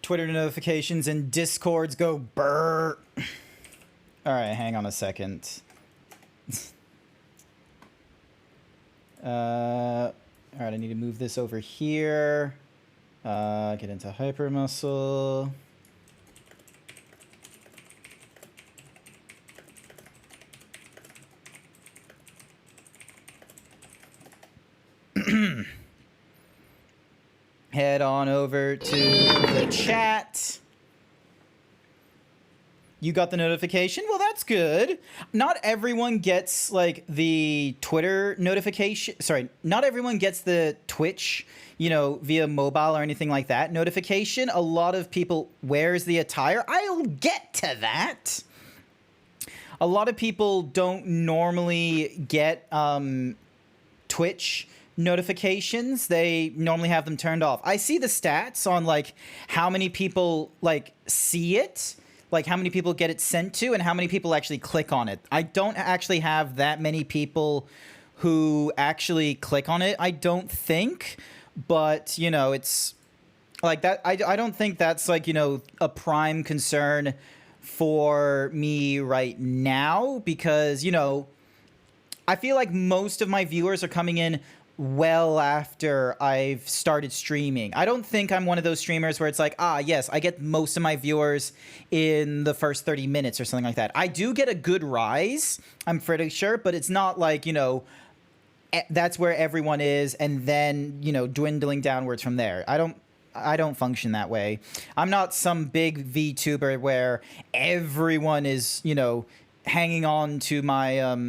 Twitter notifications and Discords go brrr. Alright, hang on a second. Alright, I need to move this over here. Get into hyper muscle. Head on over to the chat. You got the notification? Well, that's good. Not everyone gets, like, the Twitter notification. Sorry, not everyone gets the Twitch, you know, via mobile or anything like that notification. A lot of people wears the attire. I'll get to that. A lot of people don't normally get Twitch notifications. They normally have them turned off. I see the stats on, like, how many people, like, see it. Like, how many people get it sent to and how many people actually click on it. I don't actually have that many people who actually click on it, I don't think. But, you know, it's like that. I don't think that's, like, you know, a prime concern for me right now because, you know, I feel like most of my viewers are coming in well after I've started streaming. I don't think I'm one of those streamers where it's like, ah, yes, I get most of my viewers in the first 30 minutes or something like that. I do get a good rise, I'm pretty sure, but it's not like, you know, that's where everyone is and then, you know, dwindling downwards from there. I don't function that way. I'm not some big VTuber where everyone is, you know, hanging on to my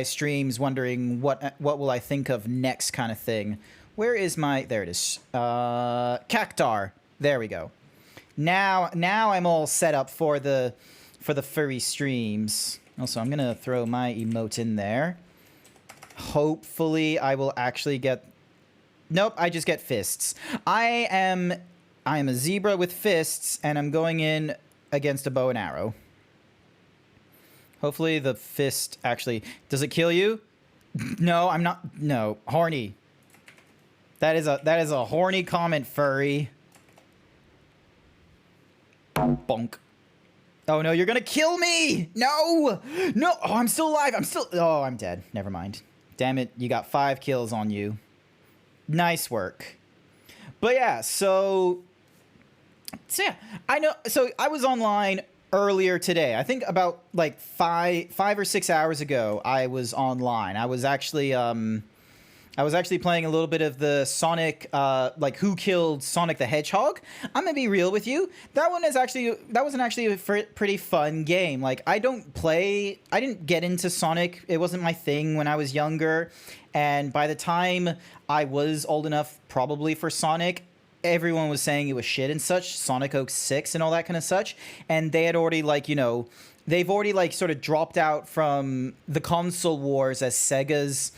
streams wondering what will I think of next kind of thing. Where is my, there it is. Cactar. There we go. Now I'm all set up for the furry streams. Also, I'm gonna throw my emote in there. Hopefully I will actually get, nope, I just get fists. I am a zebra with fists and I'm going in against a bow and arrow. Hopefully the fist actually... Does it kill you? No, I'm not... No. Horny. That is a horny comment, furry. Bonk. Oh, no, you're gonna kill me! No! No! Oh, I'm still alive! Oh, I'm dead. Never mind. Damn it, you got 5 kills on you. Nice work. But yeah, so yeah, I know... So I was online earlier today. I think about like five or 6 hours ago I was online. I was actually playing a little bit of the Sonic like Who Killed Sonic the Hedgehog. I'm gonna be real with you. That wasn't actually a pretty fun game. Like I didn't get into Sonic. It wasn't my thing when I was younger. And by the time I was old enough probably for Sonic, everyone was saying it was shit and such, Sonic 06 and all that kind of such, and they had already, like, you know, they've already, like, sort of dropped out from the console wars as Sega's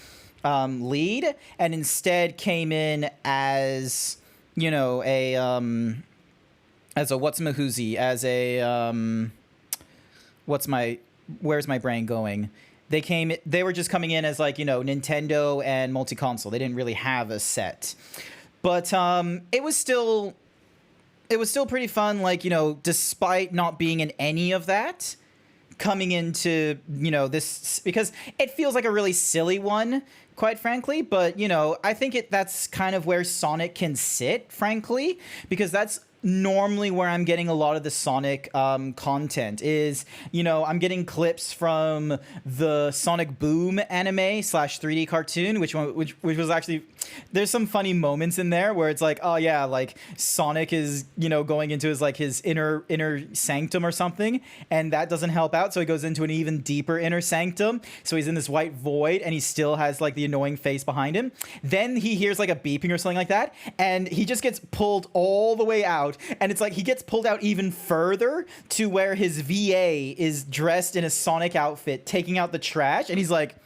lead, and instead came in as, you know, as a what's-mahoozy, as a, where's my brain going? They were just coming in as, like, you know, Nintendo and multi-console. They didn't really have a set. But it was still pretty fun, like, you know, despite not being in any of that, coming into, you know, this, because it feels like a really silly one, quite frankly, but, you know, I think that's kind of where Sonic can sit, frankly, because that's normally where I'm getting a lot of the Sonic content is, you know, I'm getting clips from the Sonic Boom anime / 3D cartoon, which was actually, there's some funny moments in there where it's like, oh yeah, like Sonic is, you know, going into his inner sanctum or something, and that doesn't help out, so he goes into an even deeper inner sanctum, so he's in this white void and he still has like the annoying face behind him. Then he hears like a beeping or something like that, and he just gets pulled all the way out, and it's like he gets pulled out even further to where his VA is dressed in a Sonic outfit taking out the trash, and he's like,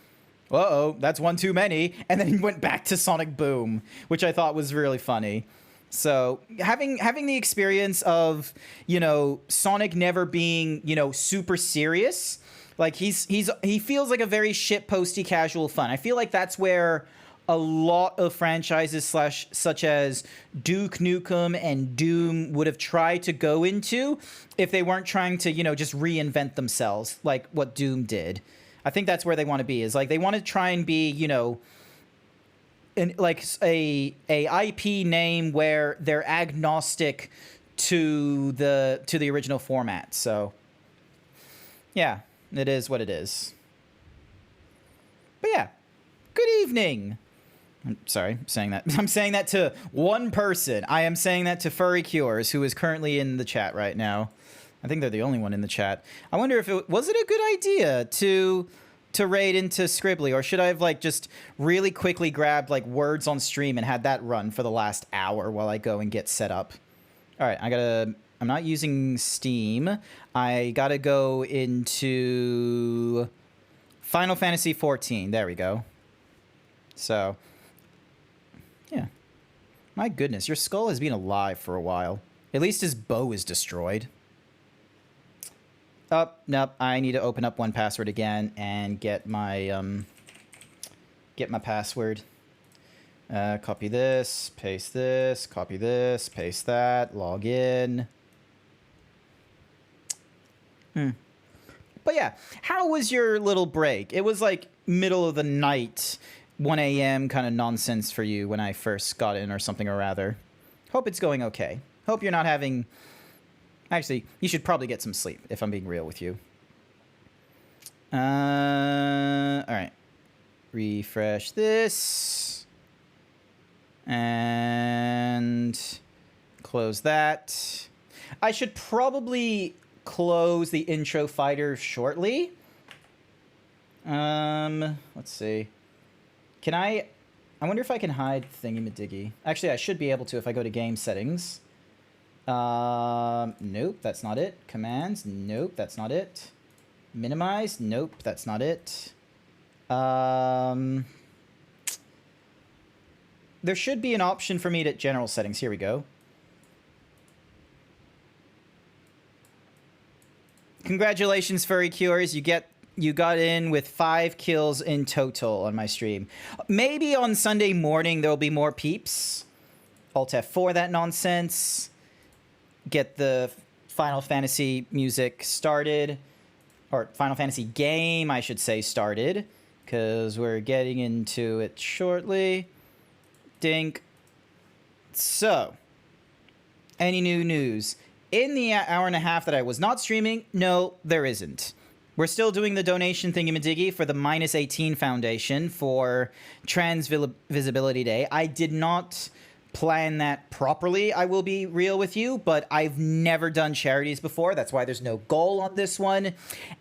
uh-oh, that's one too many, and then he went back to Sonic Boom, which I thought was really funny. So having the experience of, you know, Sonic never being, you know, super serious, like he feels like a very shitposty casual fun. I feel like that's where a lot of franchises such as Duke Nukem and Doom would have tried to go into if they weren't trying to, you know, just reinvent themselves like what Doom did. I think that's where they want to be, is like they want to try and be, you know, like a IP name where they're agnostic to the original format. So yeah, it is what it is. But yeah, good evening. I'm sorry, I'm saying that. I'm saying that to one person. I am saying that to Furry Cures, who is currently in the chat right now. I think they're the only one in the chat. I wonder if was it a good idea to raid into Scribbly, or should I have like just really quickly grabbed like words on stream and had that run for the last hour while I go and get set up? All right, I'm not using Steam. I gotta go into Final Fantasy 14. There we go. So, yeah. My goodness, your skull has been alive for a while. At least his bow is destroyed. Oh, nope. I need to open up 1Password again and get my password. Copy this, paste this, copy this, paste that, log in. But yeah, how was your little break? It was like middle of the night, 1 a.m. kind of nonsense for you when I first got in, or something, or rather. Hope it's going okay. Hope you're not having... Actually, you should probably get some sleep, if I'm being real with you. Alright. Refresh this. And close that. I should probably close the intro fighter shortly. Let's see. Can I wonder if I can hide Thingy-Madiggy. Actually, I should be able to if I go to game settings. Nope, that's not it. Commands, nope, that's not it. Minimize, nope, that's not it. There should be an option for me to general settings. Here we go. Congratulations, Furry Cures. You got in with 5 kills in total on my stream. Maybe on Sunday morning there'll be more peeps. Alt F4 that nonsense. Get the Final Fantasy music started. Or Final Fantasy game, I should say, started. Because we're getting into it shortly. Dink. So, any new news? In the hour and a half that I was not streaming, no, there isn't. We're still doing the donation thingy-madiggy for the -18 Foundation for Trans Visibility Day. I did not plan that properly, I will be real with you, but I've never done charities before. That's why there's no goal on this one.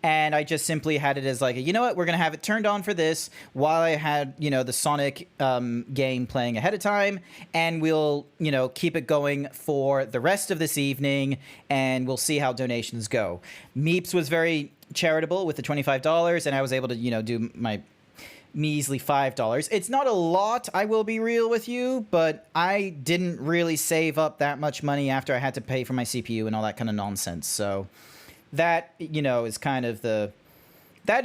And I just simply had it as like, you know what, we're going to have it turned on for this while I had, you know, the Sonic game playing ahead of time. And we'll, you know, keep it going for the rest of this evening, and we'll see how donations go. Meeps was very charitable with the $25, and I was able to, you know, do my measly $5. It's not a lot, I will be real with you, but I didn't really save up that much money after I had to pay for my CPU and all that kind of nonsense. So that, you know, is kind of that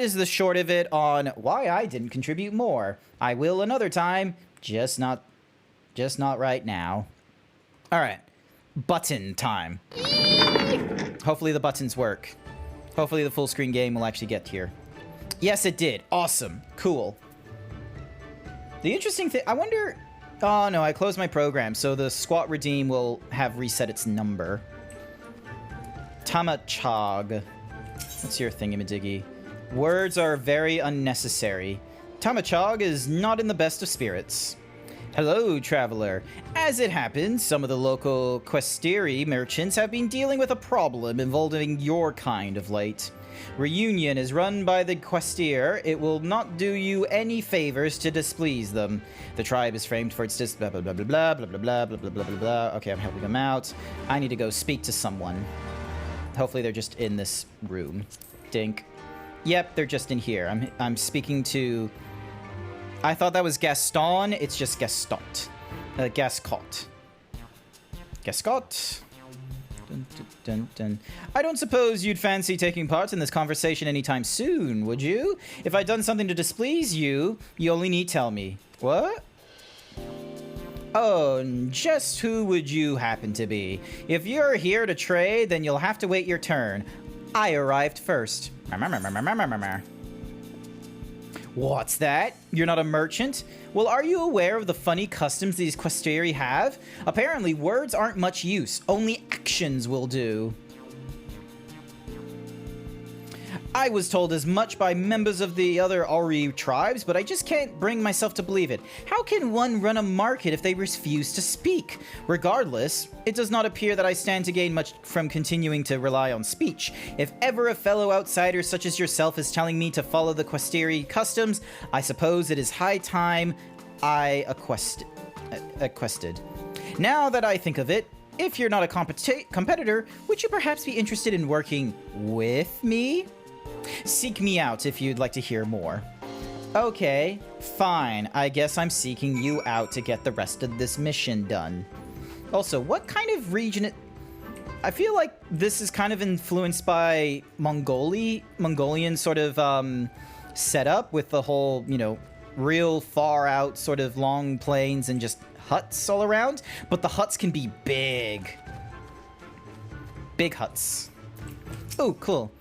is the short of it on why I didn't contribute more. I will another time, just not right now. All right, button time. Hopefully the buttons work. Hopefully the full screen game will actually get here. Yes, it did. Awesome. Cool. The interesting thing... I wonder... Oh, no. I closed my program, so the squat redeem will have reset its number. Tamachog. What's your thingy-madiggy? Words are very unnecessary. Tamachog is not in the best of spirits. Hello, traveler. As it happens, some of the local Questeri merchants have been dealing with a problem involving your kind of late. Reunion is run by the Questier. It will not do you any favors to displease them. The tribe is framed for its blah blah blah blah blah blah blah blah blah blah blah blah blah. Okay, I'm helping them out. I need to go speak to someone. Hopefully they're just in this room. Dink. Yep, they're just in here. I'm speaking to... I thought that was Gaston. It's just Gastot. Gascot. Gascot. Dun, dun, dun, dun. I don't suppose you'd fancy taking part in this conversation anytime soon, would you? If I'd done something to displease you, you only need tell me. What? Oh, and just who would you happen to be? If you're here to trade, then you'll have to wait your turn. I arrived first. What's that? You're not a merchant? Well, are you aware of the funny customs these Questeri have? Apparently, words aren't much use. Only actions will do. I was told as much by members of the other Ori tribes, but I just can't bring myself to believe it. How can one run a market if they refuse to speak? Regardless, it does not appear that I stand to gain much from continuing to rely on speech. If ever a fellow outsider such as yourself is telling me to follow the Questeri customs, I suppose it is high time I quested. Now that I think of it, if you're not a competitor, would you perhaps be interested in working with me? Seek me out if you'd like to hear more. Okay, fine. I guess I'm seeking you out to get the rest of this mission done. Also, what kind of region I feel like this is kind of influenced by Mongolian sort of setup with the whole, you know, real far out sort of long plains and just huts all around, but the huts can be big. Big huts. Oh, cool.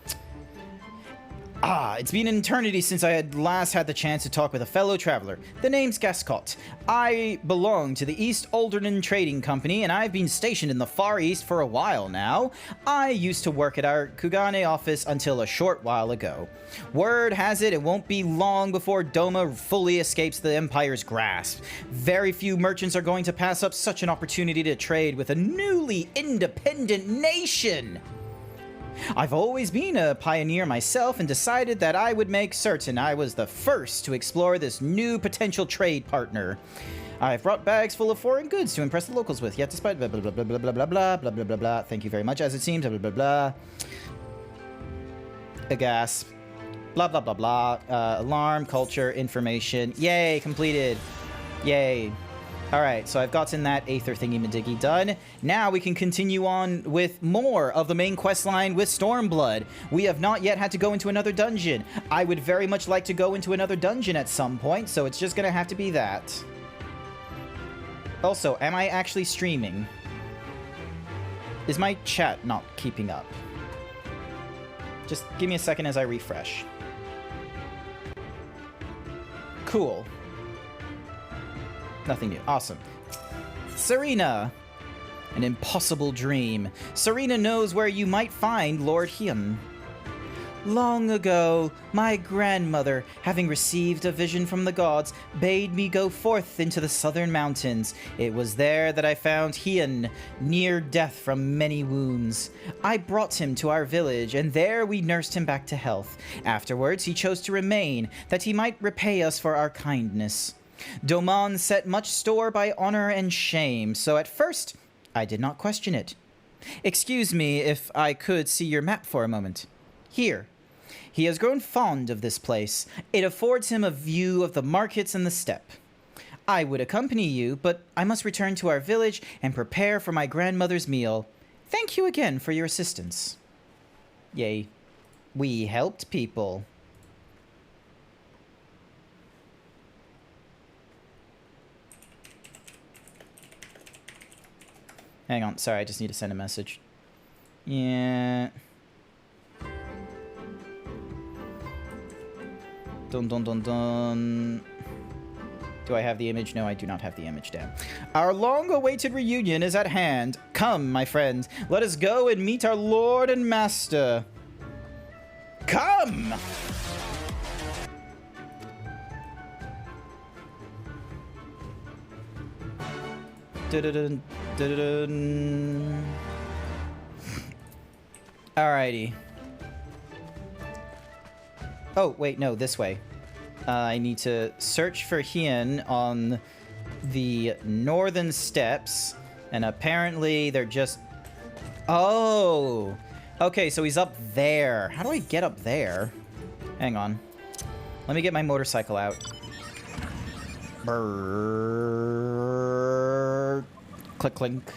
Ah, it's been an eternity since I had last had the chance to talk with a fellow traveler. The name's Gascot. I belong to the East Alderney Trading Company, and I've been stationed in the Far East for a while now. I used to work at our Kugane office until a short while ago. Word has it won't be long before Doma fully escapes the Empire's grasp. Very few merchants are going to pass up such an opportunity to trade with a newly independent nation. I've always been a pioneer myself and decided that I would make certain I was the first to explore this new potential trade partner. I've brought bags full of foreign goods to impress the locals with, yet despite blah blah blah blah blah blah blah blah blah blah blah blah. Thank you very much, as it seems, blah blah blah blah. A gasp. Blah blah blah blah. Alarm, culture, information. Yay, completed. Yay. Alright, so I've gotten that Aether thingy-madiggy done. Now we can continue on with more of the main quest line with Stormblood. We have not yet had to go into another dungeon. I would very much like to go into another dungeon at some point, so it's just gonna have to be that. Also, am I actually streaming? Is my chat not keeping up? Just give me a second as I refresh. Cool. Nothing new. Awesome. Serena. An impossible dream. Serena knows where you might find Lord Hyun. Long ago, my grandmother, having received a vision from the gods, bade me go forth into the southern mountains. It was there that I found Hyun, near death from many wounds. I brought him to our village, and there we nursed him back to health. Afterwards, he chose to remain, that he might repay us for our kindness. Doman set much store by honor and shame, so at first, I did not question it. Excuse me if I could see your map for a moment. Here. He has grown fond of this place. It affords him a view of the markets and the steppe. I would accompany you, but I must return to our village and prepare for my grandmother's meal. Thank you again for your assistance. Yay. We helped people. Hang on, sorry, I just need to send a message. Yeah. Dun dun dun dun. Do I have the image? No, I do not have the image, damn. Our long-awaited reunion is at hand. Come, my friends, let us go and meet our lord and master. Come! Dun-dun-dun. Alrighty. Oh, wait, no, this way. I need to search for Hyun on the northern steppes, and apparently they're just... Oh! Okay, so he's up there. How do I get up there? Hang on. Let me get my motorcycle out. Brrrr. Click, clink.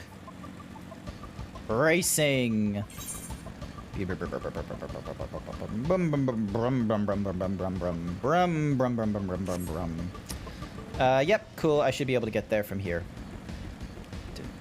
Racing. Yep, cool. I should be able to get there from here.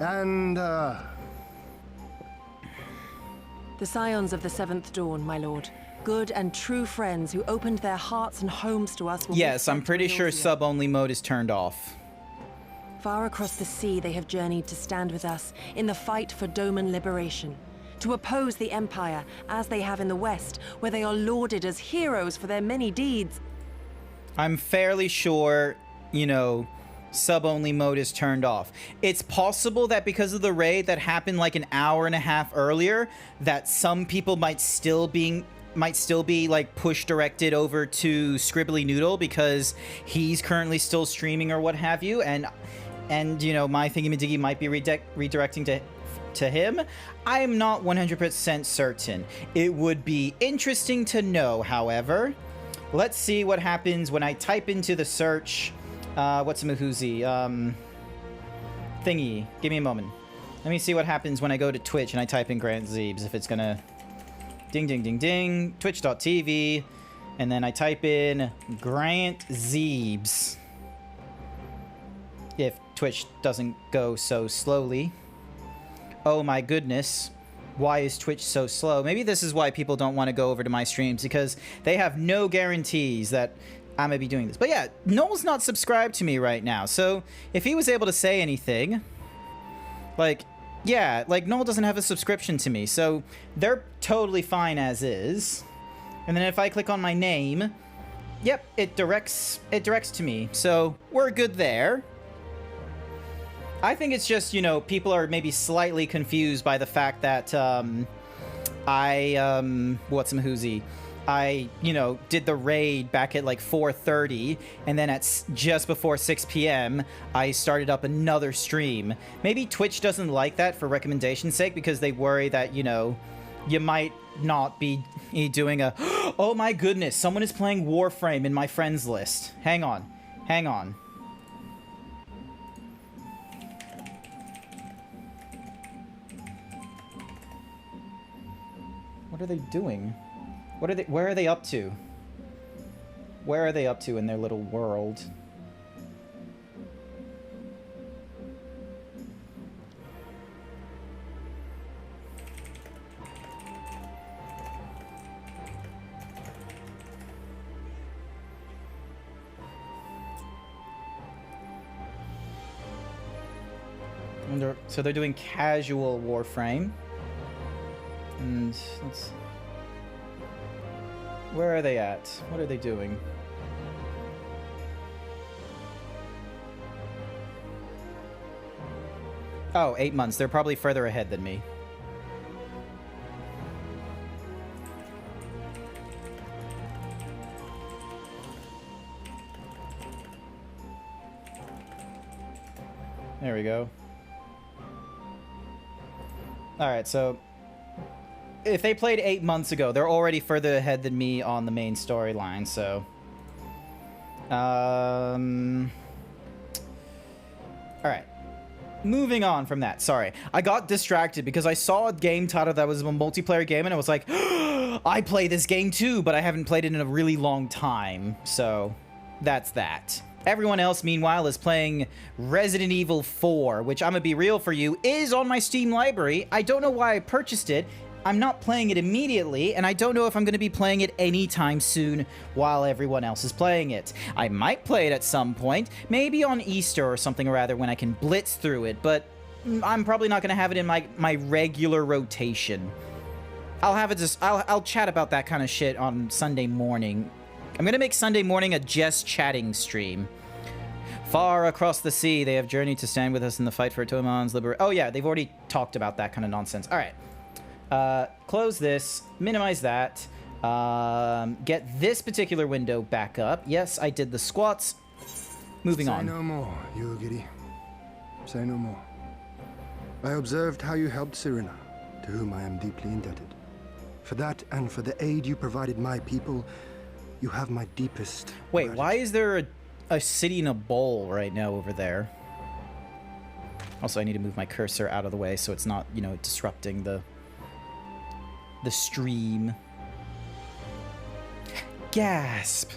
And, The Scions of the Seventh Dawn, my lord. Good and true friends who opened their hearts and homes to us when we Yes, I'm fled to pretty sure Eorzea. sub-only mode is turned off. Far across the sea they have journeyed to stand with us in the fight for Doman liberation. To oppose the Empire, as they have in the West, where they are lauded as heroes for their many deeds. I'm fairly sure, you know, sub-only mode is turned off. It's possible that because of the raid that happened like an hour and a half earlier, that some people might still be like push directed over to Scribbly Noodle because he's currently still streaming or what have you, and you know, my thingy-majiggy might be redirecting to him. I'm not 100% certain. It would be interesting to know, however. Let's see what happens when I type into the search. What's a Mahoozy? Thingy. Give me a moment. Let me see what happens when I go to Twitch and I type in GrantZeebs. If it's gonna... Ding, ding, ding, ding. Twitch.tv. And then I type in GrantZeebs. If Twitch doesn't go so slowly. Oh my goodness. Why is Twitch so slow? Maybe this is why people don't want to go over to my streams, because they have no guarantees that I'm gonna be doing this. But yeah, Noel's not subscribed to me right now, so if he was able to say anything, like, yeah, like Noel doesn't have a subscription to me, so they're totally fine as is. And then if I click on my name, yep, it directs to me, so we're good there. I think it's just, you know, people are maybe slightly confused by the fact that, what's some Mahoozy? I, you know, did the raid back at like 4:30, and then at just before 6 p.m., I started up another stream. Maybe Twitch doesn't like that for recommendation's sake, because they worry that, you know, you might not be doing a, oh my goodness, someone is playing Warframe in my friends list. Hang on. Hang on. What are they doing? Where are they up to? Where are they up to in their little world? So they're doing casual Warframe. And let's... Where are they at? What are they doing? Oh, 8 months. They're probably further ahead than me. There we go. Alright, so... if they played 8 months ago, they're already further ahead than me on the main storyline, so... Alright. Moving on from that. Sorry. I got distracted because I saw a game title that was a multiplayer game, and I was like, I play this game too, but I haven't played it in a really long time. So, that's that. Everyone else, meanwhile, is playing Resident Evil 4, which, I'm gonna be real for you, is on my Steam library. I don't know why I purchased it. I'm not playing it immediately, and I don't know if I'm going to be playing it anytime soon while everyone else is playing it. I might play it at some point, maybe on Easter or something, or rather, when I can blitz through it, but I'm probably not going to have it in my regular rotation. I'll chat about that kind of shit on Sunday morning. I'm going to make Sunday morning a just chatting stream. Far across the sea, they have journeyed to stand with us in the fight for Toman's liberation. Oh yeah, they've already talked about that kind of nonsense. All right. Close this, minimize that, get this particular window back up. Yes, I did the squats. Moving on. Say no more, Yugiri. Say no more. I observed how you helped Serena, to whom I am deeply indebted. For that, and for the aid you provided my people, you have my deepest Wait, gratitude. why is there a city in a bowl right now over there? Also, I need to move my cursor out of the way so it's not, you know, disrupting the stream. Gasp.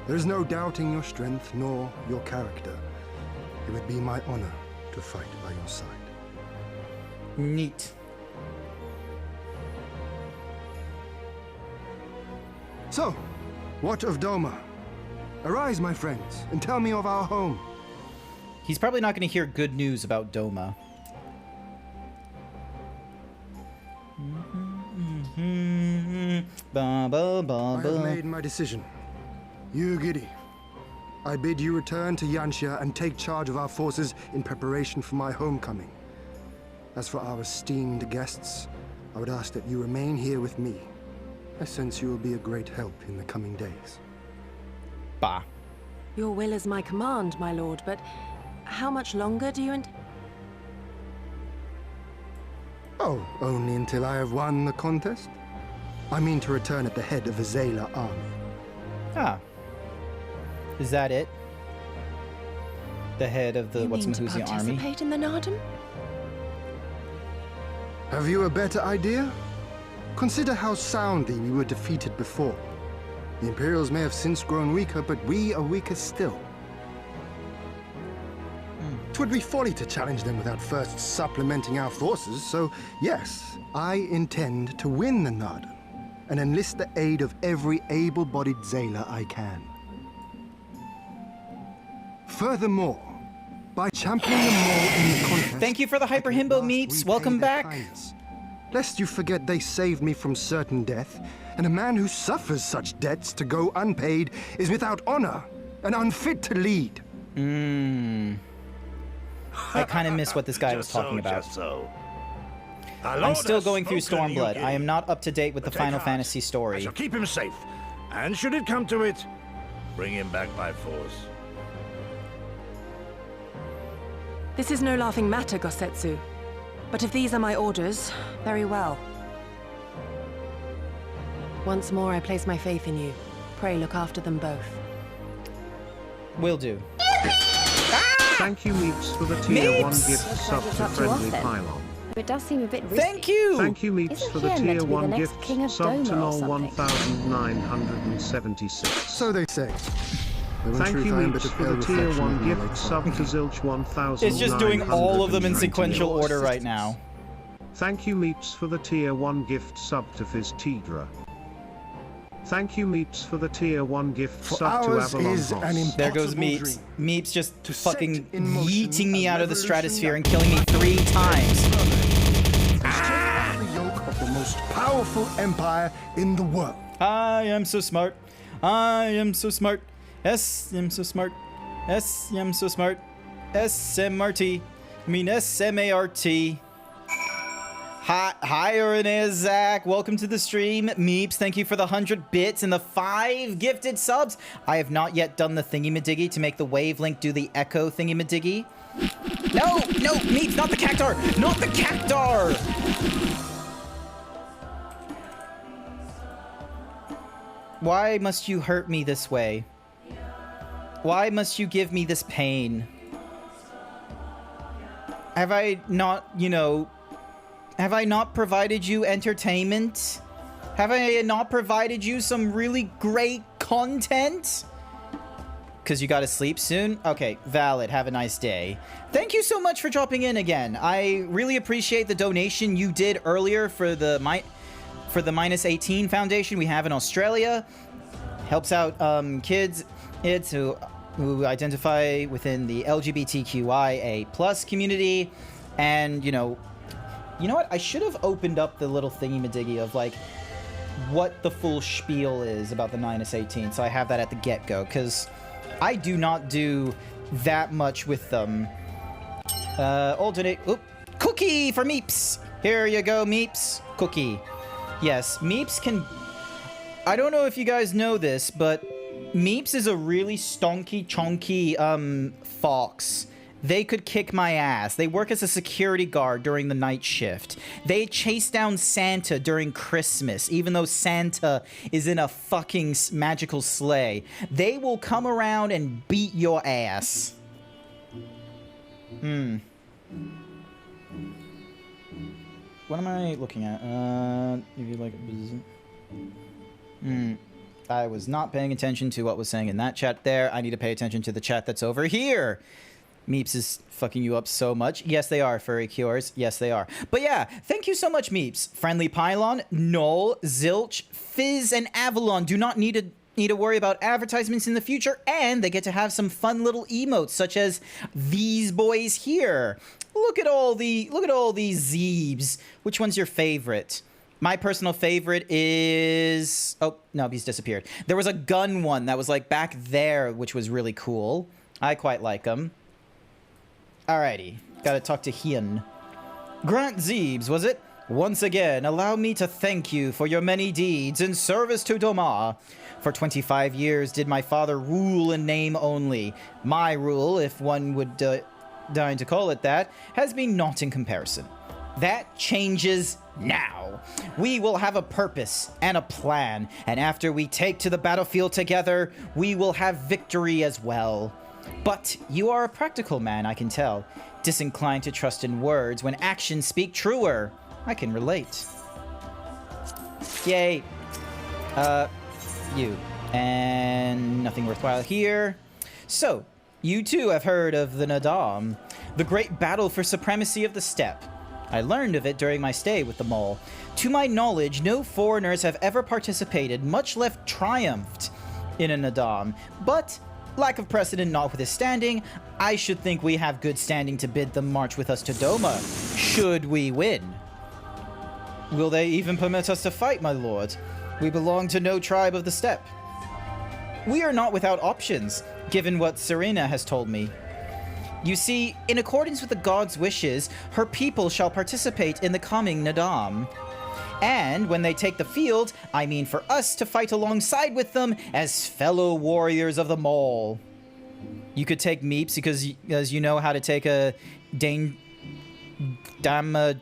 There is no doubting your strength nor your character. It would be my honor to fight by your side. Neat. So, what of Doma? Arise, my friends, and tell me of our home. He's probably not going to hear good news about Doma. Ba, ba, ba, I have ba. made my decision. You, Giddy, I bid you return to Yanxia and take charge of our forces in preparation for my homecoming. As for our esteemed guests, I would ask that you remain here with me. I sense you will be a great help in the coming days. Bah. Your will is my command, my lord, but how much longer do you Oh, only until I have won the contest? I mean to return at the head of a Zayla army. Ah. Is that it? The head of the You mean to What's-Mahusia army? participate in the Narden? Have you a better idea? Consider how soundly we were defeated before. The Imperials may have since grown weaker, but we are weaker still. It would be folly to challenge them without first supplementing our forces, so yes, I intend to win the Narden and enlist the aid of every able-bodied Zayla I can. Furthermore, by championing them more in the contest... Thank you for the Hyper I can Himbo at last meeps. repay Welcome their back. kindness. Lest you forget they saved me from certain death, and a man who suffers such debts to go unpaid is without honor and unfit to lead. I kind of miss what this guy was talking about. Just so. I'm still going through Stormblood. I am not up to date with the Take Final heart. Fantasy I story. shall keep him safe, and should it come to it, bring him back by force. This is no laughing matter, Gosetsu. But if these are my orders, very well. Once more, I place my faith in you. Pray look after them both. Will do. Thank you, Meeps, for the tier 1 Meeps! gift sub It's to up to Friendly us then. Pylon. It does seem a bit risky. Thank you! Thank you, Meeps, Isn't for the Kian meant tier to be the 1 next gift king of sub to Doma or Null something? 1976. So they say. Though in Thank truth, you, I am but Meeps, a for pale the tier reflection 1 of my gift late sub father. to Zilch 1000. It's just doing all of them in sequential order right now. Thank you, Meeps, for the tier 1 gift sub to Fizz Tidra. Thank you, Meeps, for the tier 1 gift For sub to ours Avalon is an Hoss. There goes Impossible Meeps. dream. Meeps just To set fucking in motion yeeting me a out of the revolution stratosphere and that- killing me 3 times. The yoke of the most powerful empire in the world. I am so smart. I am so smart. Yes, I'm so smart. Yes, I'm so smart. SMRT. I mean SMART. Hi, Irenaeus Zach. Welcome to the stream. Meeps, thank you for the 100 bits and the 5 gifted subs. I have not yet done the thingy-madiggy to make the wavelength do the echo thingy-madiggy. No, Meeps, not the cactar. Not the cactar. Why must you hurt me this way? Why must you give me this pain? Have I not, have I not provided you entertainment? Have I not provided you some really great content? Because you gotta sleep soon? Okay, valid. Have a nice day. Thank you so much for dropping in again. I really appreciate the donation you did earlier for the Minus 18 Foundation we have in Australia. Helps out kids who identify within the LGBTQIA+ community. And, you know what? I should have opened up the little thingy-madiggy of, like, what the full spiel is about the Minus 18, so I have that at the get-go, because I do not do that much with them. Alternate... Oop! Cookie for Meeps! Here you go, Meeps. Cookie. Yes, Meeps can... I don't know if you guys know this, but Meeps is a really stonky, chonky, fox. They could kick my ass. They work as a security guard during the night shift. They chase down Santa during Christmas, even though Santa is in a fucking magical sleigh. They will come around and beat your ass. What am I looking at? If you like... I was not paying attention to what was saying in that chat there. I need to pay attention to the chat that's over here. Meeps is fucking you up so much. Yes, they are, Furry Cures. Yes, they are. But yeah, thank you so much, Meeps. Friendly Pylon, Null, Zilch, Fizz, and Avalon do not need to worry about advertisements in the future, and they get to have some fun little emotes, such as these boys here. Look at all these Zeebs. Which one's your favorite? My personal favorite is... Oh, no, he's disappeared. There was a gun one that was, like, back there, which was really cool. I quite like them. Alrighty. Gotta talk to Hien. GrantZeebs, was it? Once again, allow me to thank you for your many deeds in service to Doma. For 25 years did my father rule in name only. My rule, if one would deign to call it that, has been naught in comparison. That changes now. We will have a purpose and a plan, and after we take to the battlefield together, we will have victory as well. But you are a practical man, I can tell. Disinclined to trust in words when actions speak truer. I can relate. Yay. You. And nothing worthwhile here. So, you too have heard of the Nadam, the great battle for supremacy of the steppe. I learned of it during my stay with the mole. To my knowledge, no foreigners have ever participated, much less triumphed, in a Nadam. But, lack of precedent notwithstanding, I should think we have good standing to bid them march with us to Doma, should we win. Will they even permit us to fight, my lord? We belong to no tribe of the steppe. We are not without options, given what Serena has told me. You see, in accordance with the god's wishes, her people shall participate in the coming Nadam. And when they take the field, I mean for us to fight alongside with them as fellow warriors of the mole. You could take Meeps because you know how to take a Damagerman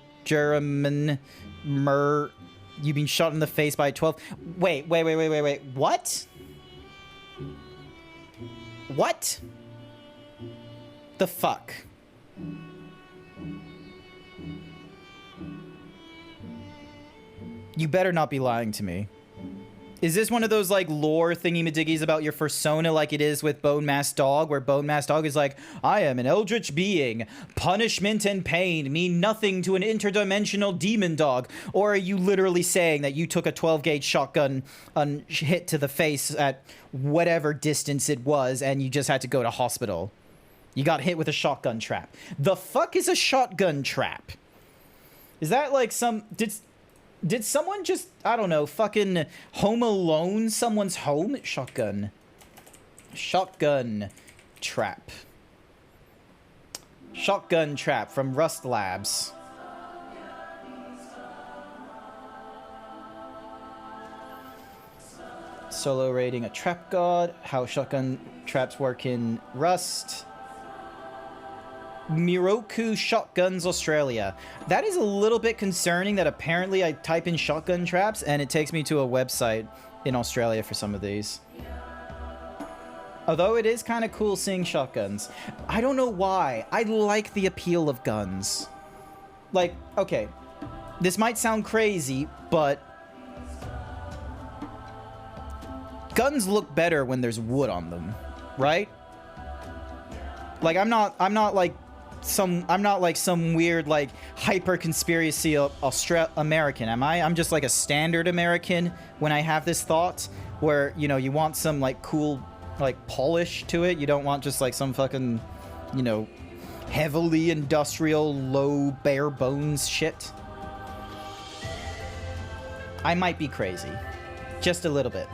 You've been shot in the face by a 12. Wait. What? What? The fuck? You better not be lying to me. Is this one of those, like, lore thingy-majiggies about your persona like it is with Bone Mask Dog, where Bone Mask Dog is like, I am an eldritch being. Punishment and pain mean nothing to an interdimensional demon dog. Or are you literally saying that you took a 12-gauge shotgun hit to the face at whatever distance it was and you just had to go to hospital? You got hit with a shotgun trap. The fuck is a shotgun trap? Is that like some... Did someone just, I don't know, fucking Home Alone someone's home? Shotgun trap. Shotgun trap from Rust Labs. Solo raiding a trap god. How shotgun traps work in Rust. Miroku Shotguns Australia. That is a little bit concerning that apparently I type in shotgun traps and it takes me to a website in Australia for some of these. Although it is kind of cool seeing shotguns. I don't know why. I like the appeal of guns. Like, okay, this might sound crazy, but guns look better when there's wood on them, right? Like, I'm not like some weird, like, hyper conspiracy American, am I? I'm just like a standard American when I have this thought where, you know, you want some, like, cool, like, polish to it. You don't want just, like, some fucking, you know, heavily industrial, low, bare bones shit. I might be crazy. Just a little bit.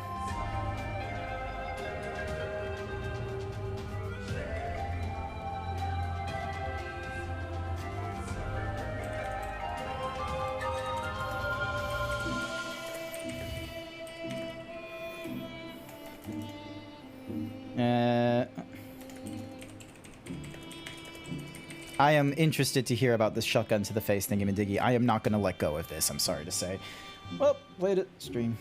I am interested to hear about this shotgun to the face thingy-majiggy. I am not going to let go of this, I'm sorry to say. Well, wait a stream.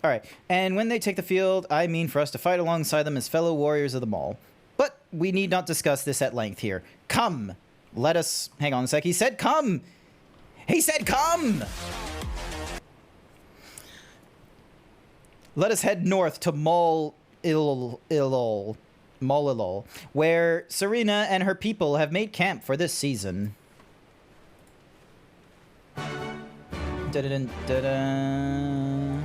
All right. And when they take the field, I mean for us to fight alongside them as fellow warriors of the mall. But we need not discuss this at length here. Come. Let us... Hang on a sec. He said come. He said come. Let us head north to Malilol, where Serena and her people have made camp for this season. Da-da-dun-da-da.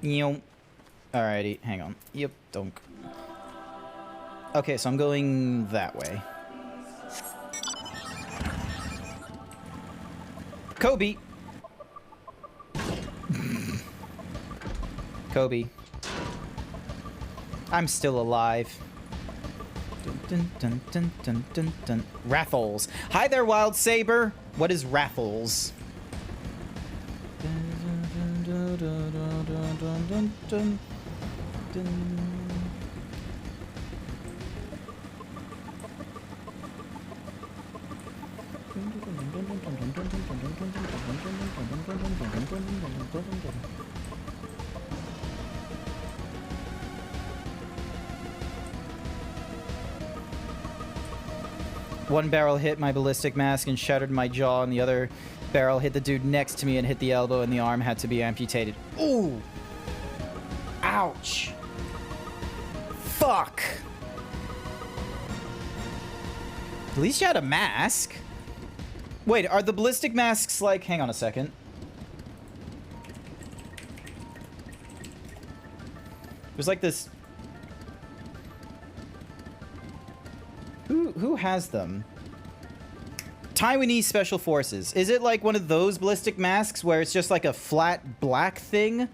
Yep. Alrighty, hang on. Yep, donk. Okay, so I'm going that way. Kobe! Kobe. I'm still alive. Dun, dun, dun, dun, dun, dun. Raffles. Hi there, Wild Saber. What is Raffles? One barrel hit my ballistic mask and shattered my jaw, and the other barrel hit the dude next to me and hit the elbow, and the arm had to be amputated. Ooh! Ouch! Fuck! At least you had a mask. Wait, are the ballistic masks like... Hang on a second. There's like this... Who has them? Taiwanese Special Forces. Is it like one of those ballistic masks where it's just like a flat black thing?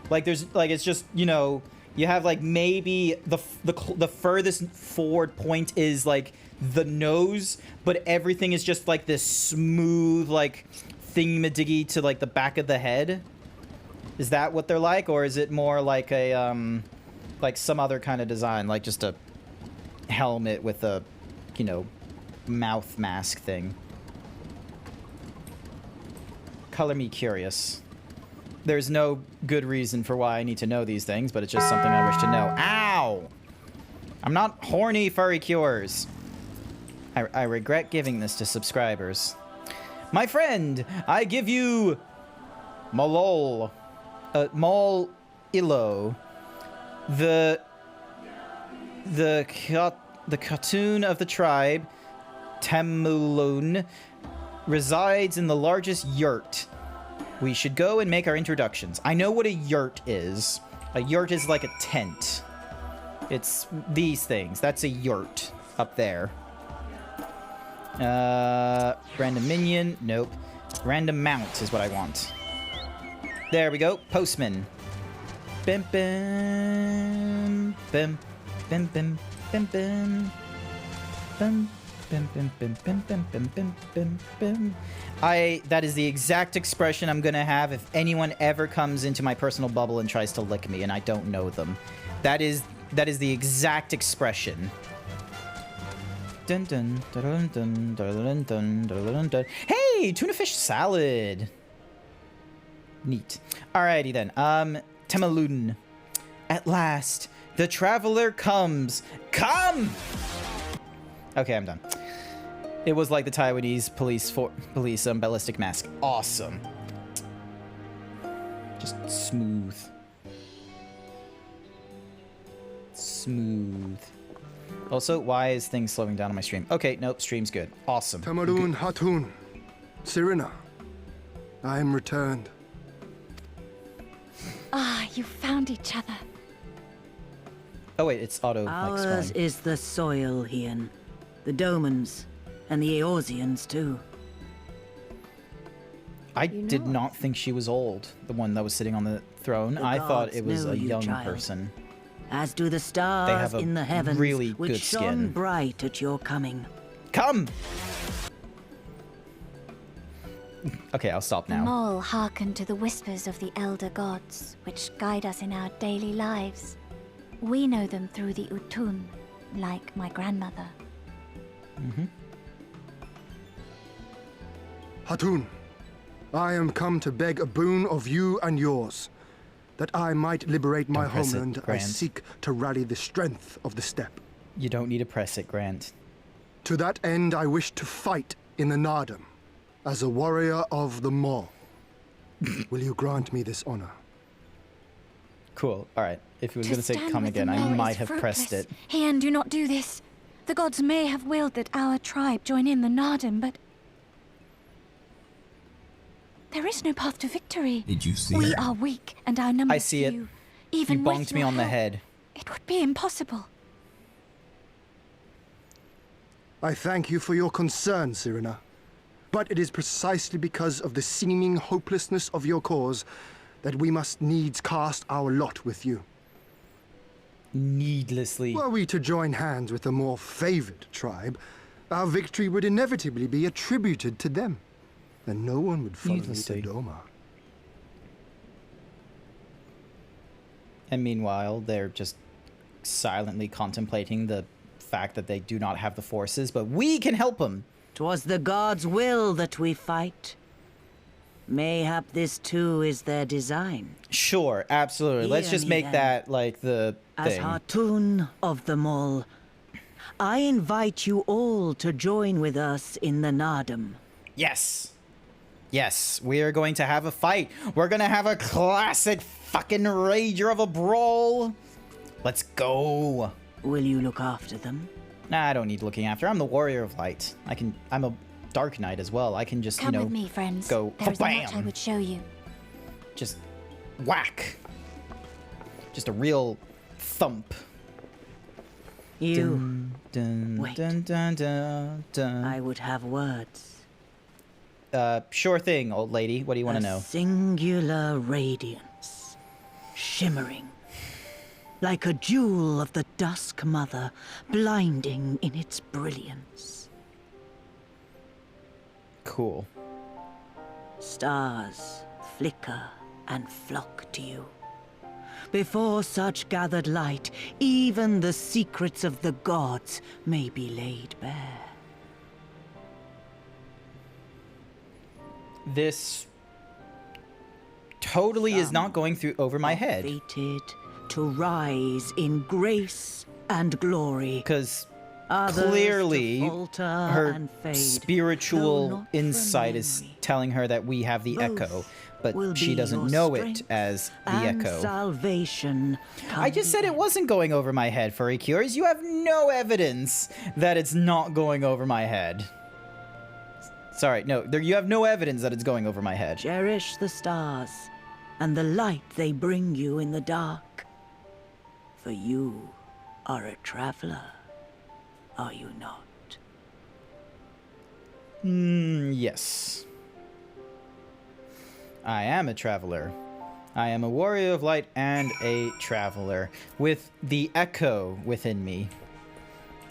Like there's like it's just, you know, you have like maybe the furthest forward point is like the nose, but everything is just like this smooth like thingamadiggy to like the back of the head. Is that what they're like, or is it more like a like some other kind of design, like just a helmet with a, you know, mouth mask thing? Color me curious. There's no good reason for why I need to know these things, but it's just something I wish to know. Ow! I'm not horny, furry cures. I regret giving this to subscribers. My friend, I give you Malol, Mal Illo, the cartoon of the tribe, Temulun, resides in the largest yurt. We should go and make our introductions. I know what a yurt is. A yurt is like a tent. It's these things. That's a yurt up there. Random minion. Nope. Random mount is what I want. There we go. Postman. Bim bim bim bim bim bim bim bim. Bim, bim, bim, bim, bim, bim, bim, bim, bim. That is the exact expression I'm gonna have if anyone ever comes into my personal bubble and tries to lick me and I don't know them. That is the exact expression. Dun dun dun dun dun dun dun dun. Hey, tuna fish salad. Neat. Alrighty then. Temalun. At last, the traveler comes. Come! Okay, I'm done. It was like the Taiwanese police ballistic mask. Awesome. Just smooth. Smooth. Also, why is things slowing down on my stream? Okay, nope, stream's good. Awesome. Tamarun Hatun. Serena. I am returned. Ah, you found each other. Oh wait, it's auto Ours spelling. is the soil, Ian. The Domans. And the Eorzeans, too. I did not think she was old, the one that was sitting on the throne. I thought it was a young person. As do the stars They have a in the heavens, really which good shone skin. bright at your coming. Come! Okay, I'll stop The now. mole hearken to the whispers of the elder gods, which guide us in our daily lives. We know them through the Utun, like my grandmother. Mm-hmm. Hatun, I am come to beg a boon of you and yours. that I might liberate my Don't press it, homeland, I Grant. seek to rally the strength of the steppe. You don't need to press it, Grant. To that end, I wish to fight in the Nardum as a warrior of the Maul. Will you grant me this honor? Cool. All right. If he was To going to say stand come with the again, I Maul might is have pressed fruitless. it. Hian, do not do this. The gods may have willed that our tribe join in the Nardum, but there is no path to victory. Did you see We her? are weak, and our numbers I see it. few. Even You with bonked me your on the help, head. It would be impossible. I thank you for your concern, Cyrena. But it is precisely because of the seeming hopelessness of your cause that we must needs cast our lot with you. Needlessly. Were we to join hands with a more favored tribe, our victory would inevitably be attributed to them, and no one would follow me to Needlessly. Doma. And meanwhile, they're just silently contemplating the fact that they do not have the forces, but we can help them. 'Twas the gods' will that we fight. Mayhap this too is their design. Sure, absolutely. Let's Hear just me make then. that like the As thing. Hartoon of the Mall, I invite you all to join with us in the Nardum. Yes. Yes, we are going to have a fight. We're going to have a classic fucking rager of a brawl. Let's go. Will you look after them? Nah, I don't need looking after. I'm the warrior of light. I'm a dark knight as well. I can just, Come you know, with me, friends. go There is much I bam. would show you. Just whack. Just a real thump. You, Dun, Wait. dun, dun, dun, dun. I would have words. Sure thing, old lady. What do you want to know? Singular radiance, shimmering, like a jewel of the Dusk Mother, blinding in its brilliance. Cool. Stars flicker and flock to you. Before such gathered light, even the secrets of the gods may be laid bare. This totally is not going through over my head. Fated to rise in grace and glory. Because Others to clearly falter her and fade, though spiritual not from insight is memory. telling her that we have the Both echo, but will she be doesn't your know it strength as the and echo. salvation. I just said it wasn't going over my head, Furry Cures. You have no evidence that it's not going over my head. Sorry, no, you have no evidence that it's going over my head. Cherish the stars and the light they bring you in the dark. For you are a traveler, are you not? Yes. I am a traveler. I am a warrior of light and a traveler with the echo within me.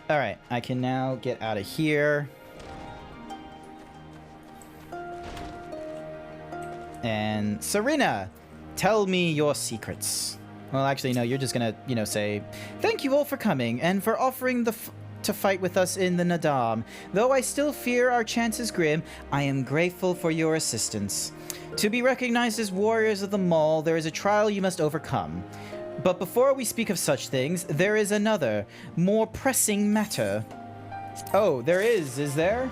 All right, I can now get out of here. And Serena, tell me your secrets. Well, actually, no, you're just gonna, say, thank you all for coming and for offering to fight with us in the Nadam. Though I still fear our chances grim, I am grateful for your assistance. To be recognized as warriors of the Maul, there is a trial you must overcome. But before we speak of such things, there is another, more pressing matter. Oh, there is there?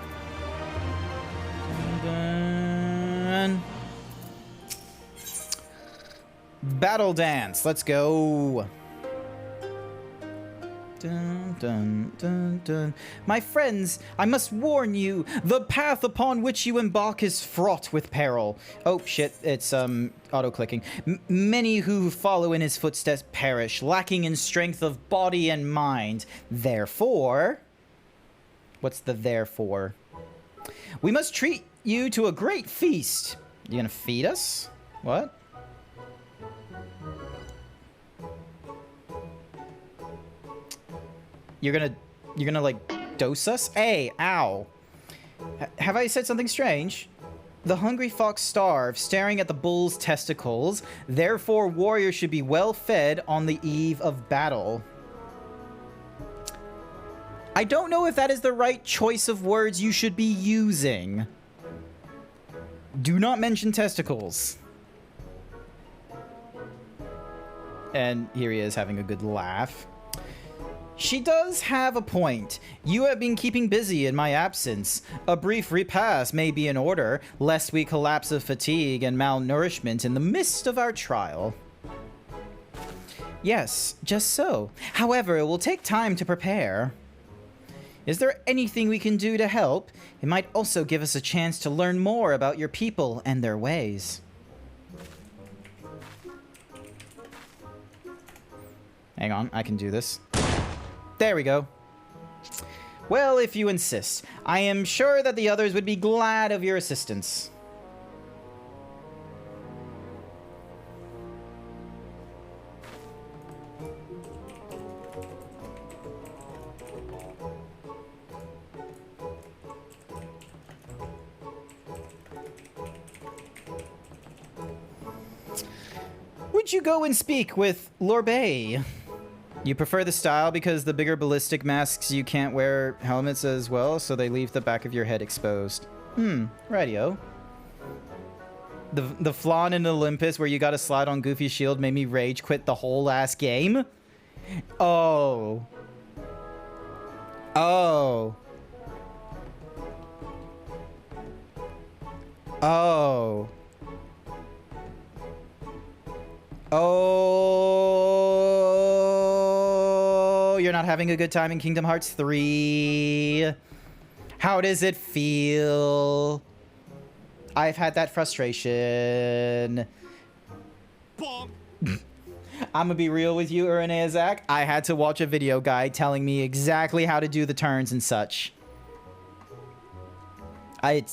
Dun. Battle dance, let's go. Dun, dun, dun, dun. My friends, I must warn you, the path upon which you embark is fraught with peril. Oh shit, it's auto-clicking. Many who follow in his footsteps perish, lacking in strength of body and mind. Therefore, what's the therefore? We must treat you to a great feast. You gonna feed us? What? You're gonna like dose us? Hey, ow. Have I said something strange? The hungry fox starves, staring at the bull's testicles. Therefore, warriors should be well fed on the eve of battle. I don't know if that is the right choice of words you should be using. Do not mention testicles. And here he is having a good laugh. She does have a point. You have been keeping busy in my absence. A brief repast may be in order, lest we collapse of fatigue and malnourishment in the midst of our trial. Yes, just so. However, it will take time to prepare. Is there anything we can do to help? It might also give us a chance to learn more about your people and their ways. Hang on, I can do this. There we go. Well, if you insist. I am sure that the others would be glad of your assistance. Would you go and speak with Lorbet? You prefer the style because the bigger ballistic masks you can't wear helmets as well, so they leave the back of your head exposed. Radio. The flawn in Olympus where you gotta slide on Goofy's shield made me rage quit the whole ass game. Oh. Oh. Oh. Oh, you're not having a good time in Kingdom Hearts 3. How does it feel? I've had that frustration. I'm gonna be real with you, Zach. I had to watch a video guide telling me exactly how to do the turns and such. I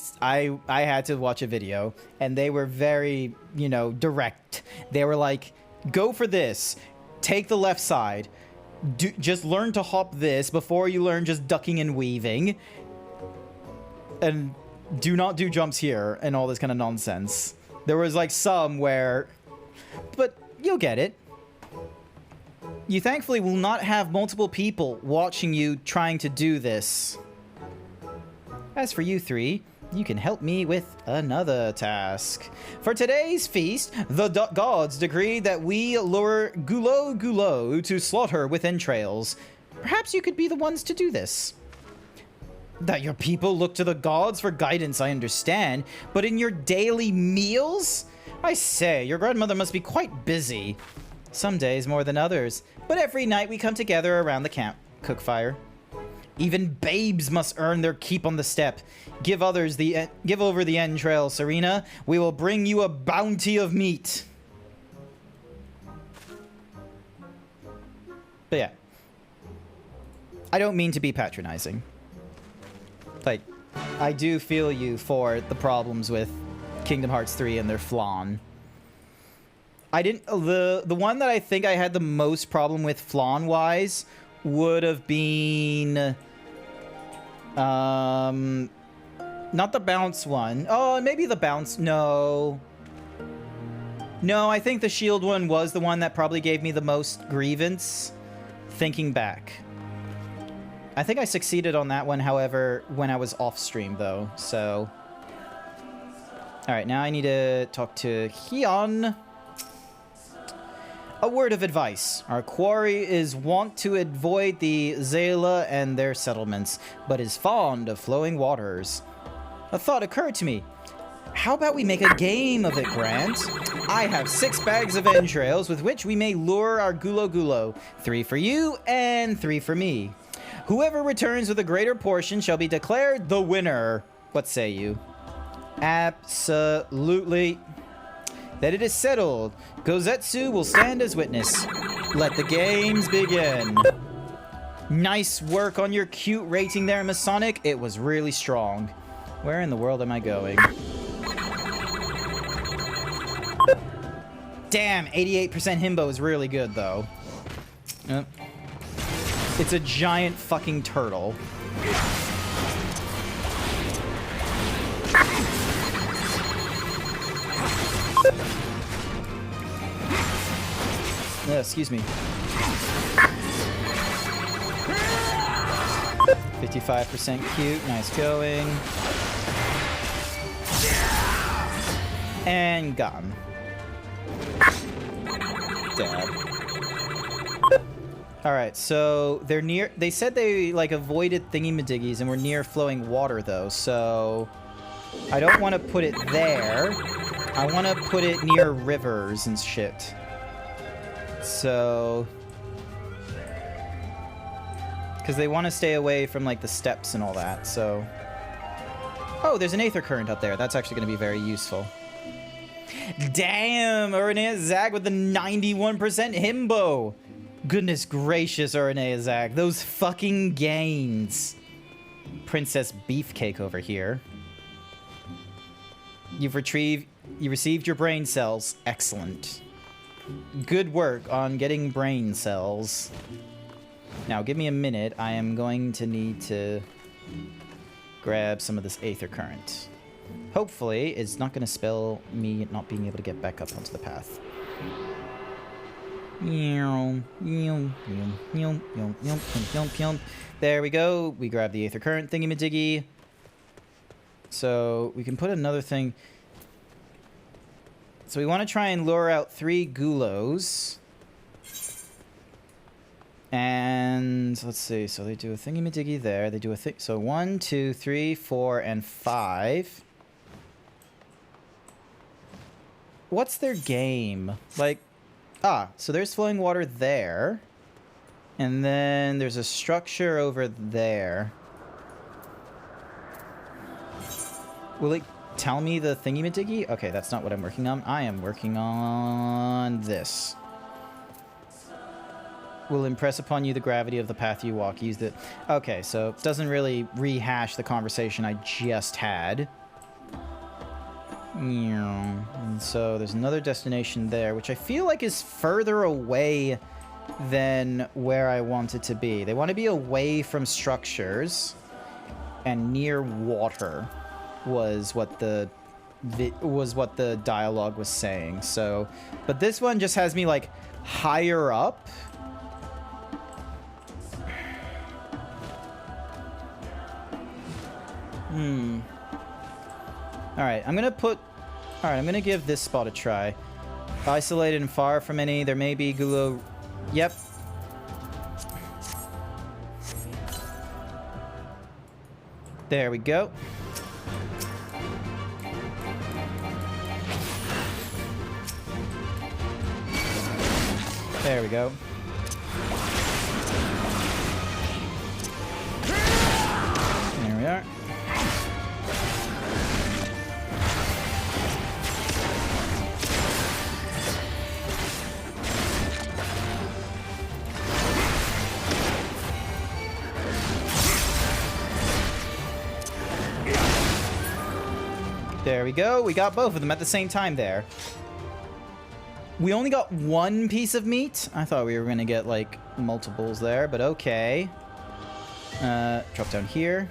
had to watch a video, and they were very, you know, direct. They were like, go for this, take the left side, just learn to hop this before you learn just ducking and weaving, and do not do jumps here, and all this kind of nonsense. There was like some where, but you'll get it. You thankfully will not have multiple people watching you trying to do this. As for you three, you can help me with another task. For today's feast, the gods decreed that we lure Gulo to slaughter with entrails. Perhaps you could be the ones to do this. That your people look to the gods for guidance, I understand, but in your daily meals? I say, your grandmother must be quite busy. Some days more than others, but every night we come together around the cook fire. Even babes must earn their keep on the step. Give over the entrails, Serena. We will bring you a bounty of meat. But yeah. I don't mean to be patronizing. Like, I do feel you for the problems with Kingdom Hearts 3 and their flawn. I didn't... The one that I think I had the most problem with flawn-wise would have been... not the bounce one. Oh, maybe the bounce. No. No, I think the shield one was the one that probably gave me the most grievance, thinking back. I think I succeeded on that one, however, when I was off stream, though, so... Alright, now I need to talk to Hion. A word of advice. Our quarry is wont to avoid the Zayla and their settlements, but is fond of flowing waters. A thought occurred to me. How about we make a game of it, Grant? I have 6 bags of entrails with which we may lure our Gulo. 3 for you and 3 for me. Whoever returns with a greater portion shall be declared the winner. What say you? Absolutely. That it is settled. Gozetsu will stand as witness. Let the games begin. Nice work on your cute rating there, Masonic. It was really strong. Where in the world am I going? Damn, 88% Himbo is really good, though. It's a giant fucking turtle. Excuse me. 55% cute. Nice going. And gone. Dab. Alright, so they're near... They said they, like, avoided thingy-madiggies and were near flowing water, though, so... I don't want to put it there. I want to put it near rivers and shit. So... Because they want to stay away from, like, the steps and all that, so... Oh, there's an aether current up there. That's actually going to be very useful. Damn! Uranea Zag with the 91% Himbo! Goodness gracious, Uranea Zag. Those fucking gains. Princess Beefcake over here. You received your brain cells. Excellent. Good work on getting brain cells. Now, give me a minute. I am going to need to grab some of this aether current. Hopefully, it's not going to spell me not being able to get back up onto the path. There we go. We grab the aether current thingy-madiggy. So we can put another thing. So we want to try and lure out 3 gulos. And let's see. So they do a thingy-madiggy there. They do a thing. So 1, 2, 3, 4, and 5. What's their game? Like, so there's flowing water there. And then there's a structure over there. Will it tell me the thingy-madiggy? Okay, that's not what I'm working on. I am working on this. Will impress upon you the gravity of the path you walk. Use the... Okay, so it doesn't really rehash the conversation I just had. And so there's another destination there, which I feel like is further away than where I want it to be. They want to be away from structures and near water was what the dialogue was saying. So, but this one just has me like higher up. Alright, I'm gonna give this spot a try. Isolated and far from any. There may be gulo. Yep. There we go. There we go. There we are. There we go. We got both of them at the same time there. We only got 1 piece of meat. I thought we were going to get, like, multiples there, but okay. Drop down here.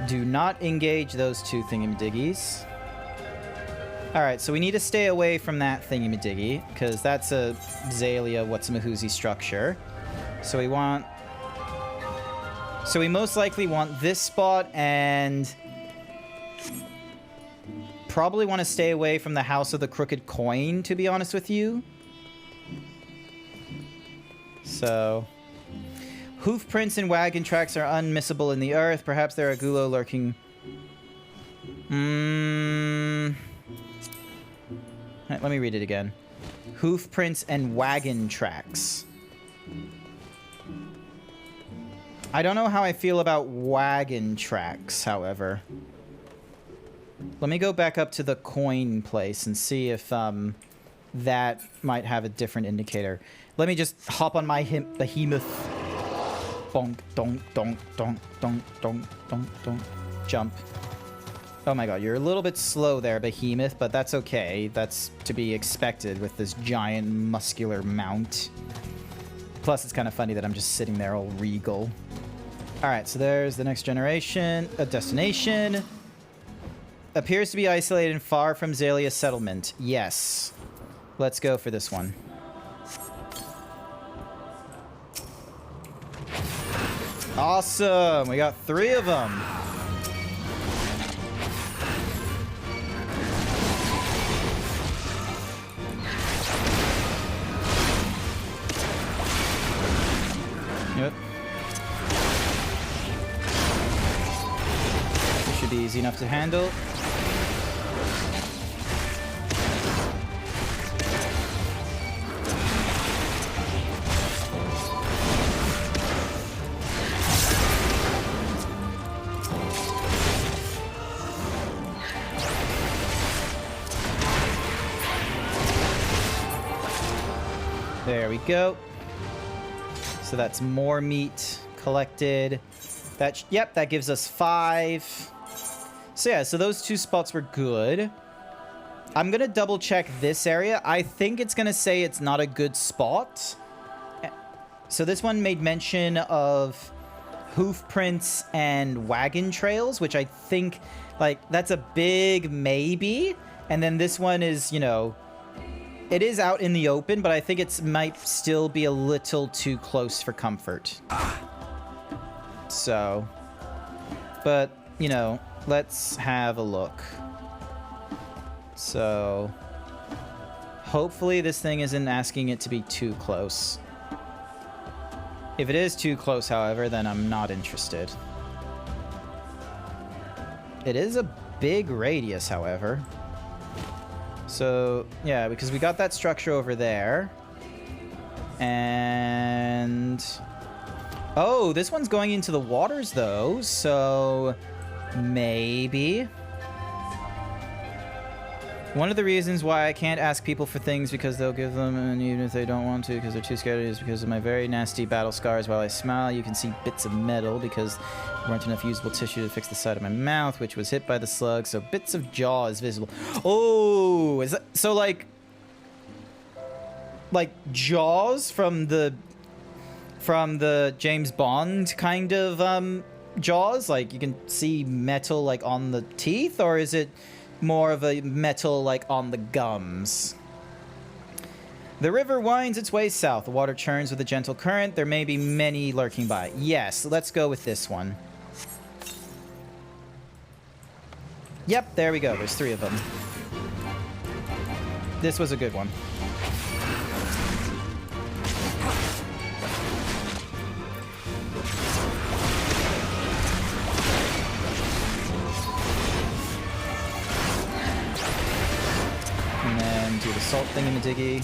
Do not engage those 2 thingy-madiggies. Alright, so we need to stay away from that thingy-madiggy, because that's a Zalia Whatsamahoozy structure. So we want... So we most likely want this spot and... Probably want to stay away from the House of the Crooked Coin, to be honest with you. So... Hoof prints and wagon tracks are unmissable in the earth. Perhaps there are gulo lurking... Let me read it again. Hoof prints and wagon tracks. I don't know how I feel about wagon tracks, however. Let me go back up to the coin place and see if that might have a different indicator. Let me just hop on my behemoth. Bonk, donk, donk, donk, donk, donk, donk, donk. Jump. Oh my god, you're a little bit slow there, behemoth, but that's okay. That's to be expected with this giant muscular mount. Plus, it's kind of funny that I'm just sitting there all regal. Alright, so there's the next generation. A destination. Appears to be isolated and far from Zalia settlement. Yes. Let's go for this one. Awesome! We got 3 of them. easy enough to handle. There we go. So that's more meat collected. Yep, that gives us 5. So yeah, so those 2 spots were good. I'm gonna double check this area. I think it's gonna say it's not a good spot. So this one made mention of hoof prints and wagon trails, which I think, like, that's a big maybe. And then this one is, you know, it is out in the open, but I think it might still be a little too close for comfort. So, but, you know, let's have a look. So, hopefully this thing isn't asking it to be too close. If it is too close, however, then I'm not interested. It is a big radius, however. So, yeah, because we got that structure over there. And... oh, this one's going into the waters, though, so... maybe... one of the reasons why I can't ask people for things because they'll give them, and even if they don't want to because they're too scared, is because of my very nasty battle scars. While I smile, you can see bits of metal because there weren't enough usable tissue to fix the side of my mouth, which was hit by the slug, so bits of jaw is visible. Oh, is that... so, like Jaws from the James Bond kind of, Jaws? Like, you can see metal, like, on the teeth? Or is it more of a metal, like, on the gums? The river winds its way south. The water churns with a gentle current. There may be many lurking by. Yes, let's go with this one. Yep, there we go. There's 3 of them. This was a good one. And then do the salt thingy-majiggy.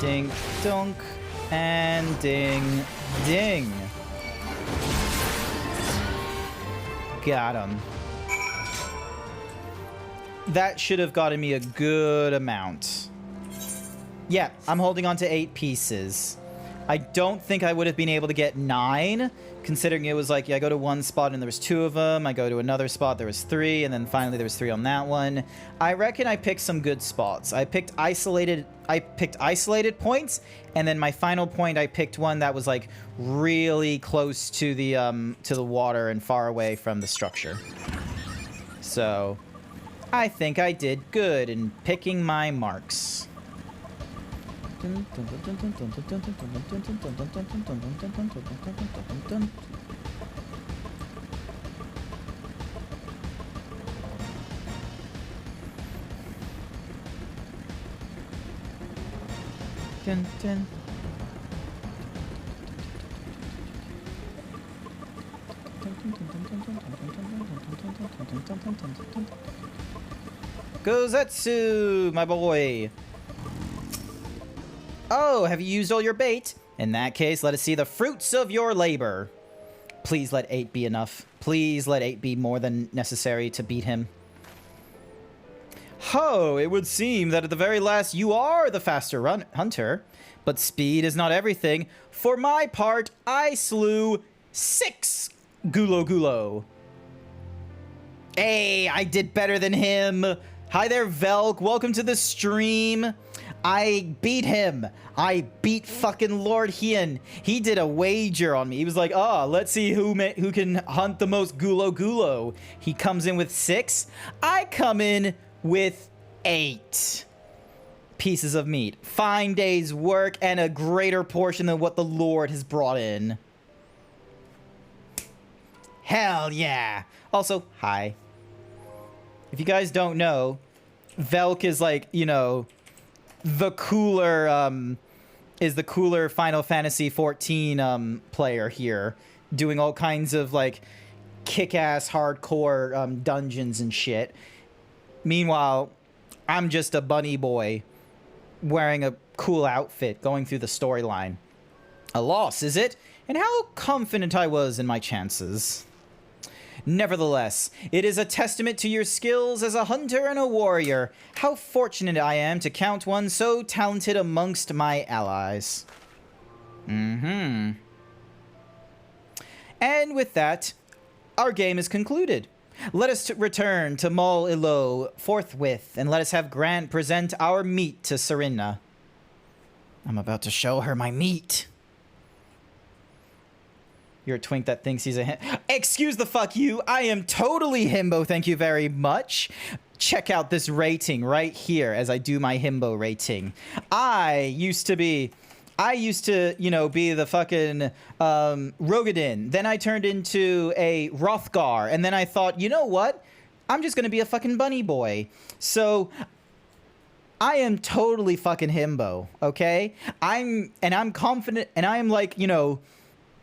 Ding, donk, and ding, ding. Got him. That should have gotten me a good amount. Yeah, I'm holding on to 8 pieces. I don't think I would have been able to get 9, considering it was like, yeah, I go to one spot and there was 2 of them. I go to another spot, there was 3, and then finally there was 3 on that one. I reckon I picked some good spots. I picked isolated points, and then my final point, I picked one that was like really close to the water and far away from the structure. So, I think I did good in picking my marks. Gozetsu, my boy. Oh, have you used all your bait? In that case, let us see the fruits of your labor. Please let 8 be enough. Please let 8 be more than necessary to beat him. Ho, it would seem that at the very last you are the faster hunter. But speed is not everything. For my part, I slew 6 Gulo Gulo. Hey, I did better than him. Hi there, Velk. Welcome to the stream. I beat him. I beat fucking Lord Hien. He did a wager on me. He was like, oh, let's see who can hunt the most Gulo Gulo. He comes in with 6. I come in with 8 pieces of meat. Fine day's work and a greater portion than what the Lord has brought in. Hell yeah. Also, hi. If you guys don't know, Velk is like, you know, the cooler Final Fantasy 14 player here, doing all kinds of like kick-ass hardcore dungeons and shit. Meanwhile, I'm just a bunny boy wearing a cool outfit going through the storyline. A loss, is it? And how confident I was in my chances. Nevertheless, it is a testament to your skills as a hunter and a warrior. How fortunate I am to count one so talented amongst my allies. And with that, our game is concluded. Let us return to Mol Ilo forthwith, and let us have Grant present our meat to Serena. I'm about to show her my meat. You're a twink that thinks he's a Excuse the fuck you. I am totally himbo, thank you very much. Check out this rating right here as I do my himbo rating. I used to, you know, be the fucking Rogadin. Then I turned into a Rothgar. And then I thought, you know what? I'm just gonna be a fucking bunny boy. So I am totally fucking himbo, okay? I'm confident, and I am like, you know,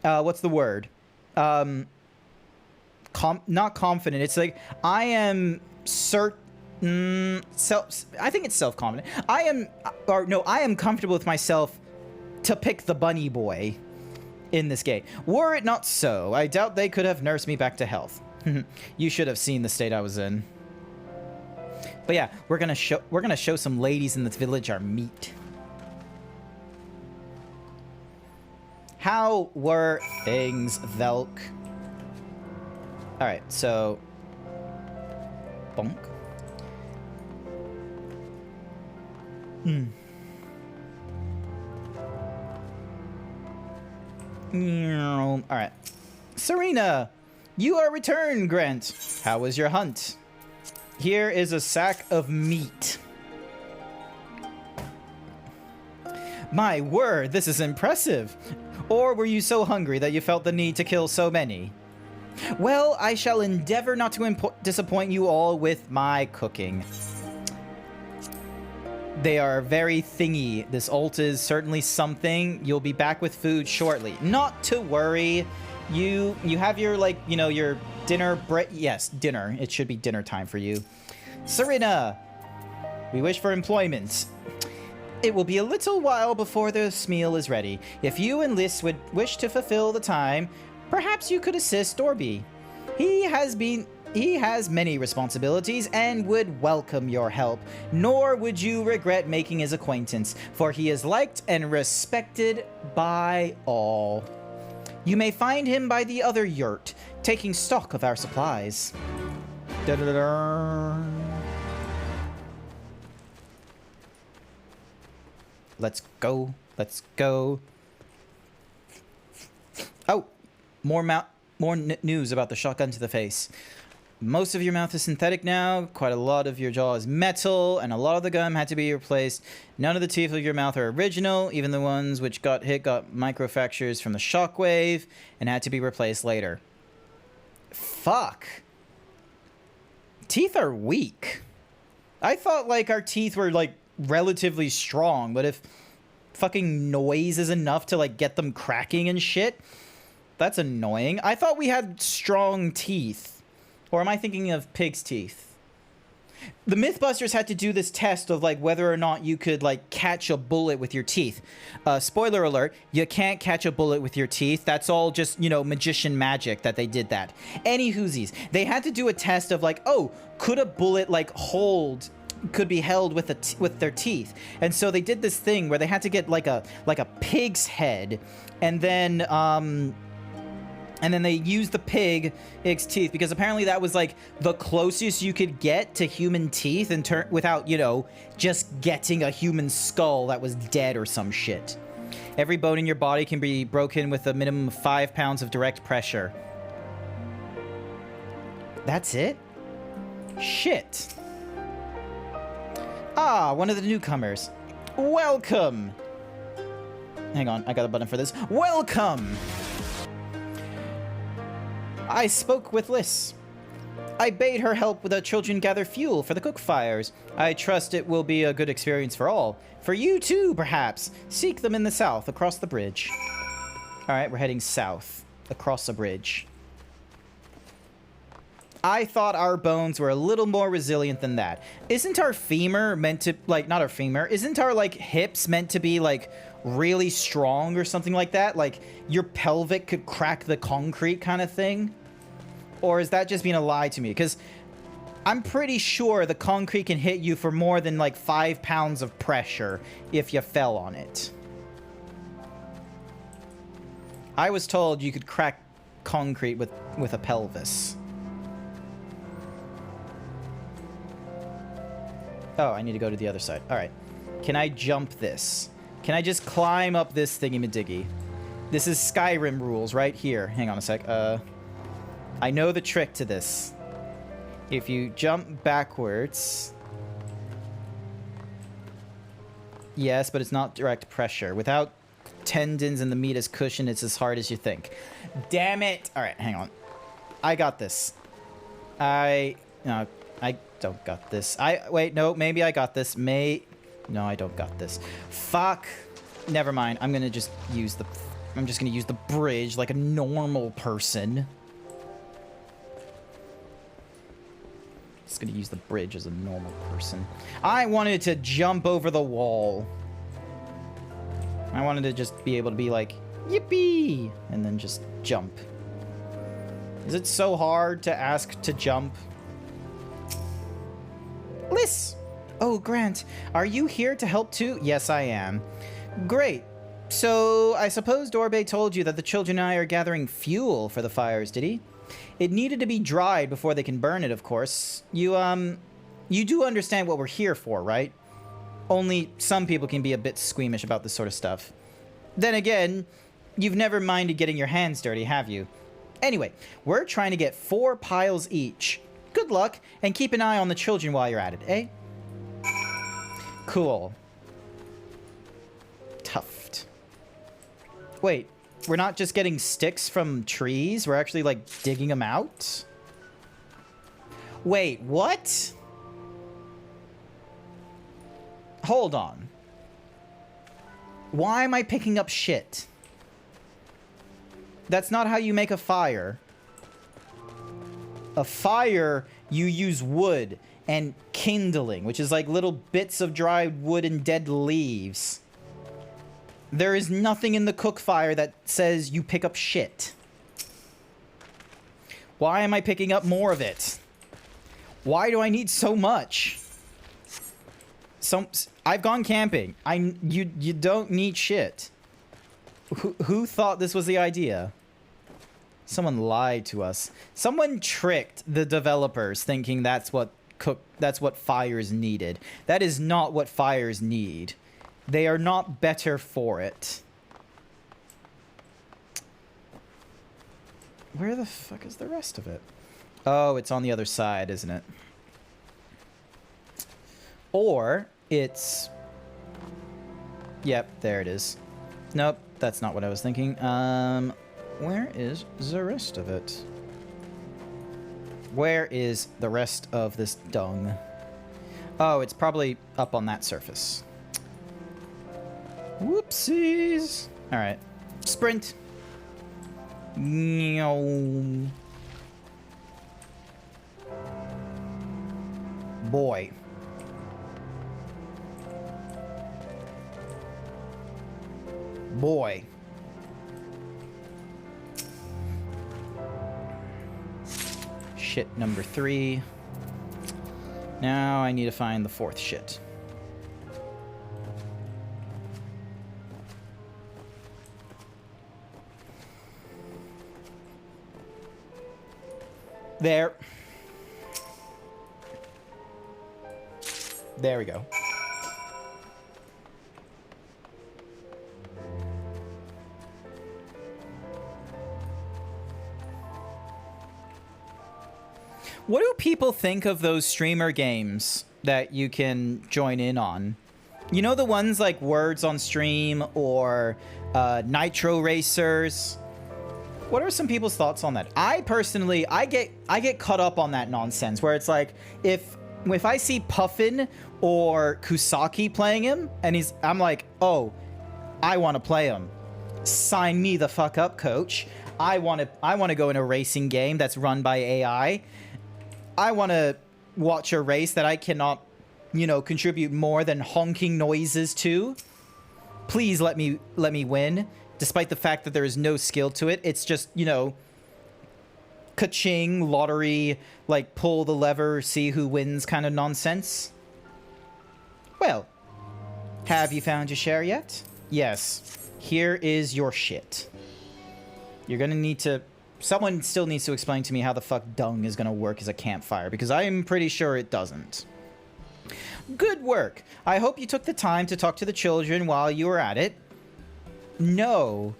what's the word? Not confident. It's like, I am I think it's self-confident. I am comfortable with myself to pick the bunny boy in this game. Were it not so, I doubt they could have nursed me back to health. You should have seen the state I was in. But yeah, we're gonna show some ladies in this village our meat. How were things, Velk? Alright, so... Bonk. Alright. Serena! You are returned, Grant! How was your hunt? Here is a sack of meat. My word, this is impressive! Or were you so hungry that you felt the need to kill so many? Well, I shall endeavor not to disappoint you all with my cooking. They are very thingy. This ult is certainly something. You'll be back with food shortly. Not to worry. You have your, like, you know, your dinner yes, dinner. It should be dinner time for you. Serena, we wish for employment. It will be a little while before this meal is ready. If you and Liz would wish to fulfill the time, perhaps you could assist Dorby. He has many responsibilities and would welcome your help, nor would you regret making his acquaintance, for he is liked and respected by all. You may find him by the other yurt, taking stock of our supplies. Da-da-da-da. Let's go. Let's go. Oh, more news about the shotgun to the face. Most of your mouth is synthetic now. Quite a lot of your jaw is metal, and a lot of the gum had to be replaced. None of the teeth of your mouth are original. Even the ones which got hit got microfractures from the shockwave and had to be replaced later. Fuck. Teeth are weak. I thought, like, our teeth were, like, relatively strong, but if fucking noise is enough to, like, get them cracking and shit, that's annoying. I thought we had strong teeth. Or am I thinking of pig's teeth? The Mythbusters had to do this test of, like, whether or not you could, like, catch a bullet with your teeth. Spoiler alert, you can't catch a bullet with your teeth. That's all just, you know, magician magic that they did that. Any whoosies. They had to do a test of, like, oh, could a bullet, like, could be held with their teeth. And so they did this thing where they had to get, like a pig's head, and then they used the pig's teeth, because apparently that was, like, the closest you could get to human teeth without, you know, just getting a human skull that was dead or some shit. Every bone in your body can be broken with a minimum of 5 pounds of direct pressure. That's it? Shit. Ah, one of the newcomers. Welcome! Hang on, I got a button for this. Welcome! I spoke with Liz. I bade her help with the children gather fuel for the cook fires. I trust it will be a good experience for all. For you too, perhaps. Seek them in the south, across the bridge. Alright, we're heading south, across the bridge. I thought our bones were a little more resilient than that. Isn't our femur meant to, like, not our femur, isn't our, like, hips meant to be, like, really strong or something like that? Like, your pelvic could crack the concrete kind of thing? Or is that just being a lie to me? Because I'm pretty sure the concrete can hit you for more than, like, 5 pounds of pressure if you fell on it. I was told you could crack concrete with a pelvis. Oh, I need to go to the other side. All right. Can I jump this? Can I just climb up this thingy-majiggy? This is Skyrim rules right here. Hang on a sec. I know the trick to this. If you jump backwards... Yes, but it's not direct pressure. Without tendons and the meat as cushion, it's as hard as you think. Damn it! All right, hang on. I got this. No, I don't got this. Wait, no, maybe I got this. No, I don't got this. Fuck. Never mind. I'm gonna just use the bridge like a normal person. Just gonna use the bridge as a normal person. I wanted to jump over the wall. I wanted to just be able to be like, yippee! And then just jump. Is it so hard to ask to jump? Liz! Oh, Grant, are you here to help too? Yes, I am. Great. So, I suppose Dorbe told you that the children and I are gathering fuel for the fires, did he? It needed to be dried before they can burn it, of course. You do understand what we're here for, right? Only some people can be a bit squeamish about this sort of stuff. Then again, you've never minded getting your hands dirty, have you? Anyway, we're trying to get 4 piles each. Good luck, and keep an eye on the children while you're at it, eh? Cool. Tuft. Wait, we're not just getting sticks from trees? We're actually, like, digging them out? Wait, what? Hold on. Why am I picking up shit? That's not how you make a fire. A fire, you use wood and kindling, which is like little bits of dried wood and dead leaves. There is nothing in the cook fire that says you pick up shit. Why am I picking up more of it? Why do I need so much? I've gone camping. You don't need shit. Who thought this was the idea? Someone lied to us. Someone tricked the developers thinking that's what fires needed. That is not what fires need. They are not better for it. Where the fuck is the rest of it? Oh, it's on the other side, isn't it? Or it's... Yep, there it is. Nope, that's not what I was thinking. Where is the rest of it? Where is the rest of this dung? Oh, it's probably up on that surface. Whoopsies. All right. Sprint. Boy. Boy. Shit number 3. Now I need to find the 4th shit. There. There we go. What do people think of those streamer games that you can join in on? You know, the ones like Words on Stream or Nitro Racers? What are some people's thoughts on that? I personally, I get caught up on that nonsense where it's like, if I see Puffin or Kusaki playing him, and I'm like, oh, I want to play him. Sign me the fuck up, coach. I want to go in a racing game that's run by AI. I want to watch a race that I cannot, you know, contribute more than honking noises to. Please let me win. Despite the fact that there is no skill to it, it's just, you know, ka-ching, lottery, like pull the lever, see who wins kind of nonsense. Well, have you found your share yet? Yes. Here is your shit. You're gonna need to... Someone still needs to explain to me how the fuck dung is gonna work as a campfire, because I'm pretty sure it doesn't. Good work. I hope you took the time to talk to the children while you were at it. No,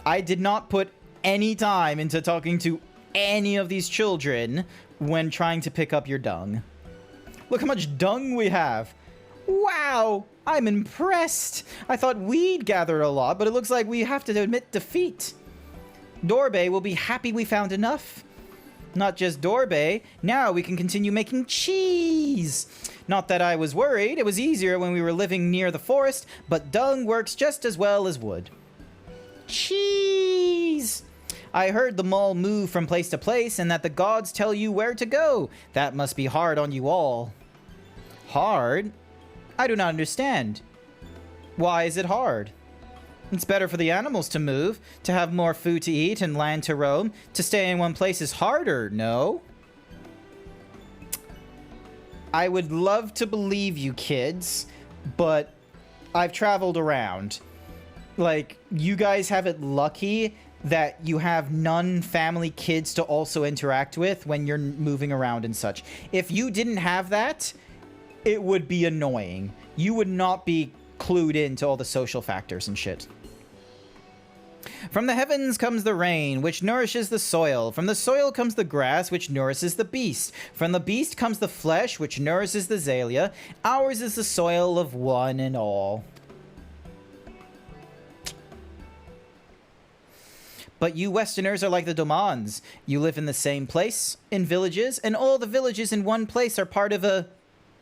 I did not put any time into talking to any of these children when trying to pick up your dung. Look how much dung we have. Wow, I'm impressed. I thought we'd gathered a lot, but it looks like we have to admit defeat. Dorbe will be happy we found enough. Not just Dorbe, now we can continue making cheese. Not that I was worried, it was easier when we were living near the forest, but dung works just as well as wood. Cheese! I heard the mall move from place to place and that the gods tell you where to go. That must be hard on you all. Hard? I do not understand. Why is it hard? It's better for the animals to move, to have more food to eat and land to roam. To stay in one place is harder, no? I would love to believe you kids, but I've traveled around. Like, you guys have it lucky that you have non-family kids to also interact with when you're moving around and such. If you didn't have that, it would be annoying. You would not be clued into all the social factors and shit. From the heavens comes the rain, which nourishes the soil. From the soil comes the grass, which nourishes the beast. From the beast comes the flesh, which nourishes the Zalia. Ours is the soil of one and all. But you Westerners are like the Domans. You live in the same place, in villages, and all the villages in one place are part of a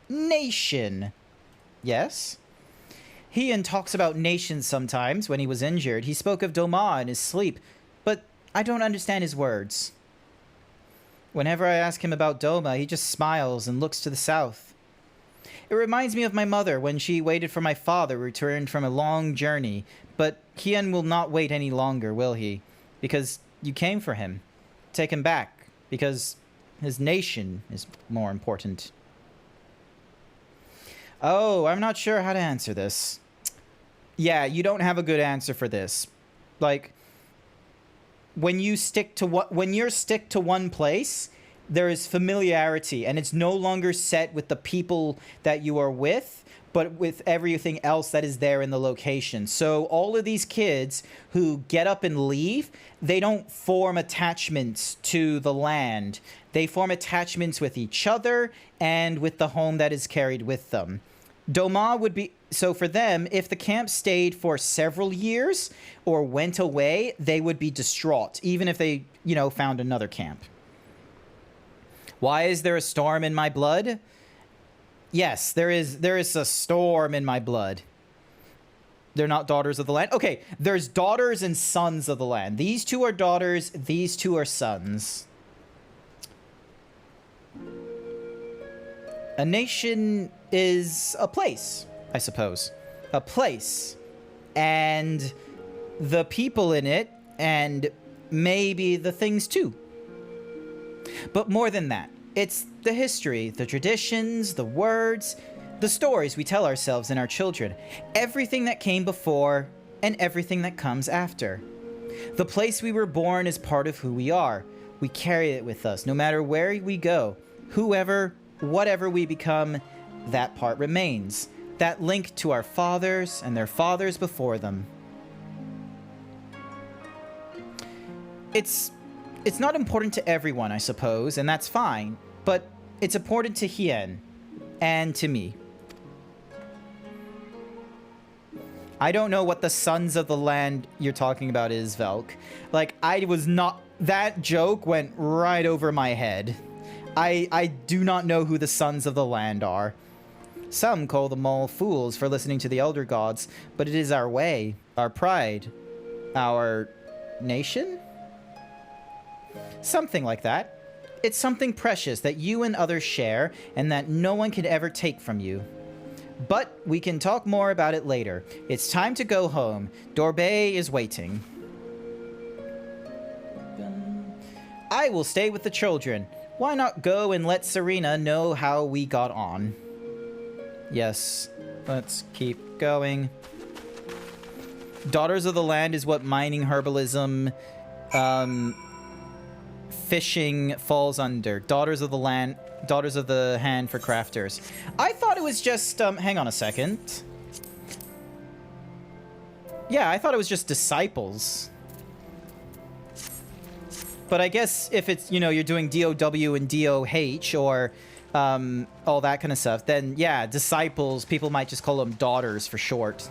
nation. Yes? Hian talks about nations sometimes. When he was injured, he spoke of Doma in his sleep, but I don't understand his words. Whenever I ask him about Doma, he just smiles and looks to the south. It reminds me of my mother when she waited for my father returned from a long journey, but Hian will not wait any longer, will he? Because you came for him. Take him back, because his nation is more important. Oh, I'm not sure how to answer this. Yeah, you don't have a good answer for this. Like, when you're stick to one place, there is familiarity, and it's no longer set with the people that you are with, but with everything else that is there in the location. So all of these kids who get up and leave, they don't form attachments to the land. They form attachments with each other and with the home that is carried with them. Doma would be... So for them, if the camp stayed for several years or went away, they would be distraught, even if they, you know, found another camp. Why is there a storm in my blood? Yes, there is a storm in my blood. They're not daughters of the land. Okay, there's daughters and sons of the land. These two are daughters, these two are sons. A nation is a place, I suppose. A place. And the people in it, and maybe the things too. But more than that, it's the history, the traditions, the words, the stories we tell ourselves and our children. Everything that came before and everything that comes after. The place we were born is part of who we are. We carry it with us, no matter where we go. Whoever, whatever we become, that part remains. That link to our fathers and their fathers before them. It's not important to everyone, I suppose, and that's fine, but it's important to Hien and to me. I don't know what the Sons of the Land you're talking about is, Velk. Like, I was not... That joke went right over my head. I do not know who the Sons of the Land are. Some call them all fools for listening to the Elder Gods, but it is our way, our pride, our nation? Something like that. It's something precious that you and others share and that no one can ever take from you. But we can talk more about it later. It's time to go home. Dorbay is waiting. I will stay with the children. Why not go and let Serena know how we got on? Yes, let's keep going. Daughters of the Land is what mining, herbalism, fishing falls under. Daughters of the Land, Daughters of the Hand for crafters. I thought it was just, hang on a second. Yeah, I thought it was just disciples. But I guess if it's, you know, you're doing DOW and DOH or all that kind of stuff, then yeah, disciples, people might just call them daughters for short.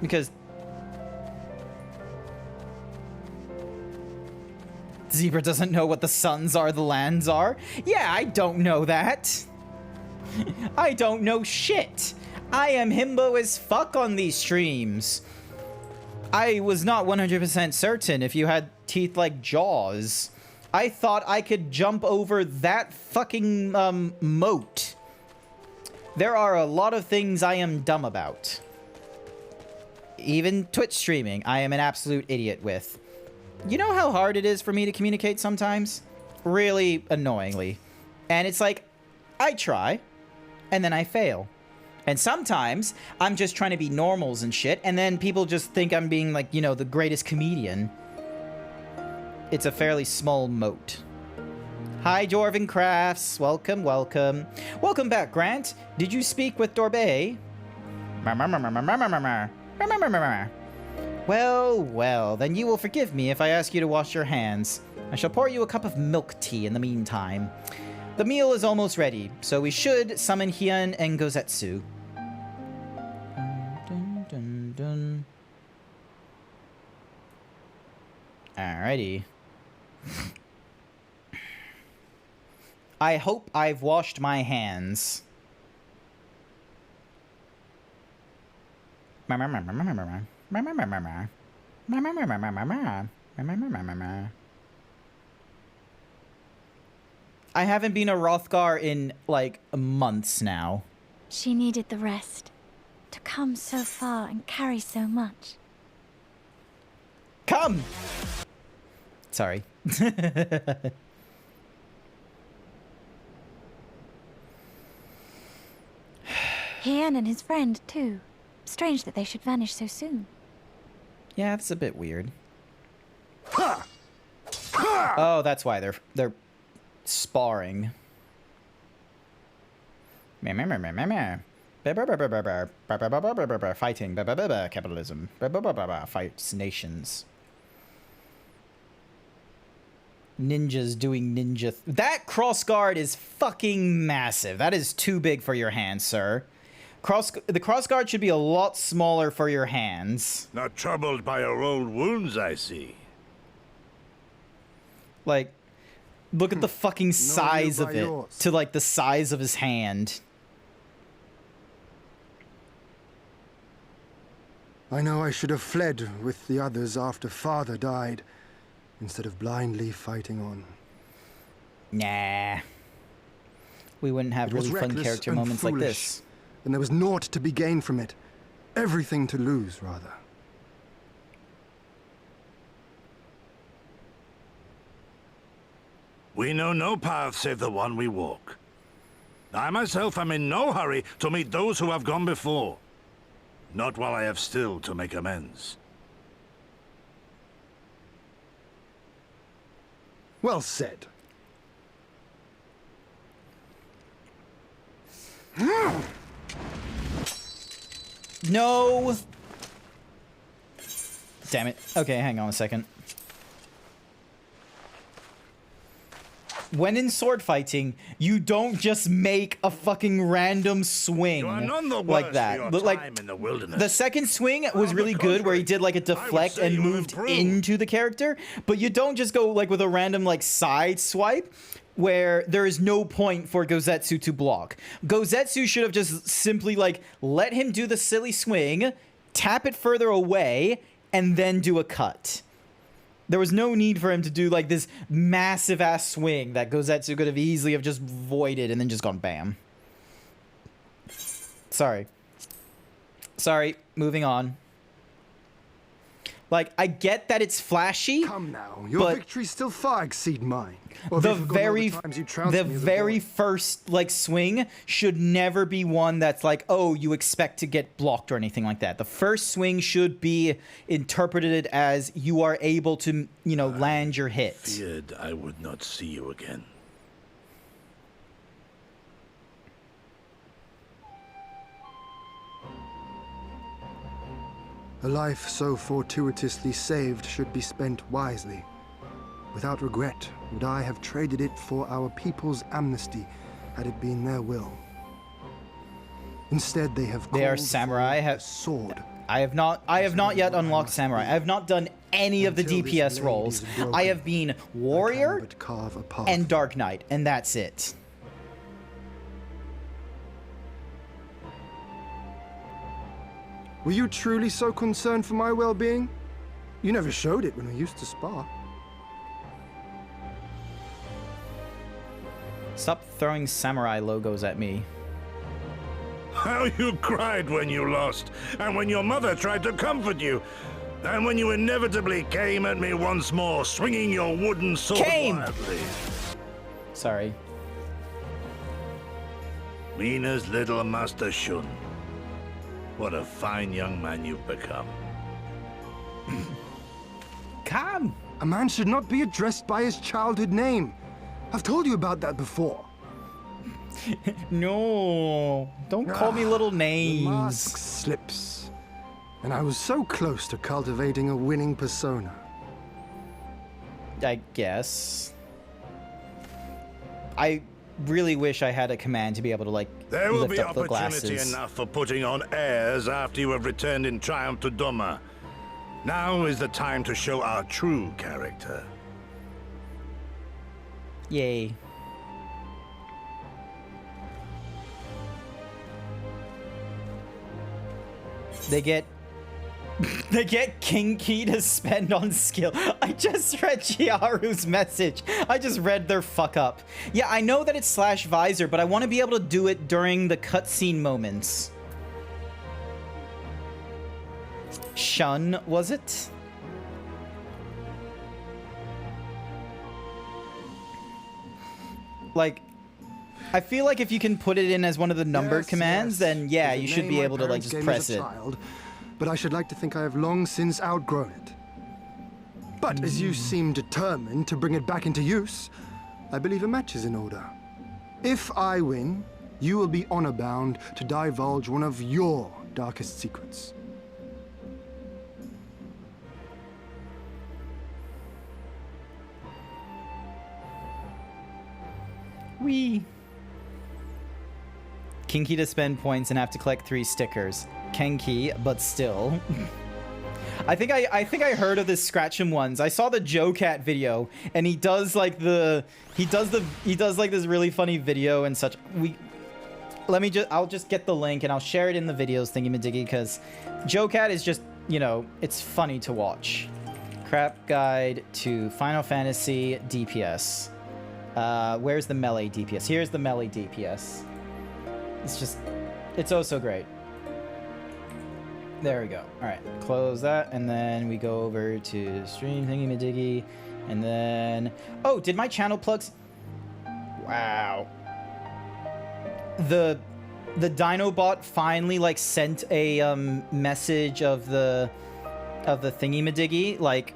Because Zebra doesn't know what the sons are, the lands are. Yeah, I don't know that. I don't know shit. I am himbo as fuck on these streams. I was not 100% certain if you had teeth like Jaws. I thought I could jump over that fucking moat. There are a lot of things I am dumb about. Even Twitch streaming, I am an absolute idiot with. You know how hard it is for me to communicate sometimes? Really annoyingly. And it's like, I try, and then I fail. And sometimes I'm just trying to be normals and shit, and then people just think I'm being like, you know, the greatest comedian. It's a fairly small moat. Hi, Dwarven Crafts. Welcome, welcome. Welcome back, Grant. Did you speak with Dorbay? Well, well, then you will forgive me if I ask you to wash your hands. I shall pour you a cup of milk tea in the meantime. The meal is almost ready, so we should summon Hyun and Gozetsu. Dun, dun, dun. Alrighty. I hope I've washed my hands. I haven't been a Rothgar in, like, months now. She needed the rest. To come so far and carry so much. Come! Sorry. Hien and his friend, too. Strange that they should vanish so soon. Yeah, that's a bit weird. Oh, that's why they're sparring. Fighting. Capitalism. Fights nations. Ninjas doing ninja. That crossguard is fucking massive. That is too big for your hands, sir. The crossguard should be a lot smaller for your hands. Not troubled by your old wounds, I see. Like, look at the fucking size of it to, like, the size of his hand. I know I should have fled with the others after Father died, instead of blindly fighting on. Nah. We wouldn't have really fun character moments like this. And there was naught to be gained from it. Everything to lose, rather. We know no path save the one we walk. I myself am in no hurry to meet those who have gone before. Not while I have still to make amends. Well said. No! Damn it. Okay, hang on a second. when in sword fighting, you don't just make a fucking random swing You are none the like worse that. for your But, like, time in the wilderness. the second swing was On really the good, where he contrary, did like a I would deflect say and you moved improved. into the character. But you don't just go like with a random like side swipe, where there is no point for Gozetsu to block. Gozetsu should have just simply like let him do the silly swing, tap it further away, and then do a cut. There was no need for him to do like this massive ass swing that Gozetsu could have easily have just voided and then just gone bam. Sorry, moving on. Like, I get that it's flashy. Come now, your but victories still far exceed mine. Or have the you forgotten all very times you trounced me as a very boy? first like swing should never be one that's like, oh, you expect to get blocked or anything like that. The first swing should be interpreted as you are able to, you know, land your hit. Feared I would not see you again. A life so fortuitously saved should be spent wisely. Without regret, would I have traded it for our people's amnesty, had it been their will. Instead, they have They are called samurai. for a sword. I have not yet unlocked samurai. I have not done any of the Until this DPS blade roles. is broken, I have been I can warrior but carve a path. and Dark Knight, and that's it. Were you truly so concerned for my well-being? You never showed it when we used to spar. Stop throwing samurai logos at me. How you cried when you lost, and when your mother tried to comfort you, and when you inevitably came at me once more, swinging your wooden sword wildly. Sorry. Mina's little Master Shun. What a fine young man you've become. Come. A man should not be addressed by his childhood name. I've told you about that before. No. Don't call me little The mask names. slips. And I was so close to cultivating a winning persona. I guess. I really wish I had a command to be able to, like, There will lift be up the opportunity glasses. enough for putting on airs after you have returned in triumph to Doma. Now is the time to show our true character. Yay. They get they get kinky to spend on skill. I just read Chiharu's message. I just read their fuck up. Yeah, I know that it's slash visor, but I want to be able to do it during the cutscene moments. Shun, was it? Like, I feel like if you can put it in as one of the numbered Yes, commands, yes. then yeah, It is you a should name be my able to, like, parents just gave me press as a it. child, but I should like to think I have long since outgrown it. But as you seem determined to bring it back into use, I believe a match is in order. If I win, you will be honor-bound to divulge one of your darkest secrets. Wee. Kinky to spend points and have to collect 3 stickers. Kenki, but still. I think I heard of this Scratch'em ones. I saw the Joe Cat video, and he does like this really funny video and such. I'll just get the link and I'll share it in the videos thingy-majiggy, because Joe Cat is just, you know, it's funny to watch. Crap guide to Final Fantasy DPS. Where's the melee DPS? Here's the melee DPS. It's oh so great. There we go. All right, close that, and then we go over to stream thingy-majiggy, and then, oh, did my channel plugs? Wow. The Dinobot finally like sent a message of the thingy-majiggy like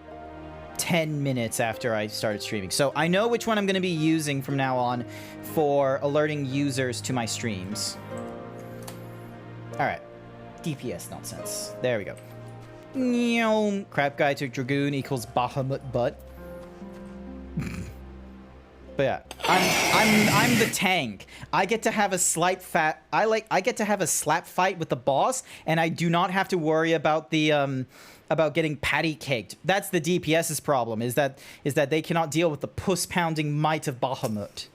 10 minutes after I started streaming. So I know which one I'm going to be using from now on for alerting users to my streams. All right. DPS nonsense. There we go. Crap guy to Dragoon equals Bahamut butt. But yeah, I'm the tank. I get to have a I get to have a slap fight with the boss, and I do not have to worry about the about getting patty caked. That's the DPS's problem, is that they cannot deal with the puss-pounding might of Bahamut.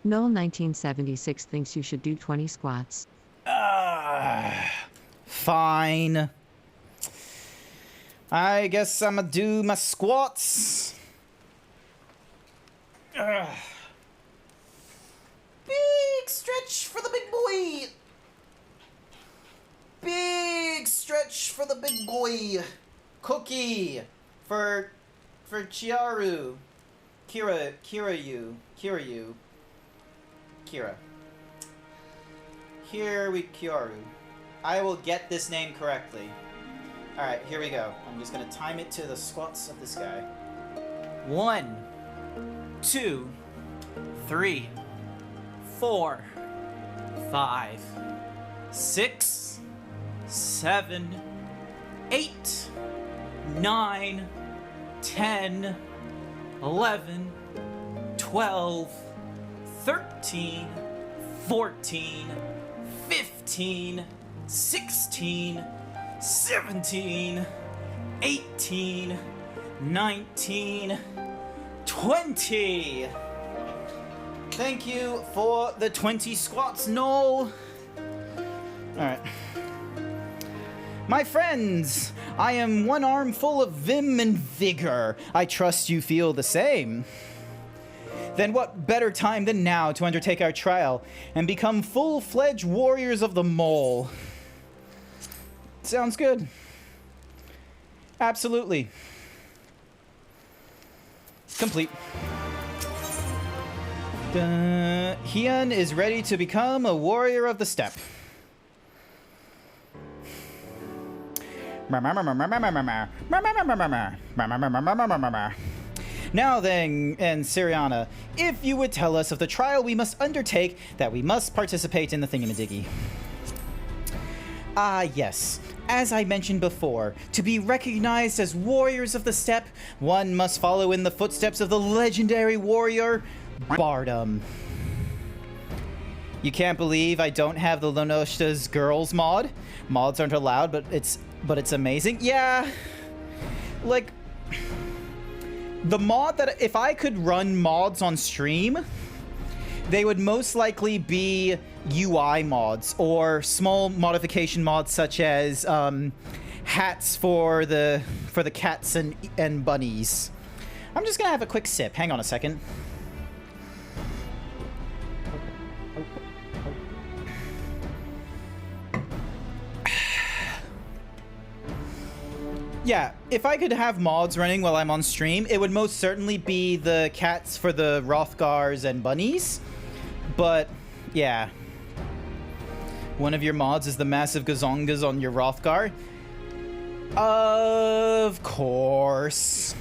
Noel 1976 thinks you should do 20 squats. Fine. I guess I'ma do my squats. Big stretch for the big boy. Big stretch for the big boy. Cookie for Chiaru. Kira. Here we Kiaru. I will get this name correctly. Alright, here we go. I'm just gonna time it to the squats of this guy. 1, 2, 3, 4, 5, 6, 7, 8, 9, 10, 11, 12, 13, 14, 15, 16, 17, 18, 19, 20. Thank you for the 20 squats, Noel. Alright. My friends, I am one arm full of vim and vigor. I trust you feel the same. Then what better time than now to undertake our trial and become full-fledged warriors of the mole? Sounds good. Absolutely. Complete. Hyun is ready to become a warrior of the steppe. Now then, and Siriana, if you would tell us of the trial we must undertake, that we must participate in the thingamadiggy. Ah, yes. As I mentioned before, to be recognized as warriors of the steppe, one must follow in the footsteps of the legendary warrior, Bardum. You can't believe I don't have the Lonoshta's girls mod? Mods aren't allowed, but it's amazing. Yeah, like, the mod that, if I could run mods on stream, they would most likely be UI mods or small modification mods such as hats for the cats and bunnies. I'm just gonna have a quick sip. Hang on a second. Yeah, if I could have mods running while I'm on stream, it would most certainly be the cats for the Rothgars and bunnies. But, yeah. One of your mods is the massive gazongas on your Rothgar? Of course.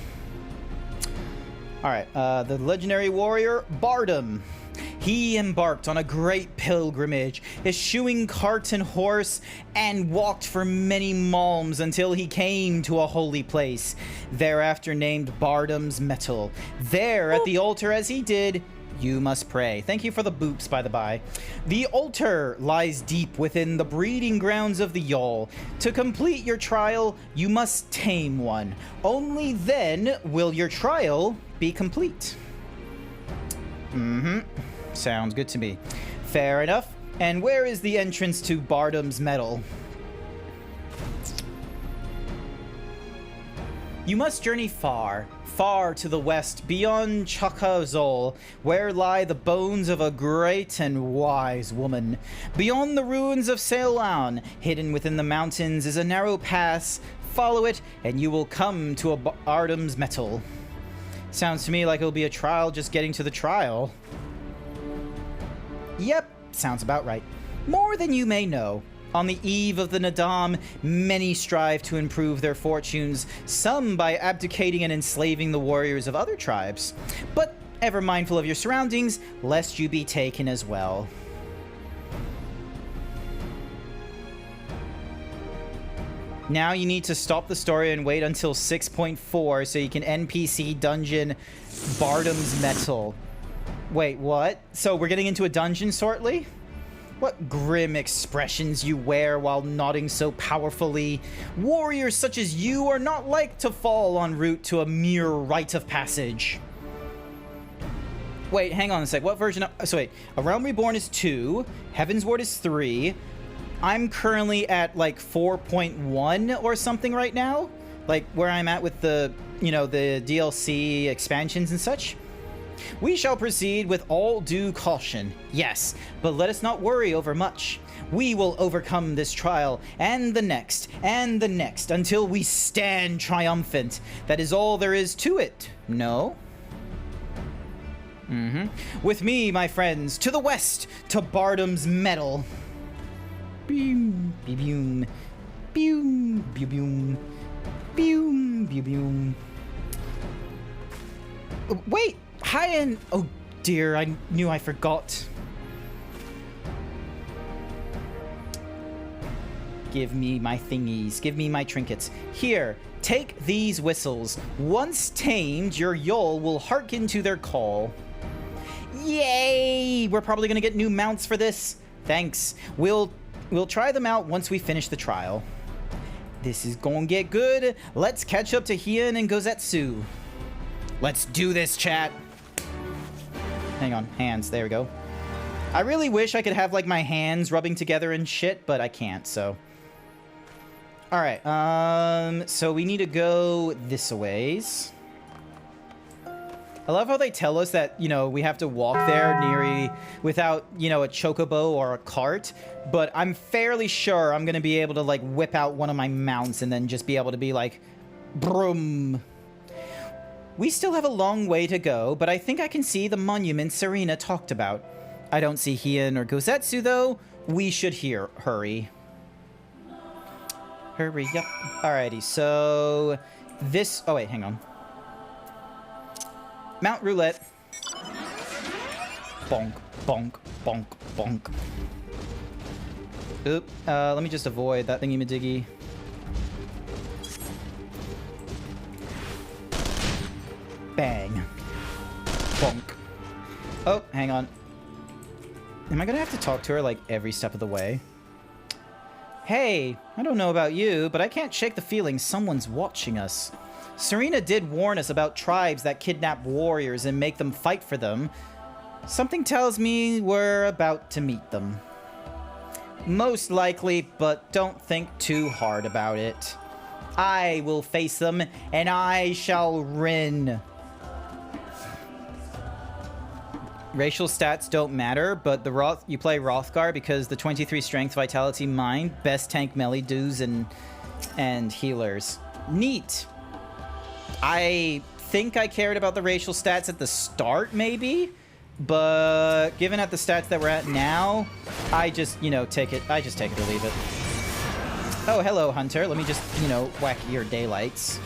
Alright, the legendary warrior, Bardum. He embarked on a great pilgrimage, eschewing cart and horse, and walked for many malms until he came to a holy place, thereafter named Bardum's Metal. There, at the altar as he did, you must pray. Thank you for the boops, by the by. The altar lies deep within the breeding grounds of the Yol. To complete your trial, you must tame one. Only then will your trial be complete. Sounds good to me. Fair enough. And where is the entrance to Bardum's Metal? You must journey far, far to the west, beyond Chakazol, where lie the bones of a great and wise woman. Beyond the ruins of Ceylon, hidden within the mountains, is a narrow pass. Follow it, and you will come to a Bardum's Metal. Sounds to me like it'll be a trial just getting to the trial. Yep, sounds about right. More than you may know. On the eve of the Nadam, many strive to improve their fortunes, some by abdicating and enslaving the warriors of other tribes. But ever mindful of your surroundings, lest you be taken as well. Now you need to stop the story and wait until 6.4 so you can NPC dungeon Bardam's Metal. Wait, what? So we're getting into a dungeon shortly? What grim expressions you wear while nodding so powerfully. Warriors such as you are not like to fall en route to a mere rite of passage. Wait, hang on a sec. What version of... So wait, A Realm Reborn is 2. Heaven's Ward is 3. I'm currently at like 4.1 or something right now. Like where I'm at with the, you know, the DLC expansions and such. We shall proceed with all due caution, yes, but let us not worry over much. We will overcome this trial, and the next, until we stand triumphant. That is all there is to it, no? With me, my friends, to the west, to Bardam's Metal. Boom, boom, boom, boom, boom, boom. Wait! Hi, and oh dear, I knew I forgot. Give me my thingies. Give me my trinkets. Here, take these whistles. Once tamed, your Yol will hearken to their call. Yay! We're probably gonna get new mounts for this. Thanks. We'll try them out once we finish the trial. This is gonna get good. Let's catch up to Hien and Gozetsu. Let's do this, chat. Hang on, hands, there we go. I really wish I could have like my hands rubbing together and shit, but I can't, so. All right, so we need to go this a ways. I love how they tell us that, you know, we have to walk there without, you know, a chocobo or a cart, but I'm fairly sure I'm gonna be able to like whip out one of my mounts and then just be able to be like, broom. We still have a long way to go, but I think I can see the monument Serena talked about. I don't see Hien or Gozetsu, though. We should hurry. Hurry up. Alrighty, so... this... oh, wait, hang on. Mount Roulette. Bonk, bonk, bonk, bonk. Oop. Let me just avoid that thingy-madiggy. Bang. Bonk. Oh, hang on. Am I gonna have to talk to her, like, every step of the way? Hey, I don't know about you, but I can't shake the feeling someone's watching us. Serena did warn us about tribes that kidnap warriors and make them fight for them. Something tells me we're about to meet them. Most likely, but don't think too hard about it. I will face them, and I shall win. Racial stats don't matter, but you play Rothgar because the 23 strength, vitality, mind, best tank melee dudes and healers. Neat. I think I cared about the racial stats at the start, maybe, but given at the stats that we're at now, I just, you know, take it. I just take it or leave it. Oh, hello, Hunter. Let me just, you know, whack your daylights.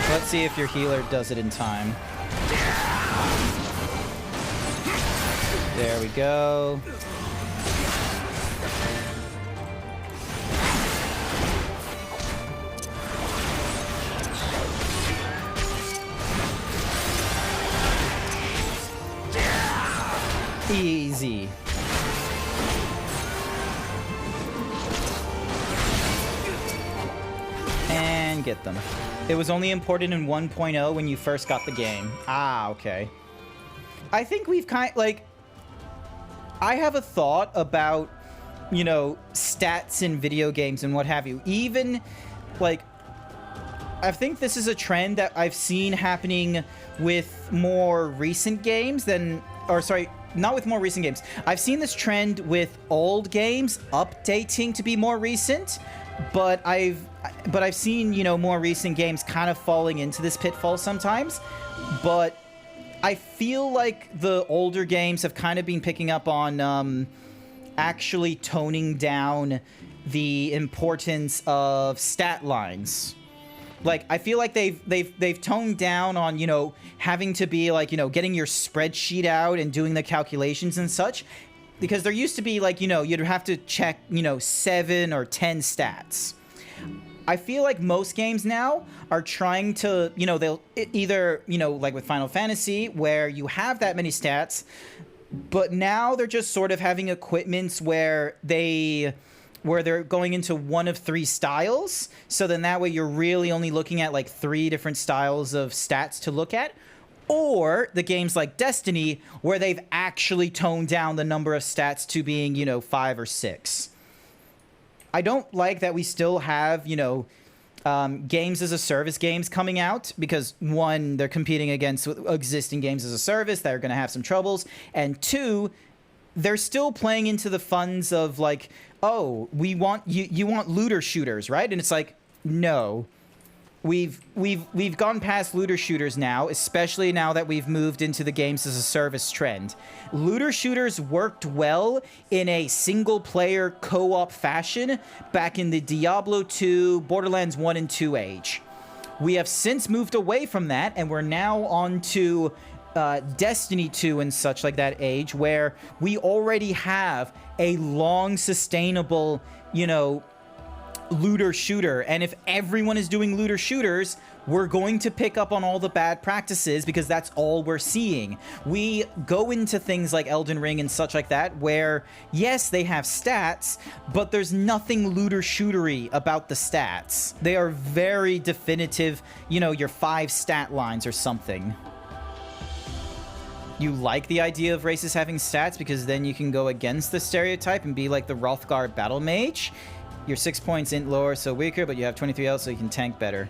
Let's see if your healer does it in time. There we go. Easy. And get them. It was only important in 1.0 when you first got the game. Ah, okay. I think we've like... I have a thought about, you know, stats in video games and what have you. Even, like... I think this is a trend that I've seen happening with more recent games than... Or, sorry, not with more recent games. I've seen this trend with old games updating to be more recent, but I've seen, you know, more recent games kind of falling into this pitfall sometimes. But I feel like the older games have kind of been picking up on actually toning down the importance of stat lines. Like, I feel like they've toned down on, you know, having to be like, you know, getting your spreadsheet out and doing the calculations and such. Because there used to be like, you know, you'd have to check, you know, 7 or 10 stats. I feel like most games now are trying to, you know, they'll either, you know, like with Final Fantasy, where you have that many stats, but now they're just sort of having equipments where they're going into one of 3 styles. So then that way you're really only looking at like 3 different styles of stats to look at. Or the games like Destiny, where they've actually toned down the number of stats to being, you know, 5 or 6. I don't like that we still have, you know, games as a service games coming out, because 1, they're competing against existing games as a service that are going to have some troubles, and 2, they're still playing into the funds of like, oh, we want you want looter shooters, right? And it's like, no. We've gone past looter shooters now, especially now that we've moved into the games as a service trend. Looter shooters worked well in a single-player co-op fashion back in the Diablo 2, Borderlands 1 and 2 age. We have since moved away from that, and we're now on to Destiny 2 and such like that age, where we already have a long, sustainable, you know, looter shooter. And if everyone is doing looter shooters, we're going to pick up on all the bad practices, because that's all we're seeing. We go into things like Elden Ring and such like that, where yes, they have stats, but there's nothing looter shootery about the stats. They are very definitive, you know, your 5 stat lines or something. You like the idea of races having stats because then you can go against the stereotype and be like the Hrothgar battle mage. You're 6 points in lower, so weaker, but you have 23 health, so you can tank better.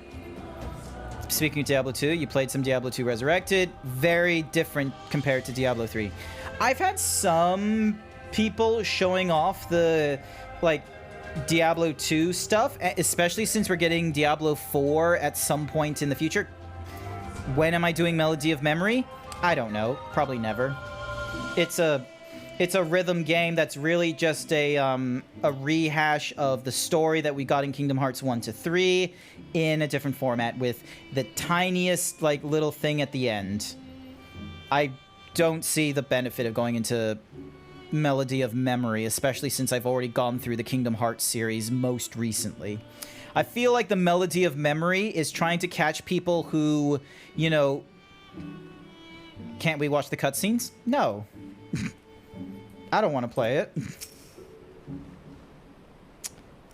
Speaking of Diablo 2, you played some Diablo 2 Resurrected. Very different compared to Diablo 3. I've had some people showing off the, like, Diablo 2 stuff, especially since we're getting Diablo 4 at some point in the future. When am I doing Melody of Memory? I don't know. Probably never. It's a rhythm game that's really just a rehash of the story that we got in Kingdom Hearts 1 to 3 in a different format with the tiniest, like, little thing at the end. I don't see the benefit of going into Melody of Memory, especially since I've already gone through the Kingdom Hearts series most recently. I feel like the Melody of Memory is trying to catch people who, you know... Can't we watch the cutscenes? No. I don't want to play it.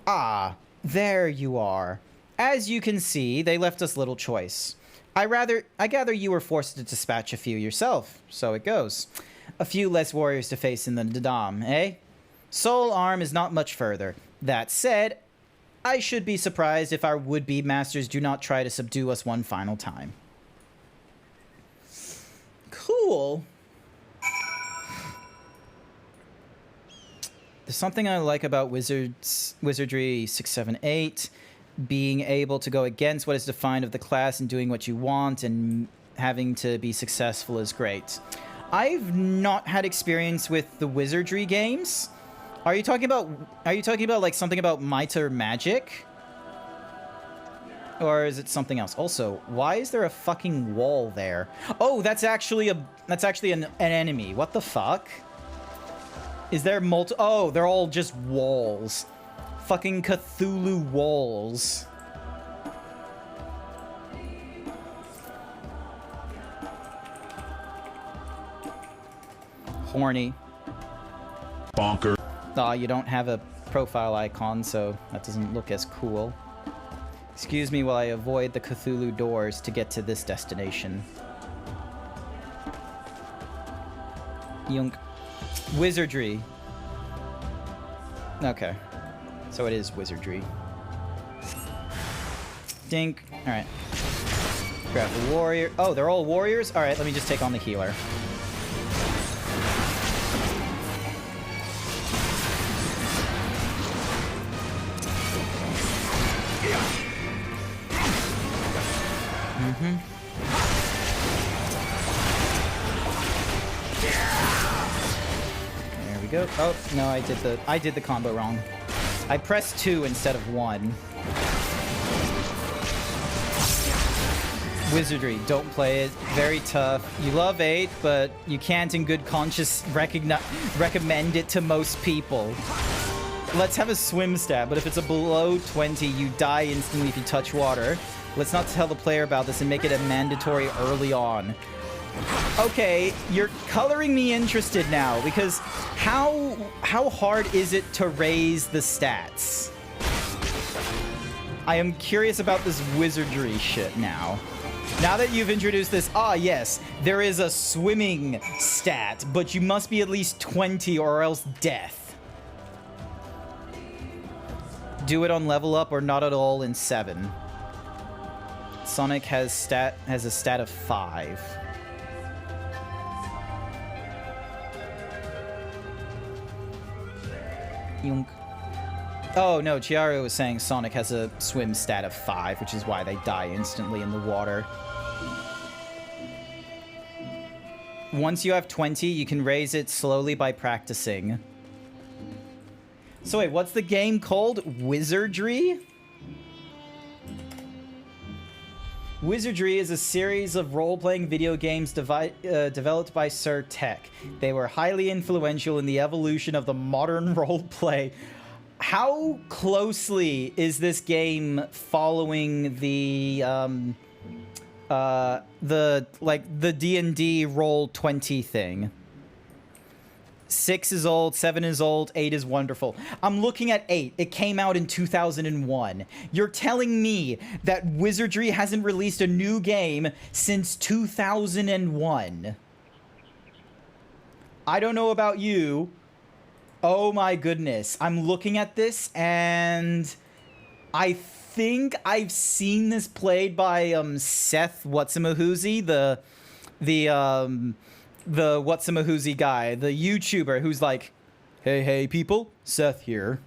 Ah, there you are. As you can see, they left us little choice. I gather you were forced to dispatch a few yourself, so it goes. A few less warriors to face in the Nadam, eh? Soul Arm is not much further. That said, I should be surprised if our would-be masters do not try to subdue us one final time. Cool. There's something I like about Wizardry 678. Being able to go against what is defined of the class and doing what you want and having to be successful is great. I've not had experience with the Wizardry games. Are you talking about like something about Might or Magic? Or is it something else? Also, why is there a fucking wall there? Oh, that's actually an enemy. What the fuck? Is there Oh, they're all just walls. Fucking Cthulhu walls. Horny. Bonker. Aw, you don't have a profile icon, so that doesn't look as cool. Excuse me while I avoid the Cthulhu doors to get to this destination. Yunk. Wizardry. Okay. So it is wizardry. Dink. Alright. Grab the warrior. Oh, they're all warriors? Alright, let me just take on the healer. There we go. Oh, no, I did the combo wrong. I pressed 2 instead of 1. Wizardry, don't play it. Very tough. You love 8, but you can't in good conscience recommend it to most people. Let's have a swim stat, but if it's a below 20, you die instantly if you touch water. Let's not tell the player about this and make it a mandatory early on. Okay, you're coloring me interested now, because how hard is it to raise the stats? I am curious about this wizardry shit now. Now that you've introduced this, yes, there is a swimming stat, but you must be at least 20 or else death. Do it on level up or not at all in 7. Sonic has a stat of 5. Yunk. Oh, no, Chiaro was saying Sonic has a swim stat of 5, which is why they die instantly in the water. Once you have 20, you can raise it slowly by practicing. So wait, what's the game called? Wizardry? Wizardry is a series of role-playing video games developed by Sir Tech. They were highly influential in the evolution of the modern role-play. How closely is this game following the D&D Roll20 thing? 6 is old, 7 is old, 8 is wonderful. I'm looking at 8. It came out in 2001. You're telling me that Wizardry hasn't released a new game since 2001. I don't know about you. Oh my goodness. I'm looking at this and I think I've seen this played by Seth Whatsamahoozy, the Whatsamahoozy guy, the YouTuber who's like, hey people, Seth here.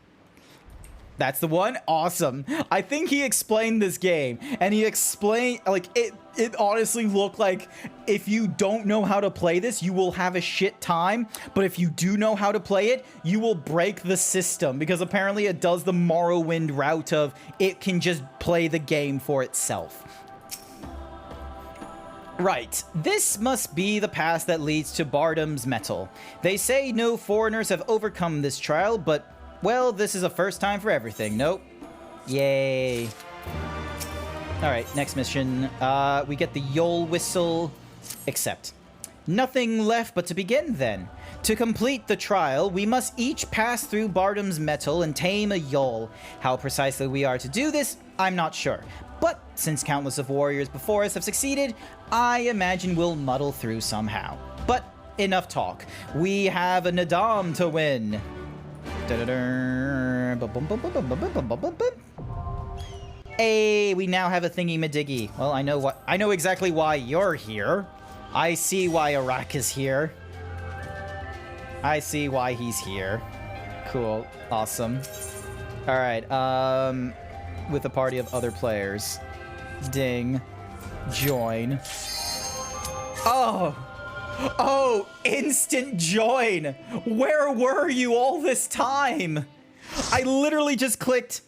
That's the one? Awesome. I think he explained this game, and he explained, like, it honestly looked like if you don't know how to play this, you will have a shit time, but if you do know how to play it, you will break the system, because apparently it does the Morrowind route of it can just play the game for itself. Right, this must be the path that leads to Bardam's Metal. They say no foreigners have overcome this trial, but, well, this is a first time for everything. Nope. Yay. Alright, next mission. We get the Yol Whistle. Accept. Nothing left but to begin, then. To complete the trial, we must each pass through Bardam's Metal and tame a Yol. How precisely we are to do this, I'm not sure. But since countless of warriors before us have succeeded, I imagine we'll muddle through somehow. But enough talk. We have a Nadam to win. Hey, we now have a thingy-madiggy. Well, I know exactly why you're here. I see why Iraq is here. I see why he's here. Cool. Awesome. Alright, with a party of other players. Ding. Join. Oh! Oh! Instant join! Where were you all this time? I literally just clicked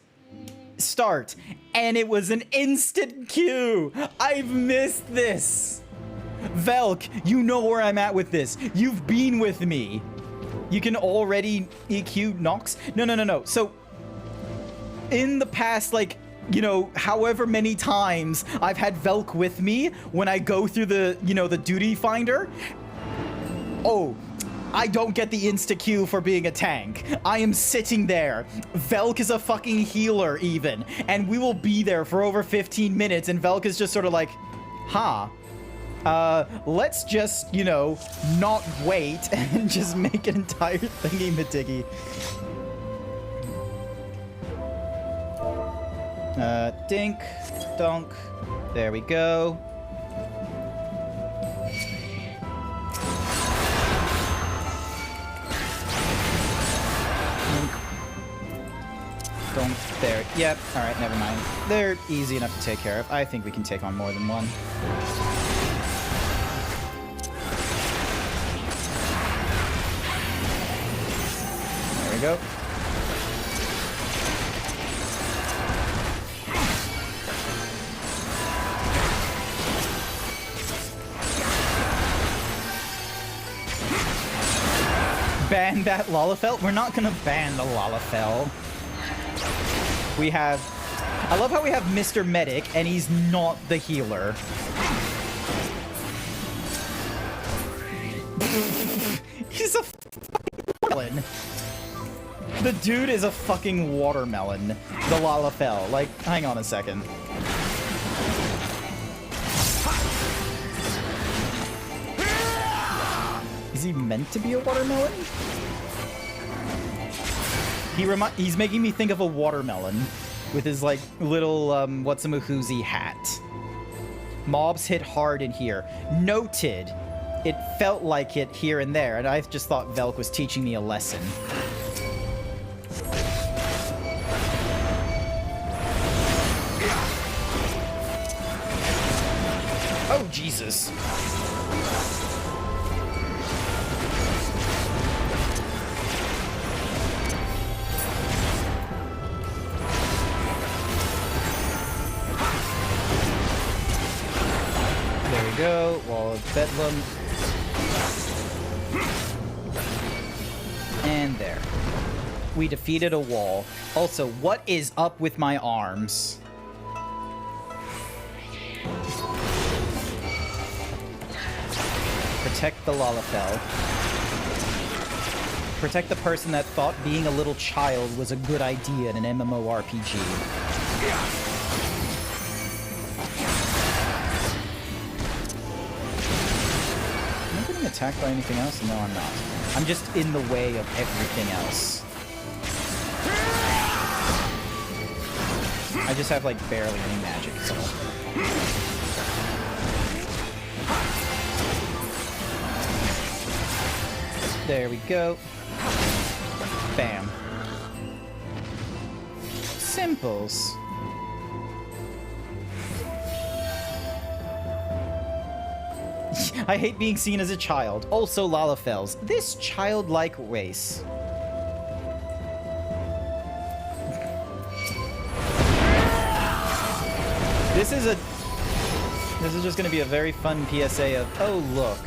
start, and it was an instant queue! I've missed this! Velk, you know where I'm at with this. You've been with me. You can already EQ Nox? No. So, in the past, like, you know, however many times I've had Velk with me when I go through the, you know, the duty finder. Oh, I don't get the insta-Q for being a tank. I am sitting there. Velk is a fucking healer even. And we will be there for over 15 minutes and Velk is just sort of like, huh. Let's just, you know, not wait and just make an entire thingy-madiggy. Dink, donk. There we go. Dink. Donk. There. Yep. Alright, never mind. They're easy enough to take care of. I think we can take on more than one. There we go. ban that Lalafell? We're not gonna ban the Lalafell. We have... I love how we have Mr. Medic, and he's not the healer. He's a fucking watermelon. The dude is a fucking watermelon. The Lalafell. Like, hang on a second. Is he meant to be a watermelon? He's making me think of a watermelon with his, like, little, whatsamahoozy hat. Mobs hit hard in here. Noted. It felt like it here and there, and I just thought Velk was teaching me a lesson. Oh, Jesus. There we go. Wall of Bedlam. And there. We defeated a wall. Also, what is up with my arms? Protect the Lalafell. Protect the person that thought being a little child was a good idea in an MMORPG. Am I getting attacked by anything else? No, I'm not. I'm just in the way of everything else. I just have, like, barely any magic, so... There we go. Bam. Simples. I hate being seen as a child. Also Lalafells. This childlike race. This is just gonna be a very fun PSA of, oh look.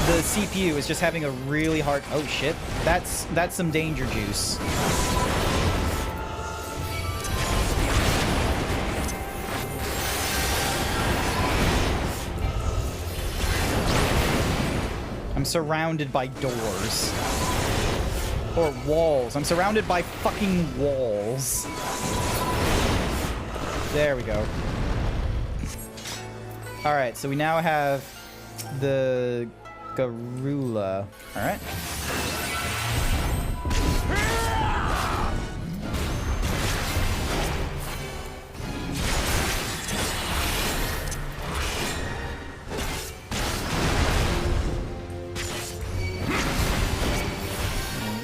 The CPU is just having a really hard... Oh, shit. That's some danger juice. I'm surrounded by doors. Or walls. I'm surrounded by fucking walls. There we go. Alright, so we now have the... Garula. Alright.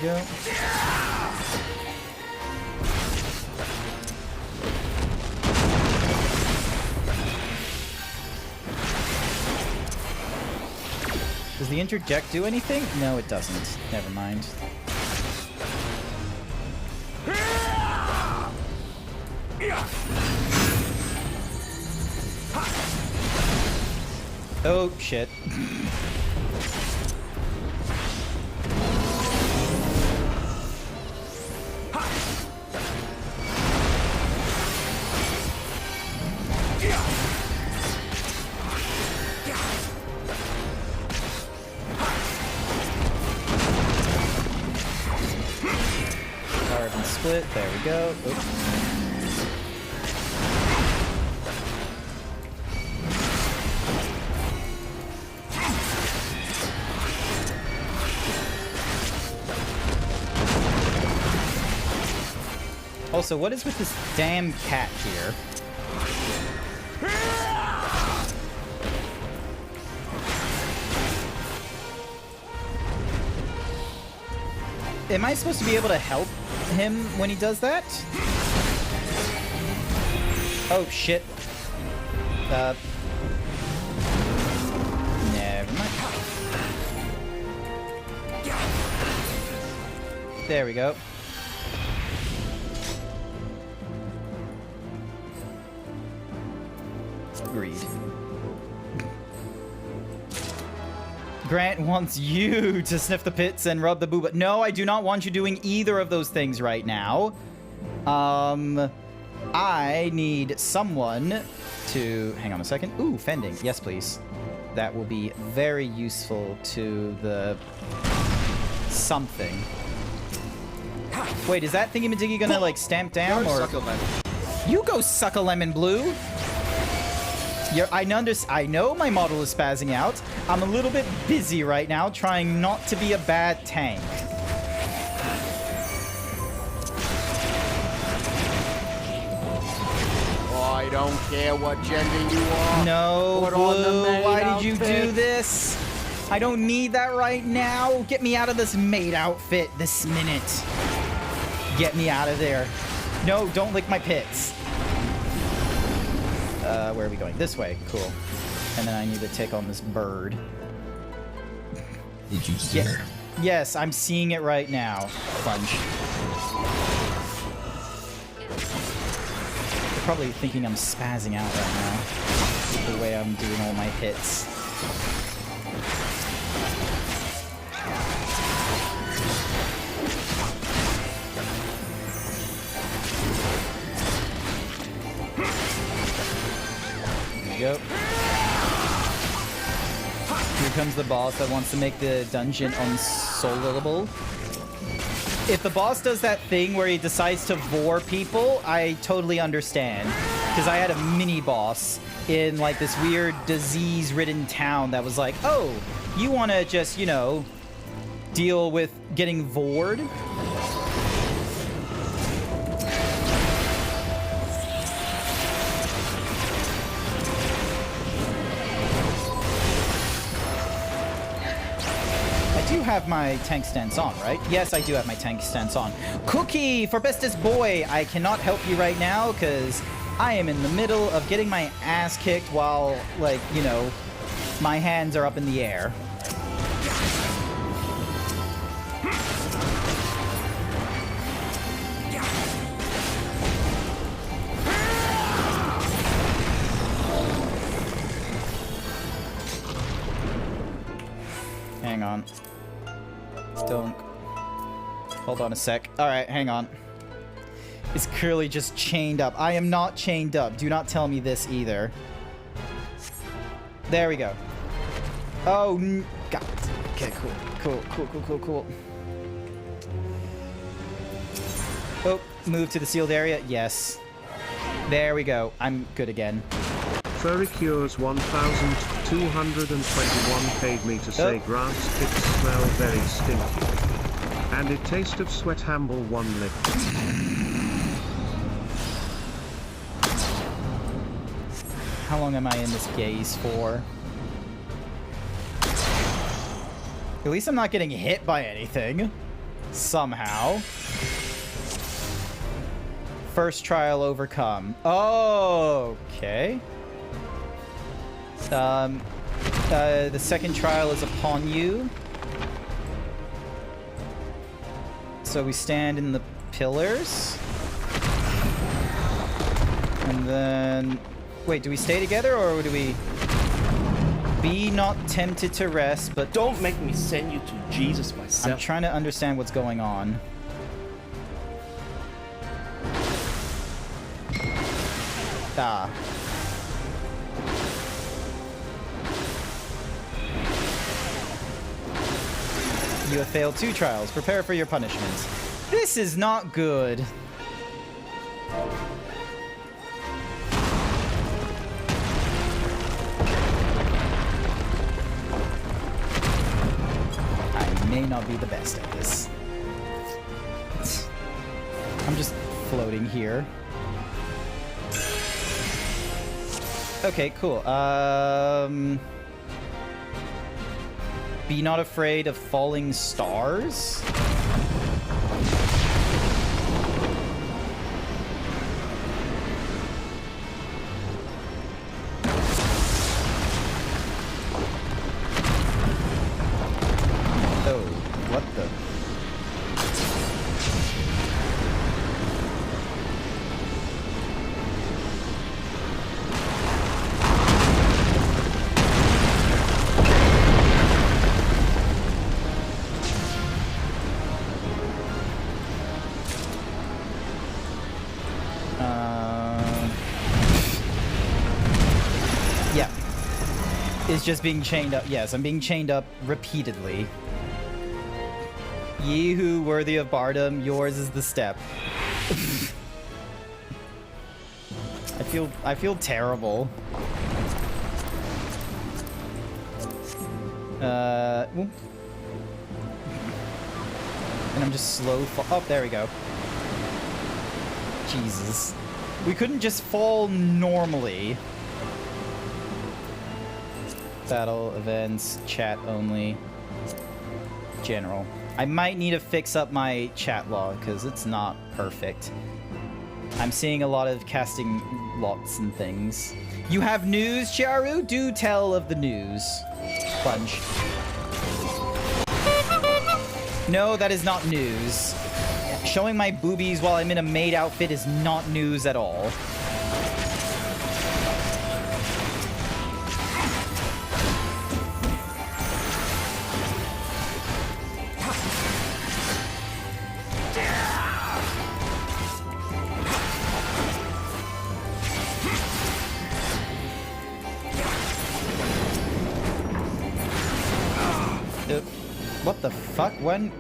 There we go. Does the interject do anything? No, it doesn't. Never mind. Oh, shit. Split. There we go. Oops. Also, what is with this damn cat here? Am I supposed to be able to help him when he does that? Oh, shit. Never mind. There we go. Agreed. Grant wants you to sniff the pits and rub the booba. No, I do not want you doing either of those things right now. I need someone to... Hang on a second. Ooh, fending. Yes, please. That will be very useful to the... something. Wait, is that thingy-majiggy gonna, like, stamp down, or... You go suck a lemon, Blue! I know my model is spazzing out. I'm a little bit busy right now, trying not to be a bad tank. I don't care what gender you are. No, Put on the Blue, maid why did you outfit. do this? I don't need that right now. Get me out of this maid outfit this minute. Get me out of there. No, don't lick my pits. Where are we going? This way. Cool. And then I need to take on this bird. Did you see it? Yes, I'm seeing it right now. Plunge. They're probably thinking I'm spazzing out right now with the way I'm doing all my hits. There we go. Here comes the boss that wants to make the dungeon unsolvable. If the boss does that thing where he decides to vor people, I totally understand. Because I had a mini-boss in, like, this weird disease-ridden town that was like, oh, you want to just, you know, deal with getting vored? I do have my tank stance on, right? Yes, I do have my tank stance on. Cookie for bestest boy. I cannot help you right now because I am in the middle of getting my ass kicked while, like, you know, my hands are up in the air. Hang on. Don't. Hold on a sec. Alright, hang on. It's clearly just chained up. I am not chained up. Do not tell me this either. There we go. Oh, God. Okay, cool. Oh, move to the sealed area. Yes. There we go. I'm good again. Furry Cures 1221 paid me to say Grant's pits smell very stinky. And it taste of sweat Hamble one lip. How long am I in this gaze for? At least I'm not getting hit by anything. Somehow. First trial overcome. Oh, okay. The second trial is upon you. So we stand in the pillars. And then... Wait, do we stay together or do we... Be not tempted to rest, but... Don't make me send you to Jesus myself. I'm trying to understand what's going on. Ah. You have failed 2 trials. Prepare for your punishments. This is not good. I may not be the best at this. I'm just floating here. Okay, cool. Be not afraid of falling stars? Oh, what the? just being chained up. Yes, I'm being chained up repeatedly. Ye who worthy of bardom, yours is the step. I feel terrible. And I'm just slow oh, there we go. Jesus. We couldn't just fall normally. Battle, events, chat only. General. I might need to fix up my chat log because it's not perfect. I'm seeing a lot of casting lots and things. You have news, Chiaru? Do tell of the news. Plunge. No, that is not news. Showing my boobies while I'm in a maid outfit is not news at all. What the fuck? When?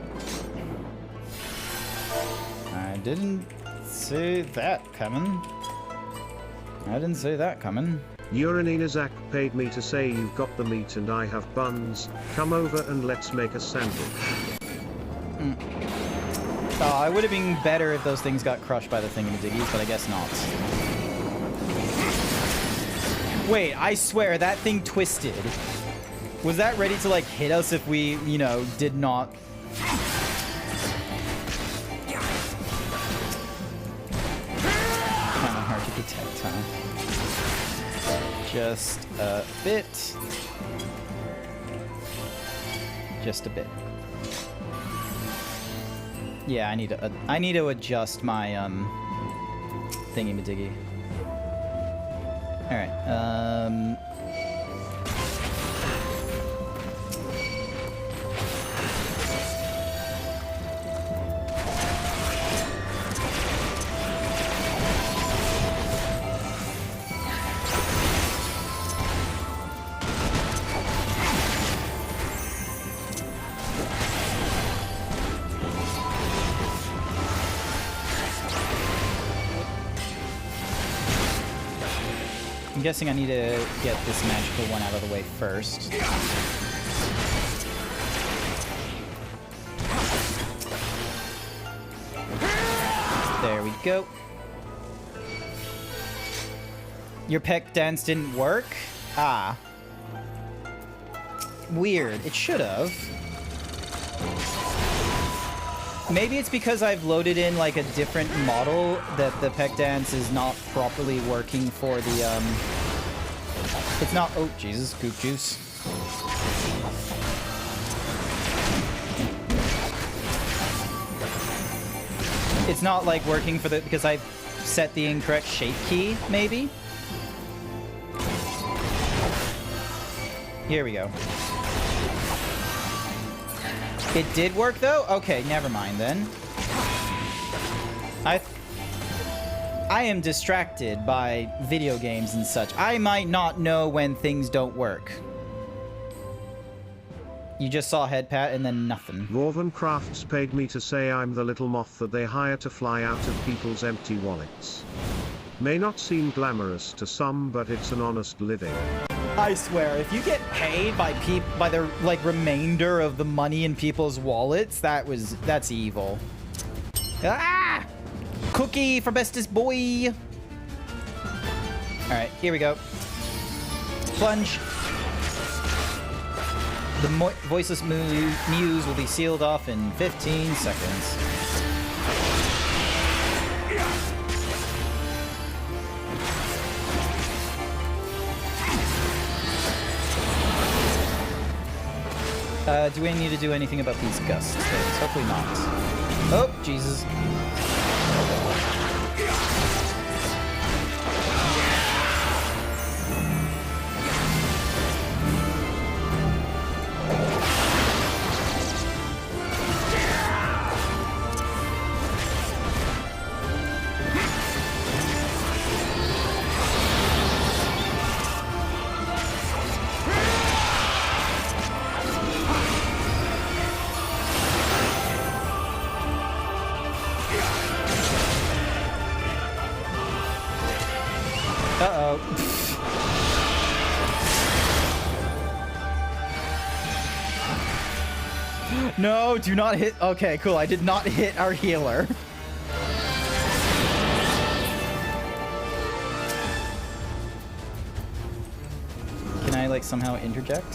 I didn't see that coming. I didn't see that coming. Uranina Zach paid me to say you've got the meat and I have buns. Come over and let's make a sandwich. Oh, it would have been better if those things got crushed by the thingamajiggies, but I guess not. Wait, I swear that thing twisted. Was that ready to, like, hit us if we, you know, did not... Kind of hard to detect, huh? Just a bit. Just a bit. Yeah, I need to adjust my, thingy-majiggy. Alright, I'm guessing I need to get this magical one out of the way first. There we go. Your peck dance didn't work? Ah. Weird. It should have. Maybe it's because I've loaded in, like, a different model that the peck dance is not properly working for the, It's not... Oh, Jesus. Goop juice. It's not, like, working for the... Because I've set the incorrect shape key, maybe? Here we go. It did work, though? Okay, never mind, then. I am distracted by video games and such. I might not know when things don't work. You just saw head pat and then nothing. Vorvan Crafts paid me to say I'm the little moth that they hire to fly out of people's empty wallets. May not seem glamorous to some, but it's an honest living. I swear, if you get paid by the, like, remainder of the money in people's wallets, that's evil. Ah! Cookie for bestest boy! Alright, here we go. Plunge. The voiceless muse will be sealed off in 15 seconds. Do we need to do anything about these gust things? Hopefully not. Oh, Jesus. No, do not hit. Okay, cool. I did not hit our healer. Can I, like, somehow interject?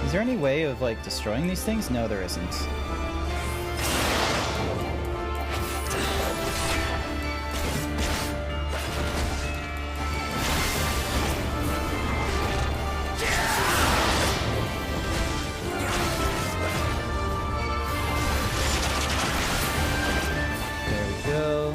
Is there any way of, like, destroying these things? No, there isn't. There we go.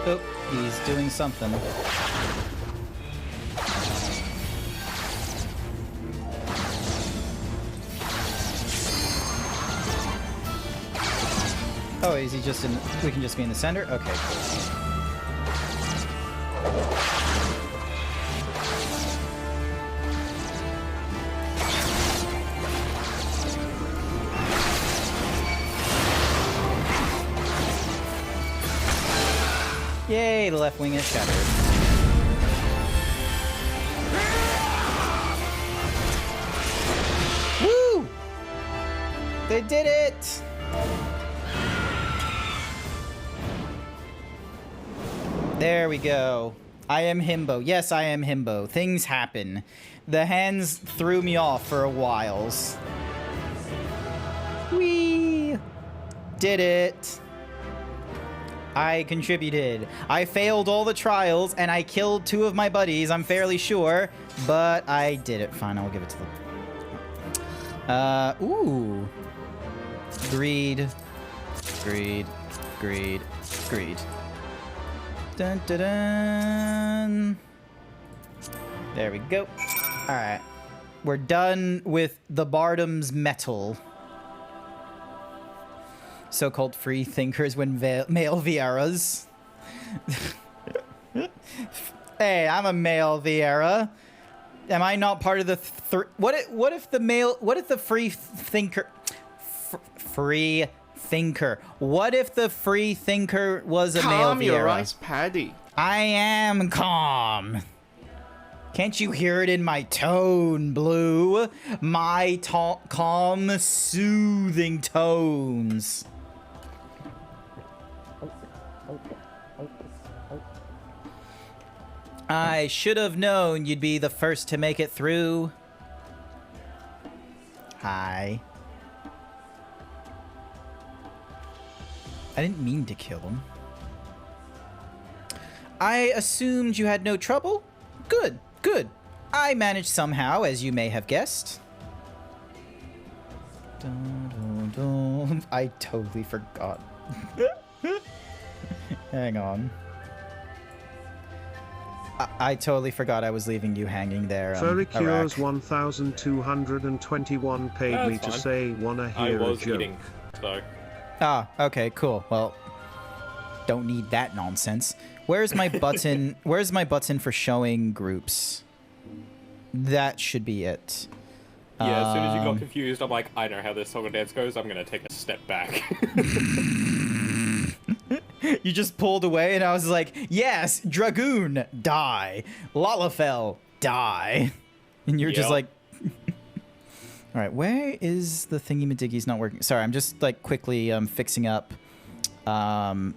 Oh, he's doing something. Oh, is he just in... We can just be in the center? Okay, cool. Yay, the left wing is shattered. Woo! They did it! There we go. I am Himbo. Yes, I am Himbo. Things happen. The hands threw me off for a while. Whee! Did it. I contributed. I failed all the trials, and I killed 2 of my buddies, I'm fairly sure. But I did it. Fine, I'll give it to them. Ooh. Greed. Greed. Greed. Greed. Dun, dun, dun. There we go. Alright. We're done with the Bardom's metal. So-called free thinkers when male Vieras. Hey, I'm a male Viera. Am I not part of the what if the free thinker free thinker? What if the free thinker was a male Viera? Calm your rice paddy. I am calm. Can't you hear it in my tone, Blue? My calm, soothing tones. I should have known you'd be the first to make it through. Hi. I didn't mean to kill him. I assumed you had no trouble? Good, good. I managed somehow, as you may have guessed. Dun, dun, dun. I totally forgot. Hang on. I totally forgot I was leaving you hanging there. Furrycures 1221 paid me to say wanna hear a joke. Eating, so. Ah, okay, cool. Well, don't need that nonsense. Where's my button? Where's my button for showing groups? That should be it. Yeah, as soon as you got confused, I'm like, I know how this song and dance goes. I'm gonna take a step back. You just pulled away, and I was like, yes, Dragoon, die. Lalafell, die. And you're just like... All right, where is the thingy-majiggy's not working? Sorry, I'm just, like, quickly fixing up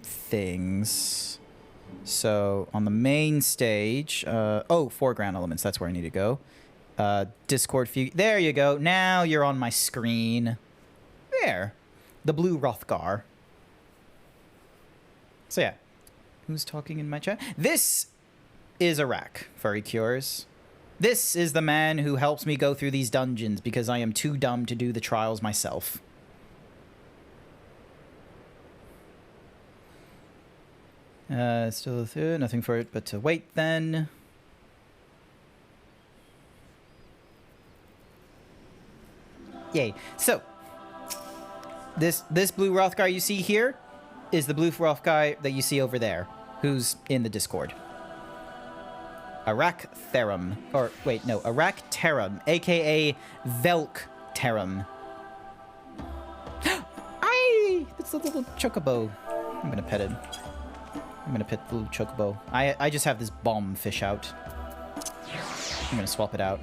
things. So, on the main stage... foreground elements, that's where I need to go. Discord view. There you go. Now you're on my screen. There. The blue Rothgar. So yeah, Who's talking in my chat? This is Iraq, Furry Cures. This is the man who helps me go through these dungeons because I am too dumb to do the trials myself. Still through, nothing for it but to wait then. Yay. So, this blue Rothgar you see here is the blue Rothgar that you see over there, who's in the Discord. Arak Therum. Or, wait, no, Arak Terum, aka Velk Terum. Aye! That's the little chocobo. I'm gonna pet it. I'm gonna pet the little chocobo. I just have this bomb fish out. I'm gonna swap it out.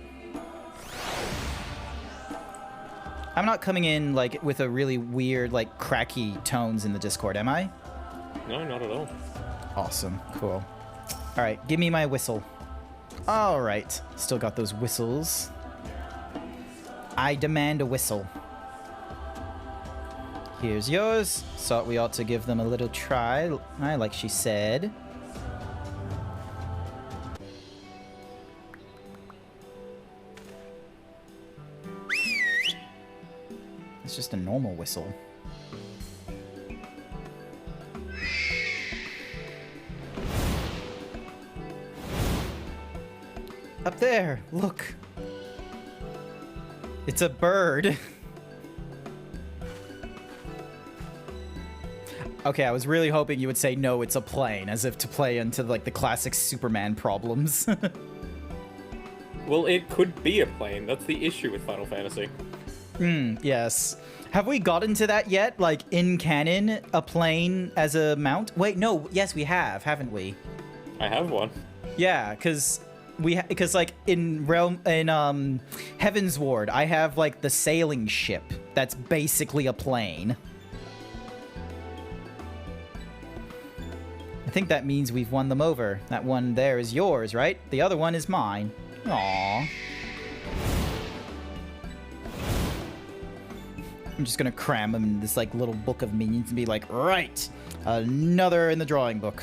I'm not coming in, like, with a really weird, like, cracky tones in the Discord, am I? No, not at all. Awesome. Cool. Alright, give me my whistle. Alright. Still got those whistles. I demand a whistle. Here's yours. Thought we ought to give them a little try, like she said. It's just a normal whistle. Up there, look. It's a bird. Okay, I was really hoping you would say no, it's a plane, as if to play into like the classic Superman problems. Well, it could be a plane. That's the issue with Final Fantasy. Yes. Have we gotten to that yet? Like, in canon, a plane as a mount? Wait, no. Yes, we have, haven't we? I have one. Yeah, because like in Heaven's Ward, I have like the sailing ship that's basically a plane. I think that means we've won them over. That one there is yours, right? The other one is mine. Aww. I'm just gonna cram them in this like little book of minions and be like, right, another in the drawing book.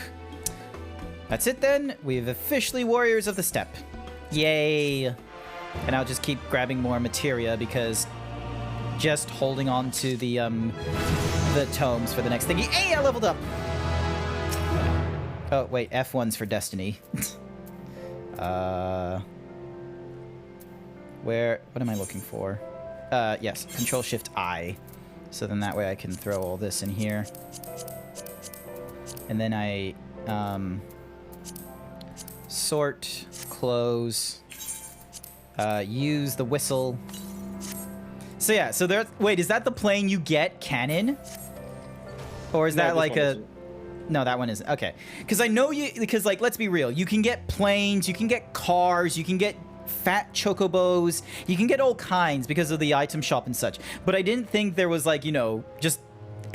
That's it then. We've officially Warriors of the Steppe. Yay. And I'll just keep grabbing more materia because just holding on to the tomes for the next thingy. Hey, I leveled up. Oh, wait, F1's for Destiny. What am I looking for? Yes, Control-Shift-I. So then that way I can throw all this in here. And then I, sort, close, use the whistle. So yeah, so there, wait, is that the plane you get canon? Or is that like a... No, that one isn't. Okay. Because I know you... Because, like, let's be real. You can get planes, you can get cars, you can get fat chocobos, you can get all kinds because of the item shop and such. But I didn't think there was, like, you know, just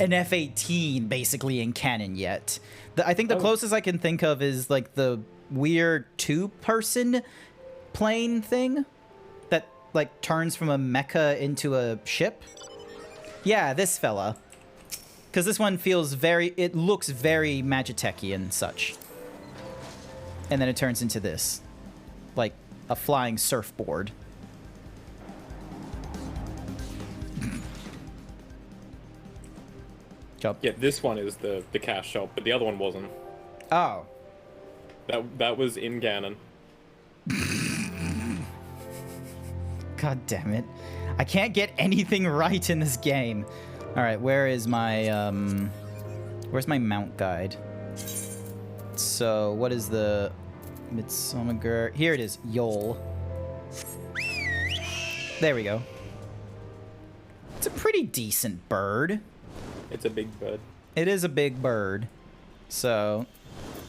an F-18 basically in canon yet. I think the closest I can think of is, like, the weird two-person plane thing that, like, turns from a mecha into a ship. Yeah, this fella. Because this one feels very... It looks very Magitech-y and such. And then it turns into this. Like a flying surfboard. Job. Yeah, this one is the cash shop, but the other one wasn't. Oh. That was in canon. God damn it. I can't get anything right in this game. Alright, where is my, where's my mount guide? So, what is the Midsummer? Here it is, Yol. There we go. It's a pretty decent bird. It's a big bird. It is a big bird. So,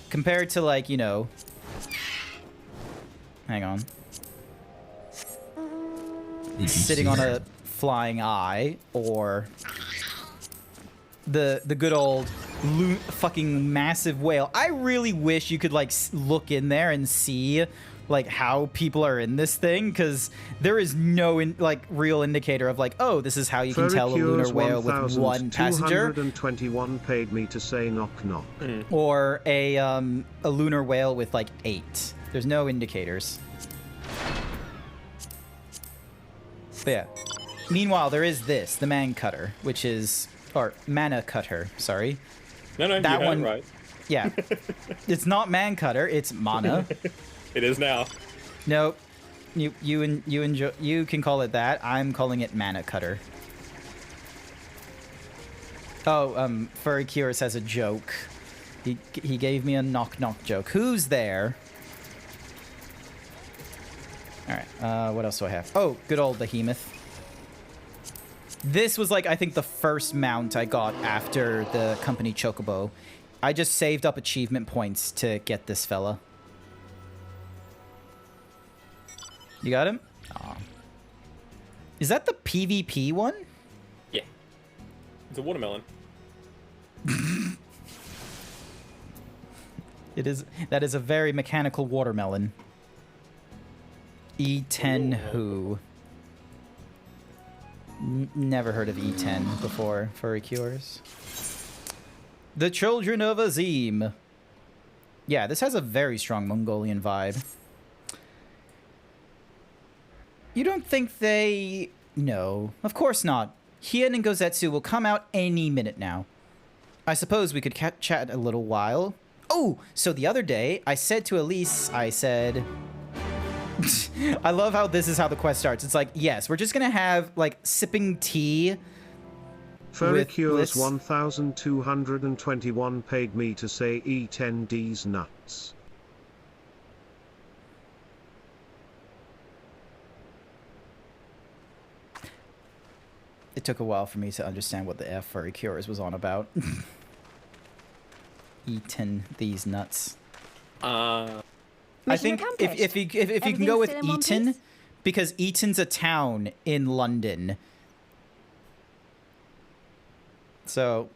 compared to, like, you know... Hang on. Sitting on a flying eye, or... The good old fucking massive whale. I really wish you could, like, look in there and see like how people are in this thing, because there is no real indicator of like, oh, this is how you can tell a lunar whale with one passenger. 221 paid me to say knock knock. Or a lunar whale with like 8. There's no indicators. But yeah. Meanwhile, there is this, the man cutter, which is, or mana cutter, sorry. No, that you one, right. Yeah. It's not man cutter, it's mana. It is now. Nope. You can call it that. I'm calling it mana cutter. Oh, Furry Cures has a joke. He gave me a knock knock joke. Who's there? Alright, what else do I have? Oh, good old behemoth. This was like, I think, the first mount I got after the company Chocobo. I just saved up achievement points to get this fella. You got him? Aw. Is that the PvP one? Yeah. It's a watermelon. It is. That is a very mechanical watermelon. E10 who? Never heard of E10 before. Furry Cures. The Children of Azim. Yeah, this has a very strong Mongolian vibe. You don't think they... No, of course not. Hien and Gozetsu will come out any minute now. I suppose we could chat a little while. Oh, so the other day, I said to Elise, I said... I love how this is how the quest starts. It's like, yes, we're just gonna have, like, sipping tea... Furry Cures 1221 paid me to say E10D's nuts. It took a while for me to understand what the F Furry Cures was on about. Eating these nuts. I think if you can go with Eton, because Eton's a town in London. So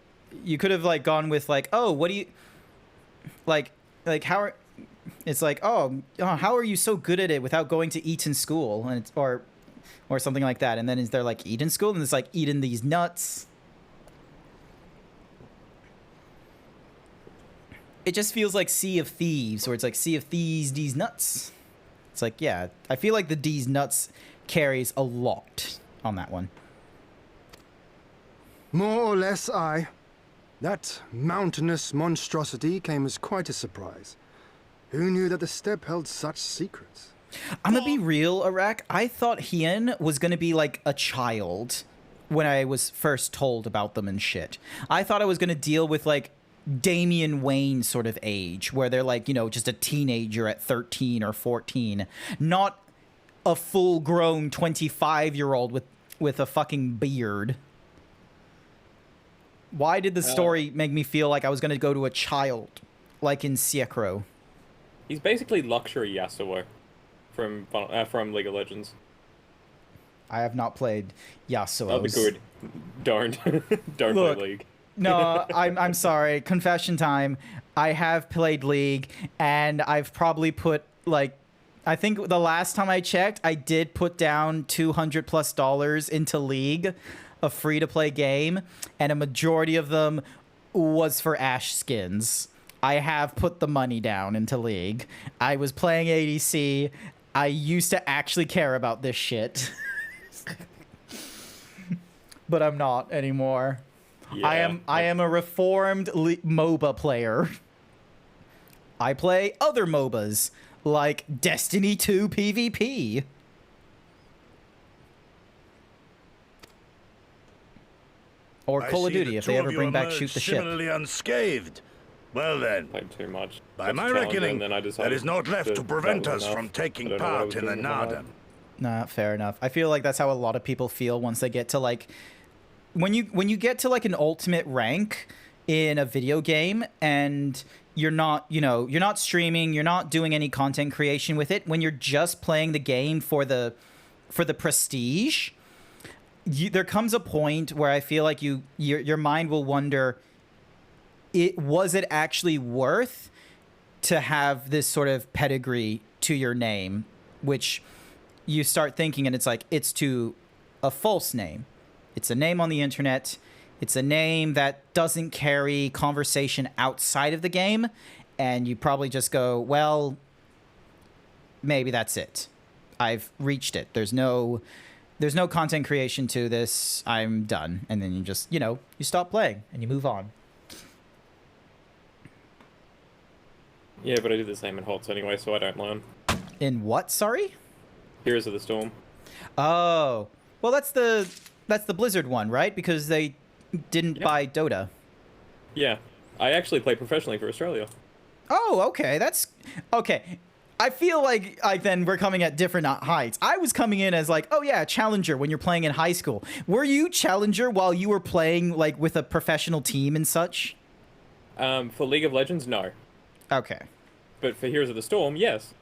you could have like gone with like, oh, what do you like how are, it's like, oh, how are you so good at it without going to Eton school, and it's, or something like that. And then is there like Eden school, and it's like eating these nuts. It just feels like Sea of Thieves, where it's like Sea of Thieves, these nuts. It's like, yeah, I feel like the D's nuts carries a lot on that one. More or less, aye. That mountainous monstrosity came as quite a surprise. Who knew that the steppe held such secrets? I'm gonna be real, Arak. I thought Hien was gonna be like a child when I was first told about them and shit. I thought I was gonna deal with like Damian Wayne sort of age, where they're like, you know, just a teenager at 13 or 14, not a full-grown 25-year-old with a fucking beard. Why did the story make me feel like I was gonna go to a child, like in Sekiro? He's basically luxury Yasuo from League of Legends. I have not played Yasuo. That'll be good. Don't play League. No, I'm sorry. Confession time. I have played League, and I've probably put like, I think the last time I checked, I did put down $200+ into League, a free-to-play game, and a majority of them was for Ashe skins. I have put the money down into League. I was playing ADC. I used to actually care about this shit. But I'm not anymore. Yeah. I am a reformed MOBA player. I play other MOBAs, like Destiny 2 PvP. Or Call of Duty, if they ever bring back Shoot the Ship. Similarly unscathed. Well then, played too much. By my reckoning, there is naught left to prevent us from taking part in the Nada. Nah, fair enough. I feel like that's how a lot of people feel once they get to like, when you get to like an ultimate rank in a video game, and you're not, you know, you're not streaming, you're not doing any content creation with it. When you're just playing the game for the prestige, there comes a point where I feel like your mind will wonder, was it actually worth to have this sort of pedigree to your name, which you start thinking, and it's like, it's to a false name. It's a name on the internet. It's a name that doesn't carry conversation outside of the game, and you probably just go, well, maybe that's it. I've reached it. There's no content creation to this. I'm done. And then you just, you stop playing and you move on. Yeah, but I did the same in HOTS anyway, so I don't learn. In what, sorry? Heroes of the Storm. Oh. Well, that's the Blizzard one, right? Because they didn't buy Dota. Yeah. I actually play professionally for Australia. Oh, okay. That's... Okay. I feel like then we're coming at different heights. I was coming in as like, oh yeah, Challenger when you're playing in high school. Were you Challenger while you were playing like with a professional team and such? For League of Legends, no. Okay. But for Heroes of the Storm, yes.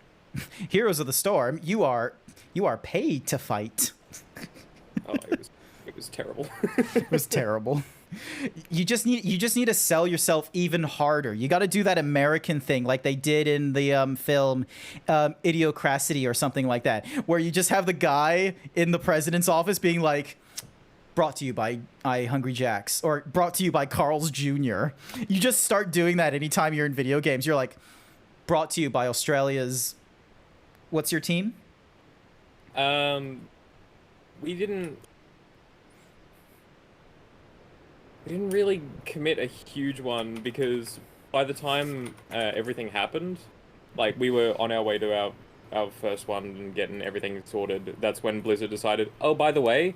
Heroes of the Storm, you are paid to fight. Oh, it was terrible. It was terrible. You just need to sell yourself even harder. You got to do that American thing like they did in the film Idiocracy or something like that, where you just have the guy in the president's office being like, brought to you by Hungry Jack's, or brought to you by Carl's Jr. You just start doing that anytime you're in video games. You're like, brought to you by Australia's... What's your team? We didn't really commit a huge one because by the time everything happened, like we were on our way to our first one and getting everything sorted. That's when Blizzard decided, oh, by the way,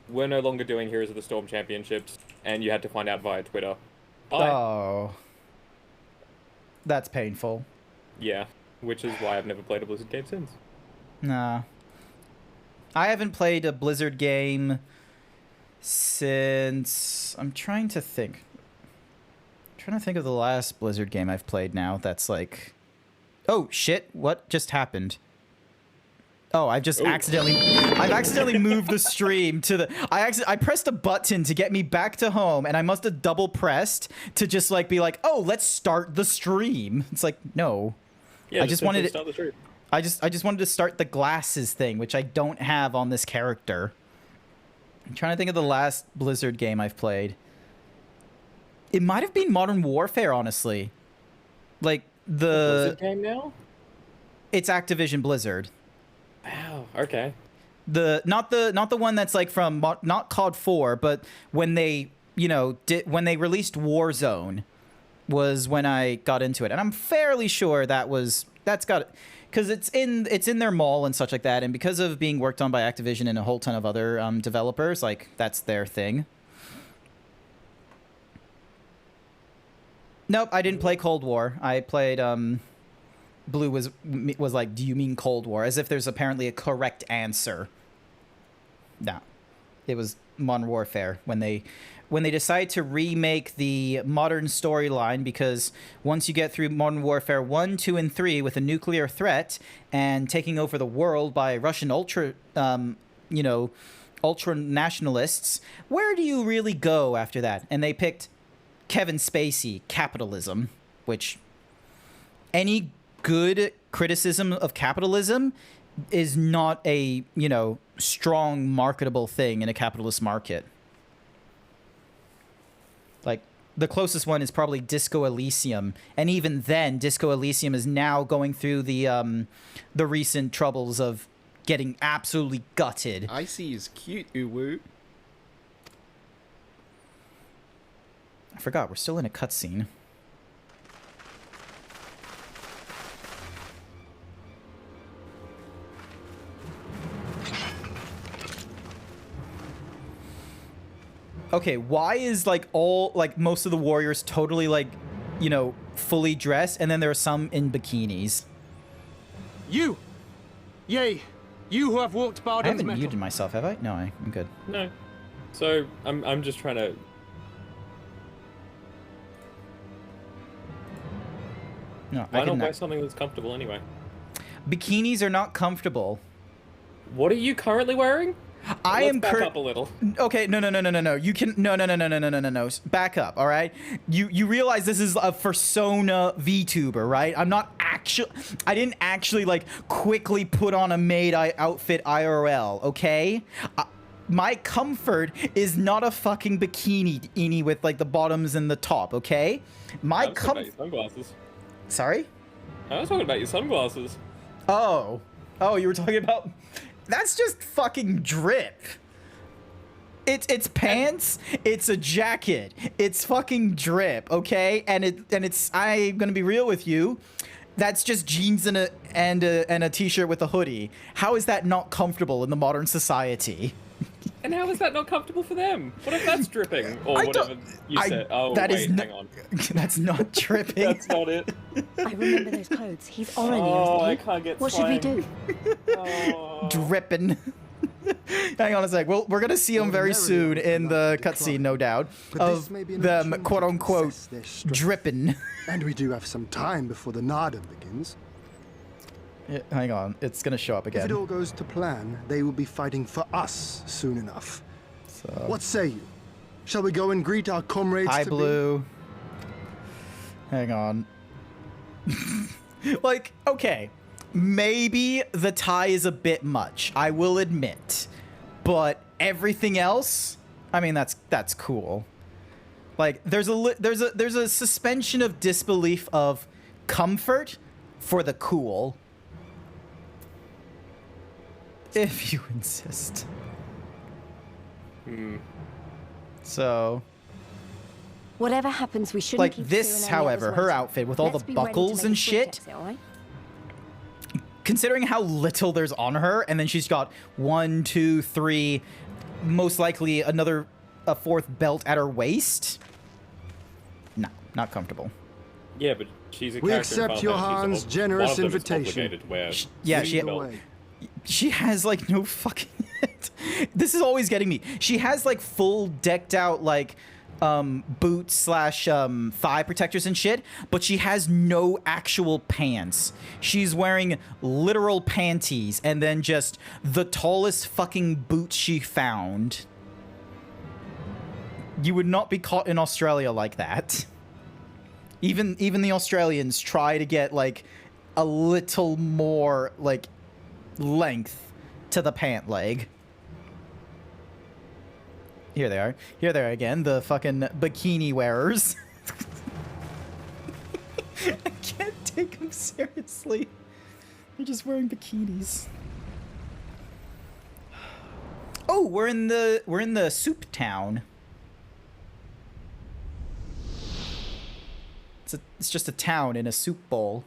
we're no longer doing Heroes of the Storm Championships, and you had to find out via Twitter. Bye. Oh. That's painful. Yeah, which is why I've never played a Blizzard game since. Nah. I haven't played a Blizzard game since... I'm trying to think. I'm trying to think of the last Blizzard game I've played now that's like... Oh, shit. What just happened? Oh, I've accidentally moved the stream to the... I pressed a button to get me back to home, and I must have double pressed to just like be like, oh, let's start the stream. It's like, no. Yeah, I just wanted to start the stream. I just wanted to start the glasses thing, which I don't have on this character. I'm trying to think of the last Blizzard game I've played. It might have been Modern Warfare, honestly. Like Blizzard game now? It's Activision Blizzard. Wow. Okay. Not the one that's like from not COD 4, but when they when they released Warzone was when I got into it, and I'm fairly sure that's got. Because it's in their mall and such like that, and because of being worked on by Activision and a whole ton of other developers, like that's their thing. Nope, I didn't play Cold War. I played Blue was like, do you mean Cold War? As if there's apparently a correct answer. No, it was Modern Warfare when they decide to remake the modern storyline, because once you get through Modern Warfare 1, 2, and 3 with a nuclear threat and taking over the world by Russian ultra nationalists, where do you really go after that? And they picked Kevin Spacey, capitalism, which any good criticism of capitalism is not a, strong marketable thing in a capitalist market. Like, the closest one is probably Disco Elysium, and even then, Disco Elysium is now going through the recent troubles of getting absolutely gutted. Icy is cute, uwu. I forgot, we're still in a cutscene. Okay, why is most of the warriors totally fully dressed, and then there are some in bikinis? You! Yea, you who have walked Bardin's I haven't metal. muted myself, have I? No, I'm good. No. So I'm just trying to. No, Why not wear something that's comfortable anyway? Bikinis are not comfortable. What are you currently wearing? Let's back up a little. Okay, no. You can no. Back up, all right? You realize this is a persona VTuber, right? I didn't actually like quickly put on a maid outfit IRL, okay? My comfort is not a fucking bikini with like the bottoms and the top, okay? I was talking about your sunglasses. Sorry? I was talking about your sunglasses. Oh, you were talking about... That's just fucking drip. It's pants, it's a jacket, it's fucking drip, okay? And it's I'm gonna be real with you. That's just jeans and a t-shirt with a hoodie. How is that not comfortable in the modern society? And how is that not comfortable for them? What if that's dripping? Or whatever you said. Oh, wait, hang on. That's not dripping. That's not it. I remember those clothes. He's already I can't get What should we do? Dripping. Hang on a sec. Well, we're gonna see him very soon in the cutscene, no doubt, of them quote-unquote dripping. And we do have some time before the Nada begins. Yeah, hang on, it's gonna show up again. If it all goes to plan, they will be fighting for us soon enough. So... What say you? Shall we go and greet our comrades? Hi, Blue. Hang on. Like, okay, maybe the tie is a bit much, I will admit, but everything else, I mean, that's cool. Like, there's a suspension of disbelief of comfort for the cool. If you insist. So... Whatever happens, we shouldn't like keep this, Cyrano however, as her waiting. outfit with all Let's the be ready to buckles make and a quick shit. exit, all right? Considering how little there's on her, and then she's got 1, 2, 3, most likely a fourth belt at her waist. No, not comfortable. Yeah, but she's a We character in accept Final your Fantasy, so Han's generous one of them is invitation. obligated to wear Yeah, she has like no fucking... This is always getting me. She has like full decked out like boots slash thigh protectors and shit, but she has no actual pants. She's wearing literal panties and then just the tallest fucking boots she found. You would not be caught in Australia like that. Even the Australians try to get like a little more like length to the pant leg. Here they are. Here they are again, the fucking bikini wearers. I can't take them seriously. They're just wearing bikinis. Oh, we're in the soup town. It's just a town in a soup bowl.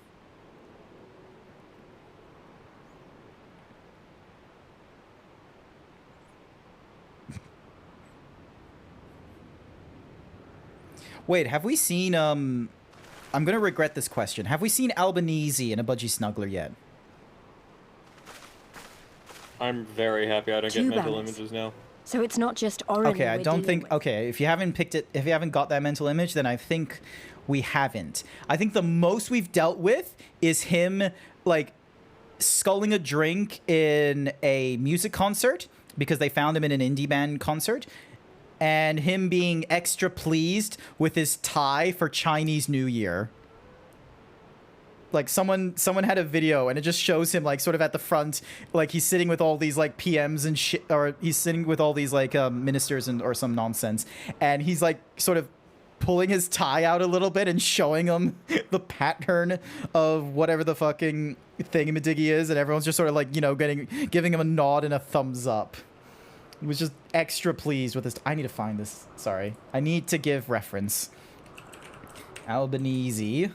Wait, have we seen, I'm gonna regret this question. Have we seen Albanese in a Budgie Snuggler yet? I'm very happy I don't get mental images now. So it's not just Orin. Okay, I don't think... Okay, if you haven't got that mental image, then I think we haven't. I think the most we've dealt with is him, like, sculling a drink in a music concert because they found him in an indie band concert. And him being extra pleased with his tie for Chinese New Year. Like someone had a video and it just shows him like sort of at the front, like he's sitting with all these like PMs and shit, or he's sitting with all these like ministers or some nonsense, and he's like sort of pulling his tie out a little bit and showing them the pattern of whatever the fucking thingamadiggy is, and everyone's just sort of like, you know, giving him a nod and a thumbs up. He was just extra pleased with this. I need to find this. Sorry. I need to give reference. Albanese.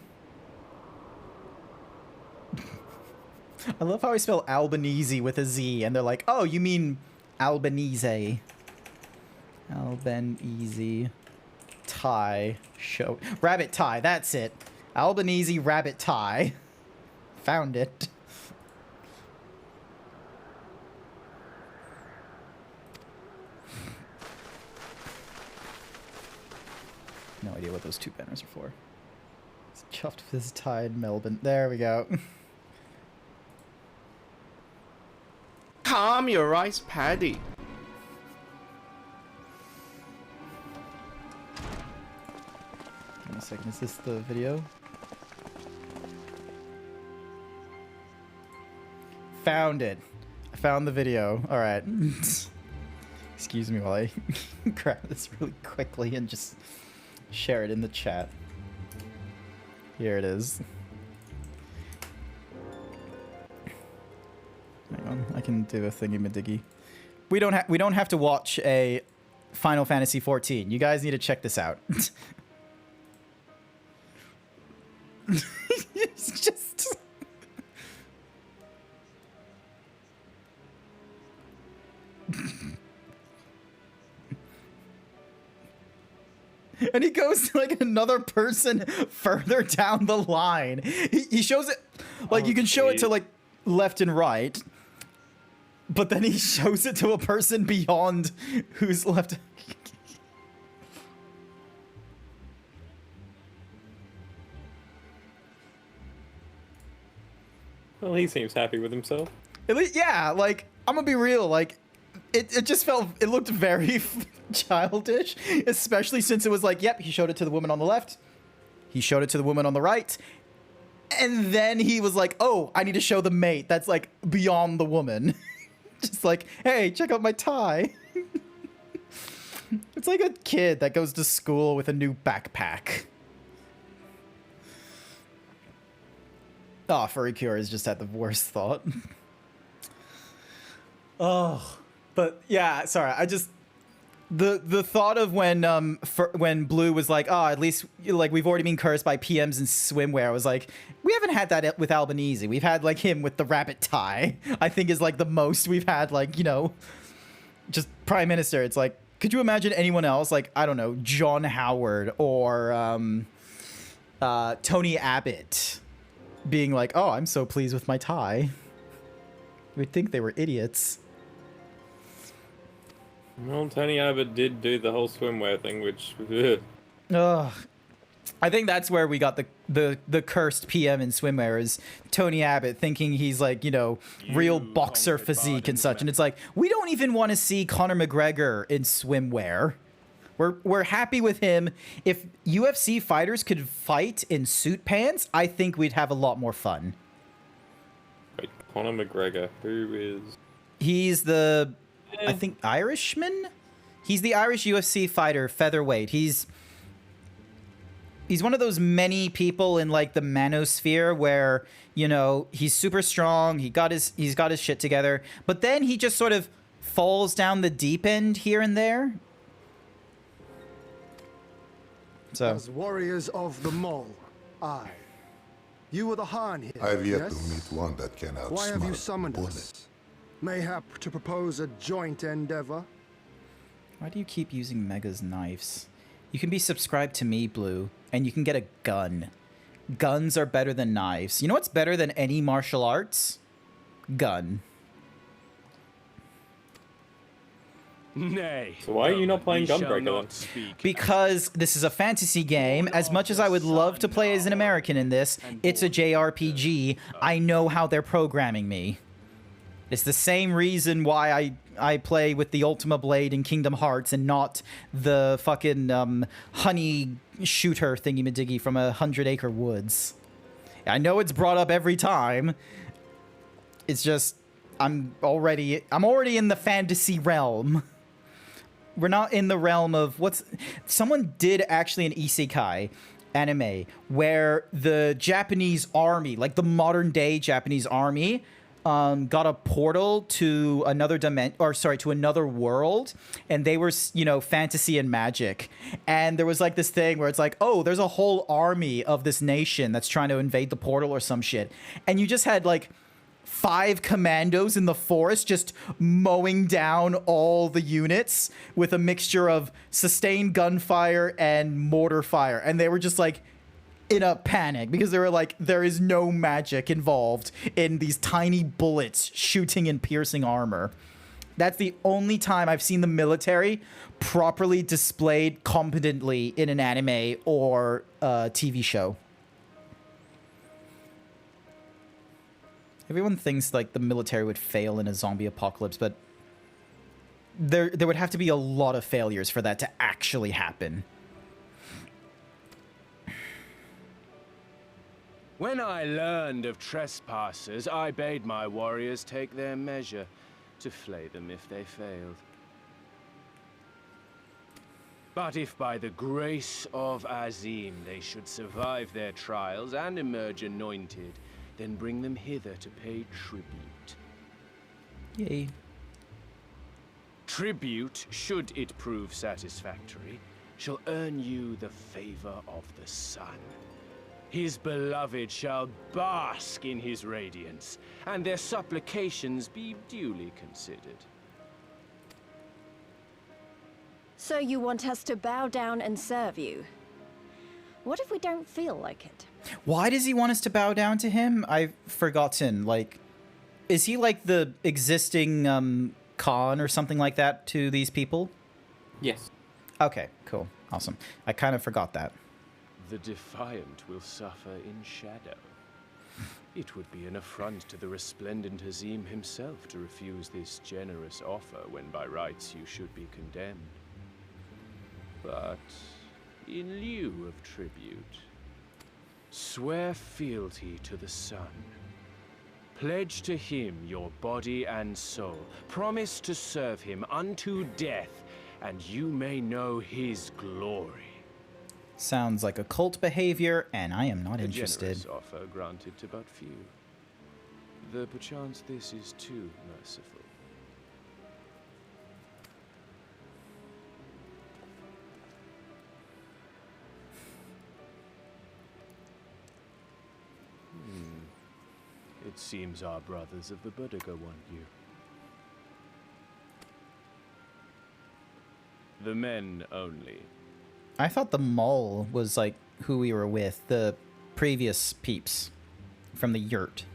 I love how I spell Albanese with a Z, and they're like, oh, you mean Albanese. Albanese. Tie. Show. Rabbit tie. That's it. Albanese rabbit tie. Found it. No idea what those two banners are for. It's chuffed with his tie in Melbourne. There we go. Calm your rice paddy. second, is this the video? Found it. I found the video. All right. Excuse me while I grab this really quickly and just share it in the chat. Here it is. Hang on, I can do a thingy-madiggy. We don't have to watch a Final Fantasy 14. You guys need to check this out. It's just and he goes to like another person further down the line. He shows it like you can show it to like left and right, but then he shows it to a person beyond who's left. Well, he seems happy with himself. At least, yeah, like, I'm gonna be real, like, it just it looked very childish, especially since it was like, yep, he showed it to the woman on the left, he showed it to the woman on the right, and then he was like, oh, I need to show the mate that's, like, beyond the woman. Just like, hey, check out my tie. It's like a kid that goes to school with a new backpack. Oh, Furry has just had the worst thought. Oh, but yeah, sorry. I just the thought of when Blue was like, oh, at least like we've already been cursed by PMs and swimwear. I was like, we haven't had that with Albanese. We've had like him with the rabbit tie. I think is like the most we've had. Like, you know, just Prime Minister. It's like, could you imagine anyone else? Like, I don't know, John Howard or Tony Abbott being like, oh, I'm so pleased with my tie. We'd think they were idiots. Well, Tony Abbott did do the whole swimwear thing, which... Ugh. I think that's where we got the cursed PM in swimwear is Tony Abbott thinking he's like, you know, real boxer physique and such. And it's like, we don't even want to see Conor McGregor in swimwear. We're happy with him. If UFC fighters could fight in suit pants, I think we'd have a lot more fun. Wait, Conor McGregor, who is... He's the, I think, Irishman? He's the Irish UFC fighter, featherweight. He's one of those many people in like the manosphere where, you know, he's super strong, he's got his shit together, but then he just sort of falls down the deep end here and there. So, as warriors of the Mole, you were the Han here. I've yet yes? to meet one that can outsmart Why have you summoned bullet. us? Mayhap to propose a joint endeavor? Why do you keep using Mega's knives? You can be subscribed to me, Blue, and you can get a gun. Guns are better than knives. You know what's better than any martial arts? Gun. Nay. So why are you not playing Gunbreaker then? Because this is a fantasy game. As much as I would love to play as an American in this, it's a JRPG. I know how they're programming me. It's the same reason why I play with the Ultima Blade in Kingdom Hearts and not the fucking honey shooter thingy-madiggy from 100 Acre Woods. I know it's brought up every time. It's just I'm already in the fantasy realm. We're not in the realm of someone did actually an isekai anime where the Japanese army, like the modern day Japanese army, got a portal to another to another world, and they were, you know, fantasy and magic. And there was like this thing where it's like, oh, there's a whole army of this nation that's trying to invade the portal or some shit. And you just had like 5 commandos in the forest just mowing down all the units with a mixture of sustained gunfire and mortar fire. And they were just like in a panic because they were like, there is no magic involved in these tiny bullets shooting and piercing armor. That's the only time I've seen the military properly displayed competently in an anime or a TV show. Everyone thinks like the military would fail in a zombie apocalypse, but there would have to be a lot of failures for that to actually happen. When I learned of trespassers, I bade my warriors take their measure, to flay them if they failed. But if by the grace of Azim they should survive their trials and emerge anointed, then bring them hither to pay tribute. Yay. Tribute, should it prove satisfactory, shall earn you the favor of the sun. His beloved shall bask in his radiance, and their supplications be duly considered. So you want us to bow down and serve you? What if we don't feel like it? Why does he want us to bow down to him? I've forgotten. Like, is he like the existing Khan or something like that to these people? Yes. Okay, cool. Awesome. I kind of forgot that. The defiant will suffer in shadow. It would be an affront to the resplendent Azim himself to refuse this generous offer when by rights you should be condemned. But in lieu of tribute, swear fealty to the sun. Pledge to him your body and soul. Promise to serve him unto death, and you may know his glory. Sounds like occult behavior, and I am not interested. A generous offer granted to but few. Though perchance this is too merciful. It seems our brothers of the Buddha want you. The men only. I thought the mole was like who we were with, the previous peeps from the yurt.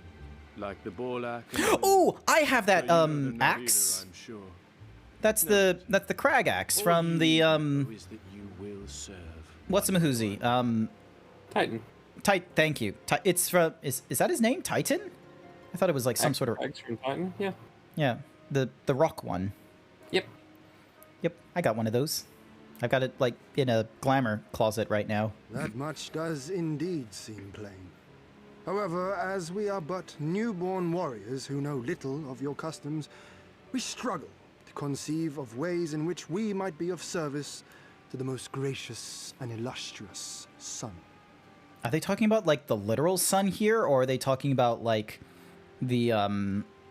Like the Borlak. Oh, I have that axe. I'm sure. That's the crag axe from the Is that you will serve. What's a Mahuzi? Titan. Thank you. It's from is that his name? Titan? I thought it was like some sort of Axe from Titan. Yeah. Yeah, the rock one. Yep. Yep, I got one of those. I've got it like in a glamour closet right now. That much does indeed seem plain. However, as we are but newborn warriors who know little of your customs, we struggle to conceive of ways in which we might be of service to the most gracious and illustrious sun. Are they talking about like the literal sun here, or are they talking about like the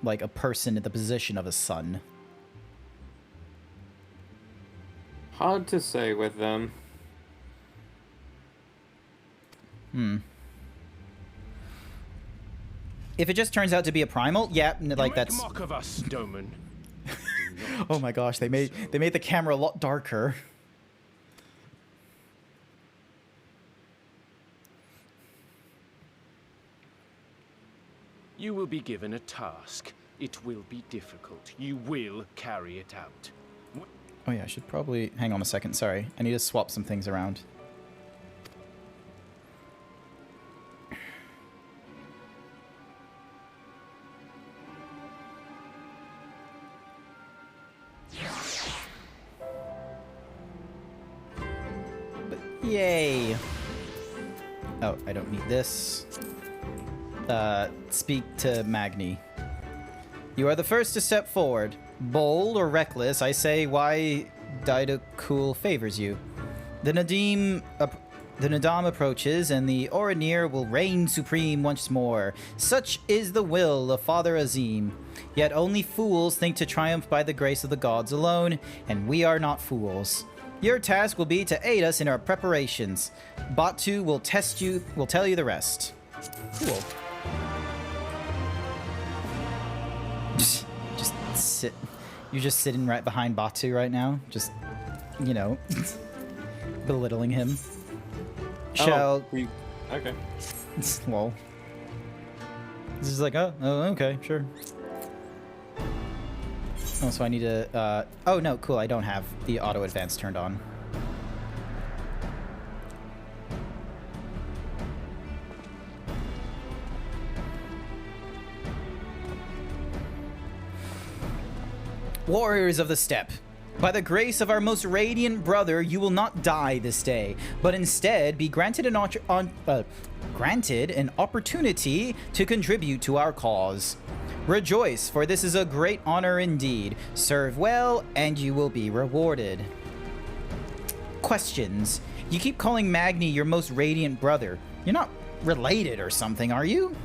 like a person in the position of a sun? Hard to say with them. If it just turns out to be a primal, yeah, like that's. Mock of us, Doman. Oh my gosh, they made the camera a lot darker. You will be given a task. It will be difficult. You will carry it out. Oh yeah, I should probably... Hang on a second, sorry. I need to swap some things around. But, yay! Oh, I don't need this. Speak to Magni. You are the first to step forward. Bold or reckless, I say why Daidakul favors you. The Nadam approaches, and the Oranir will reign supreme once more. Such is the will of Father Azim. Yet only fools think to triumph by the grace of the gods alone, and we are not fools. Your task will be to aid us in our preparations. Batu will tell you the rest. Cool. Just sit. You're just sitting right behind Batu right now. Just, you know, belittling him. Okay. Well. This is like, oh, okay, sure. Oh, so I need to, oh no, cool, I don't have the auto advance turned on. Warriors of the Steppe, By the grace of our most radiant brother, you will not die this day, but instead be granted an opportunity to contribute to our cause. Rejoice, for this is a great honor indeed. Serve well, and you will be rewarded. Questions. You keep calling Magni your most radiant brother. You're not related or something, are you?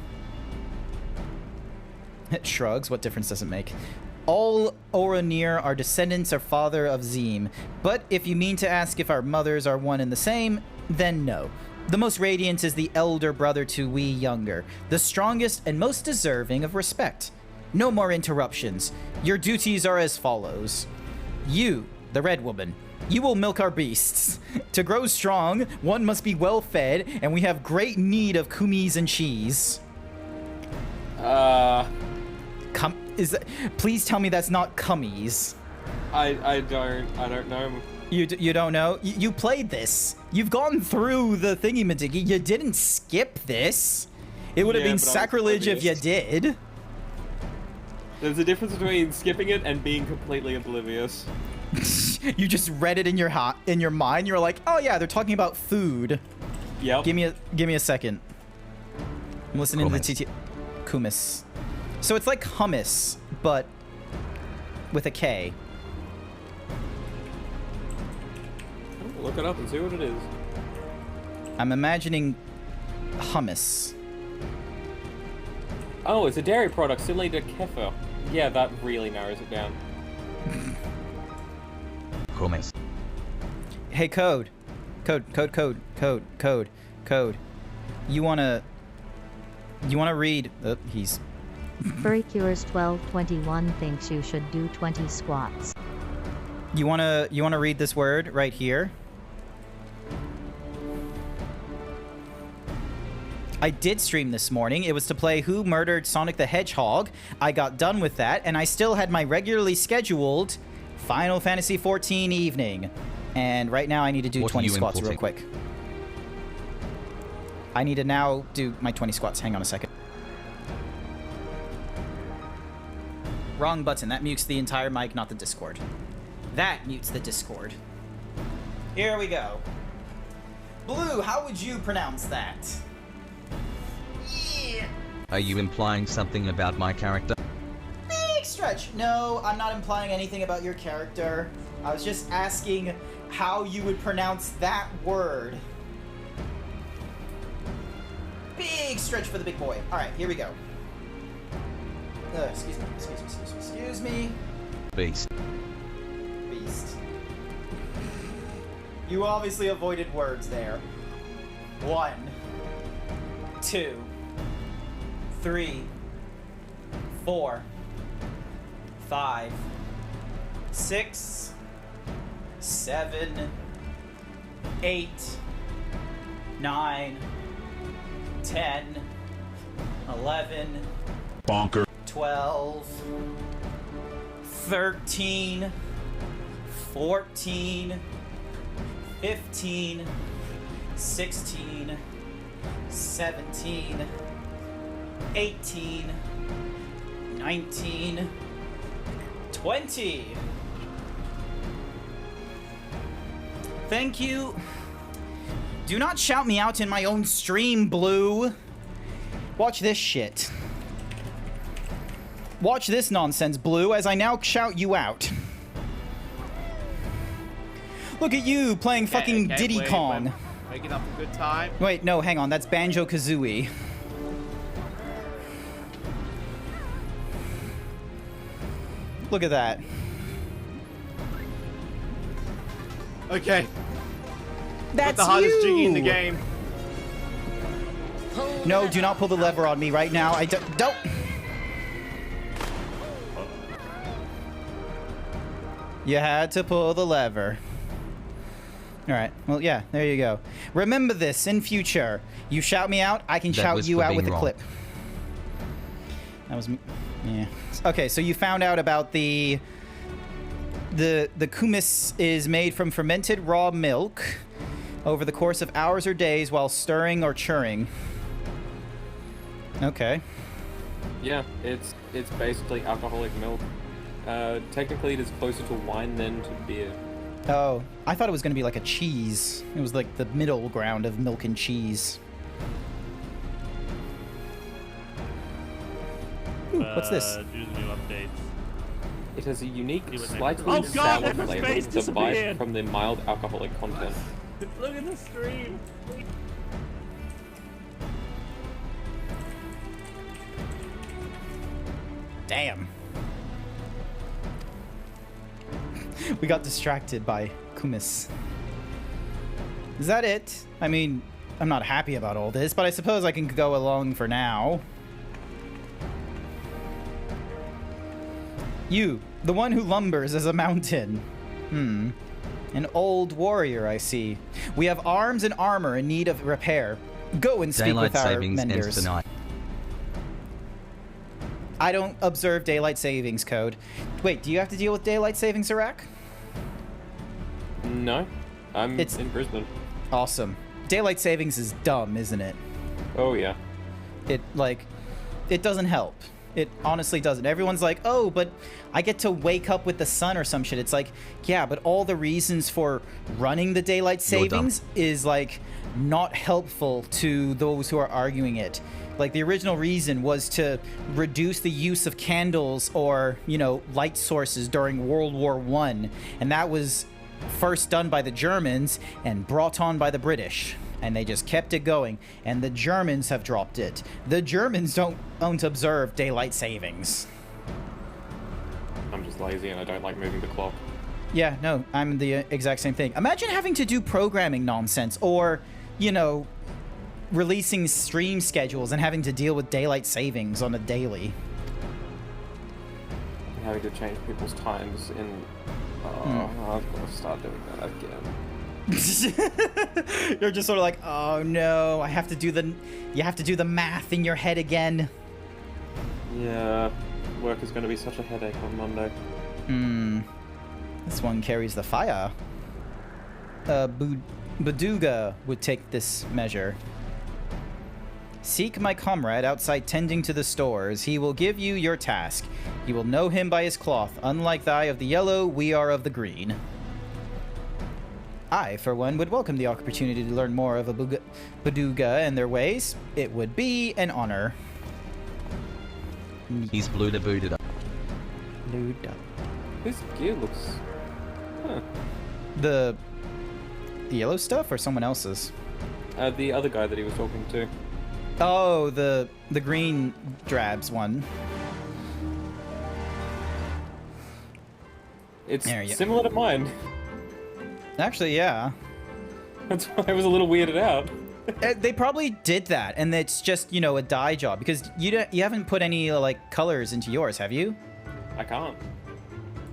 It shrugs. What difference does it make? All Oranir are descendants or father of Zeem, but if you mean to ask if our mothers are one and the same, then no. The most radiant is the elder brother to we younger, the strongest and most deserving of respect. No more interruptions. Your duties are as follows. You, the red woman, you will milk our beasts. To grow strong, one must be well fed, and we have great need of kumis and cheese. Please tell me that's not cummies. I don't know. You don't know? You played this. You've gone through the thingy-majiggy. You didn't skip this. It would have been sacrilege if you did. There's a difference between skipping it and being completely oblivious. You just read it in your mind. You're like, oh yeah, they're talking about food. Yep. Give me a second. I'm listening to the TT. Kumis. So it's like hummus, but with a K. Look it up and see what it is. I'm imagining hummus. Oh, it's a dairy product, similar to kefir. Yeah, that really narrows it down. Hummus. Hey, Code. You wanna read? He's. Furry Cures 1221 thinks you should do 20 squats. You wanna read this word right here? I did stream this morning. It was to play Who Murdered Sonic the Hedgehog. I got done with that, and I still had my regularly scheduled Final Fantasy XIV evening. And right now I need to do 20 squats real quick. I need to now do my 20 squats. Hang on a second. Wrong button. That mutes the entire mic, not the Discord. That mutes the Discord. Here we go. Blue, how would you pronounce that? Yeah. Are you implying something about my character? Big stretch. No, I'm not implying anything about your character. I was just asking how you would pronounce that word. Big stretch for the big boy. All right, here we go. Excuse me. Beast. You obviously avoided words there. 1, 2, 3, 4, 5, 6, 7, 8, 9, 10, 11, Bonker. 12, 13, 14, 15, 16, 17, 18, 19, 20. Thank you. Do not shout me out in my own stream, Blue. Watch this shit. Watch this nonsense, Blue, as I now shout you out. Look at you playing fucking Diddy Kong. Making up a good time. Wait, no, hang on. That's Banjo-Kazooie. Look at that. Okay. That's the hardest you. jiggy in the game. No, do not pull the lever on me right now. I don't. You had to pull the lever. All right. Well, yeah, there you go. Remember this in future. You shout me out, I can shout you out with a clip. That was me. Yeah. Okay, so you found out about the kumis is made from fermented raw milk over the course of hours or days while stirring or churning. Okay. Yeah, it's basically alcoholic milk. Technically, it is closer to wine than to beer. Oh, I thought it was going to be like a cheese. It was like the middle ground of milk and cheese. Ooh, what's this? Due to the new updates. It has a unique, See what slightly next- Oh God, sour the flavor space with a bite disappeared. from the mild alcoholic content. Look at the stream. Damn. We got distracted by Kumis. Is that it? I mean, I'm not happy about all this, but I suppose I can go along for now. You, the one who lumbers as a mountain. An old warrior, I see. We have arms and armor in need of repair. Go and speak Daylight with our savings ends menders. tonight. I don't observe daylight savings code. Wait, do you have to deal with daylight savings, Iraq? No, I'm in Brisbane. Awesome. Daylight savings is dumb, isn't it? Oh yeah. It doesn't help. It honestly doesn't. Everyone's like, oh, but I get to wake up with the sun or some shit. It's like, yeah, but all the reasons for running the daylight savings is like not helpful to those who are arguing it. Like the original reason was to reduce the use of candles or, you know, light sources during World War I. And that was first done by the Germans and brought on by the British. And they just kept it going. And the Germans have dropped it. The Germans don't observe daylight savings. I'm just lazy and I don't like moving the clock. Yeah, no, I'm the exact same thing. Imagine having to do programming nonsense or, you know, releasing stream schedules and having to deal with daylight savings on a daily. And having to change people's times in... Oh, I've got to start doing that again. You're just sort of like, oh no, you have to do the math in your head again. Yeah, work is going to be such a headache on Monday. This one carries the fire. Baduga would take this measure. Seek my comrade outside tending to the stores. He will give you your task. You will know him by his cloth. Unlike thy of the yellow, we are of the green. I, for one, would welcome the opportunity to learn more of a Baduga and their ways. It would be an honor. He's blued up. Blued up. His gear looks... Huh. The yellow stuff or someone else's? The other guy that he was talking to. Oh, the green drabs one. It's similar to mine. Actually, yeah. That's why I was a little weirded out. They probably did that, and it's just, you know, a dye job because you haven't put any like colors into yours, have you? I can't.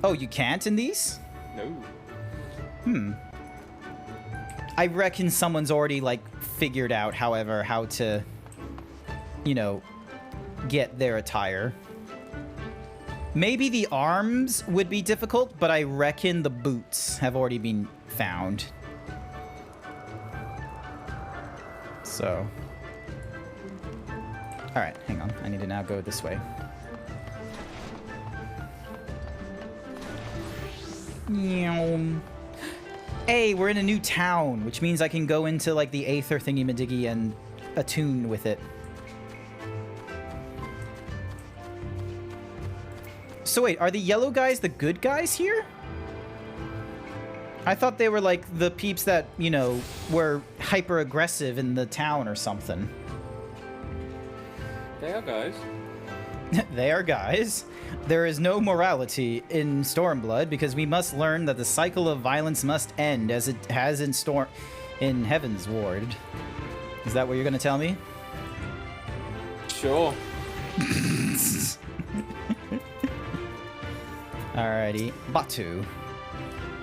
Oh, you can't in these? No. I reckon someone's already like figured out, however, how to, you know, get their attire. Maybe the arms would be difficult, but I reckon the boots have already been found. So. Alright, hang on. I need to now go this way. Hey, we're in a new town, which means I can go into like the Aether thingy-majiggy and attune with it. So wait, are the yellow guys the good guys here? I thought they were like the peeps that, you know, were hyper aggressive in the town or something. They are guys. They are guys. There is no morality in Stormblood because we must learn that the cycle of violence must end as it has in Heaven's Ward. Is that what you're gonna tell me? Sure. Alrighty, Batu.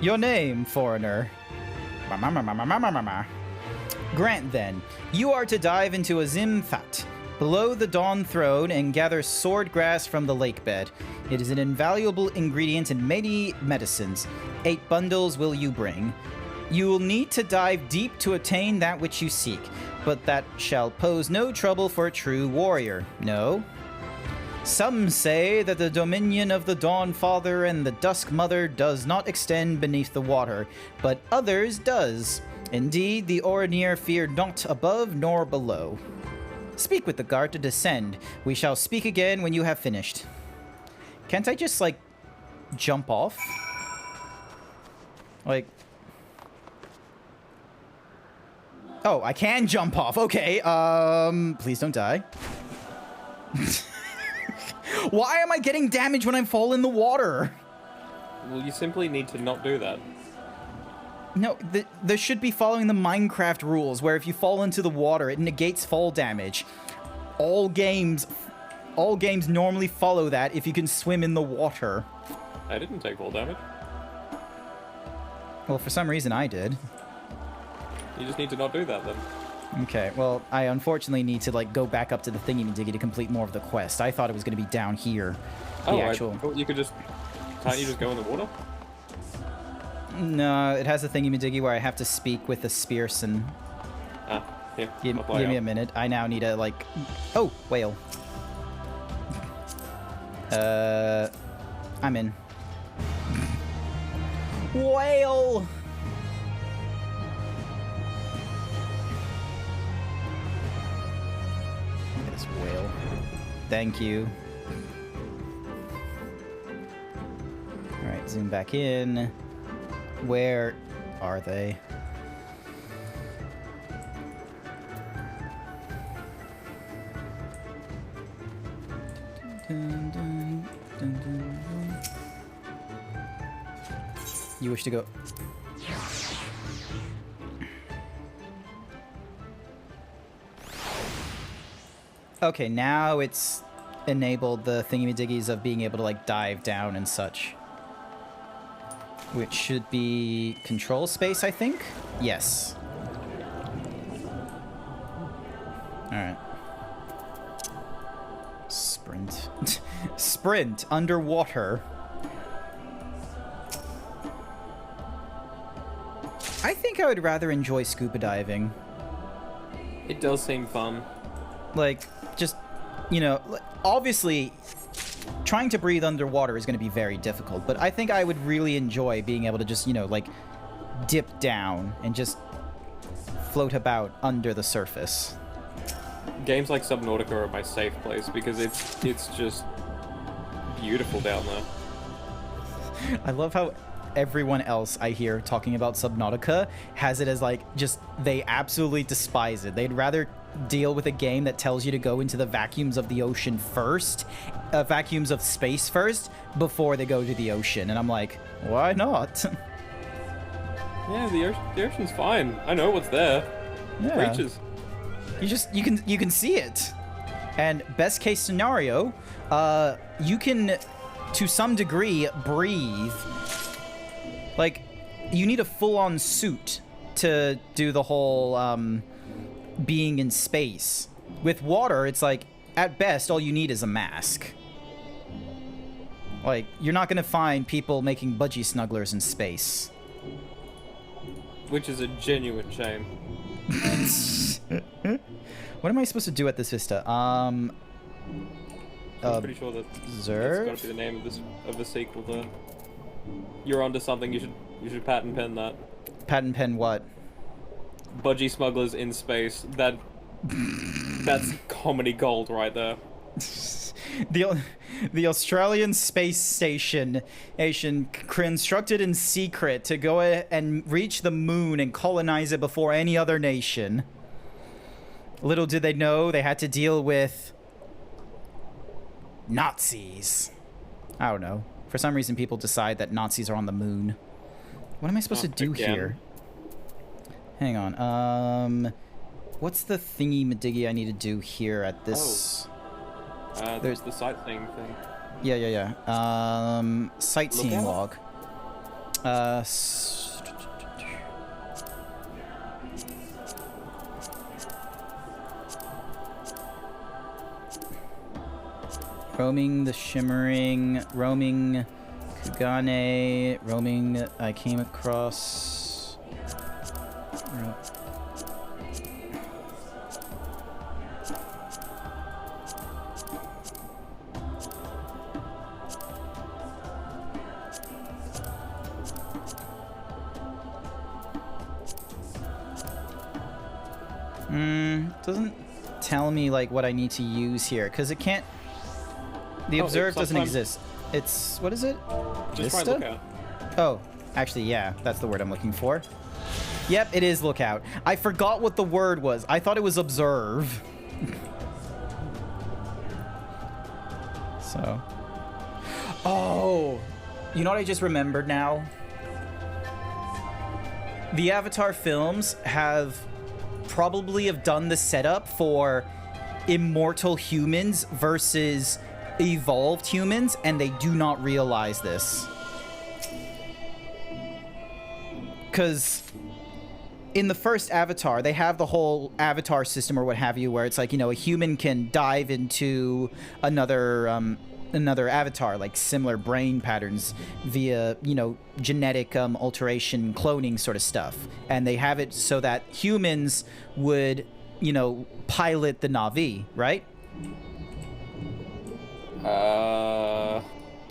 Your name, foreigner. Grant, then. You are to dive into a Zimthat, below the Dawn Throne, and gather sword grass from the lake bed. It is an invaluable ingredient in many medicines. 8 bundles will you bring. You will need to dive deep to attain that which you seek, but that shall pose no trouble for a true warrior. No? Some say that the dominion of the Dawn Father and the Dusk Mother does not extend beneath the water, but others does. Indeed, the Oranir fear not above nor below. Speak with the guard to descend. We shall speak again when you have finished. Can't I just, like, jump off? Like... Oh, I can jump off. Okay, please don't die. Why am I getting damage when I fall in the water? Well, you simply need to not do that. No, there should be following the Minecraft rules, where if you fall into the water, it negates fall damage. All games normally follow that if you can swim in the water. I didn't take fall damage. Well, for some reason I did. You just need to not do that then. Okay, well, I unfortunately need to, like, go back up to the thingy-majiggy to complete more of the quest. I thought it was going to be down here. Oh, the actual... I thought you could just... Can't you just go in the water? No, it has a thingy-majiggy where I have to speak with the Spearson. Ah, yeah. Give me a minute. I now need a, like... Oh, whale. I'm in. Whale! This whale. Thank you. Alright, zoom back in. Where are they? Dun, dun, dun, dun, dun. You wish to go... Okay, now it's enabled the thingy-majiggies of being able to, like, dive down and such. Which should be control space, I think? Yes. Alright. Sprint. Sprint underwater. I think I would rather enjoy scuba diving. It does seem fun. Like, just, you know, obviously, trying to breathe underwater is going to be very difficult, but I think I would really enjoy being able to just, you know, like, dip down and just float about under the surface. Games like Subnautica are my safe place because it's just beautiful down there. I love how everyone else I hear talking about Subnautica has it as, like, just, they absolutely despise it. They'd rather deal with a game that tells you to go into the vacuums of the ocean first, vacuums of space first, before they go to the ocean. And I'm like, why not? Yeah, the ocean's fine. I know what's there. Yeah. Creatures. You can see it. And best case scenario, you can, to some degree, breathe. Like, you need a full-on suit to do the whole, being in space. With water, it's like, at best, all you need is a mask. Like, you're not gonna find people making budgie snugglers in space. Which is a genuine shame. What am I supposed to do at this vista? I'm pretty sure that Zerv? that's gotta be the name of the sequel there. You're onto something, you should patent pen that. Patent pen what? Budgie smugglers in space. That's comedy gold right there. The Australian space station constructed in secret to go and reach the moon and colonize it before any other nation. Little did they know they had to deal with Nazis. I don't know. For some reason, people decide that Nazis are on the moon. What am I supposed to do here? Hang on. What's the thingy-madiggy I need to do here at this? There's the sightseeing thing. Yeah. Sightseeing log. Roaming the Shimmering, roaming Kugane, roaming I came across... Doesn't tell me like what I need to use here because it can't. The observe doesn't exist. It's what is it? Just try Vista? lookout. Oh, actually, yeah, that's the word I'm looking for. Yep, it is lookout. I forgot what the word was. I thought it was observe. So. Oh, you know what I just remembered now? The Avatar films probably have done the setup for immortal humans versus evolved humans, and they do not realize this. Because in the first Avatar, they have the whole Avatar system or what have you, where it's like, you know, a human can dive into another Avatar, like similar brain patterns via, you know, genetic alteration, cloning sort of stuff. And they have it so that humans would, you know, pilot the Na'vi, right?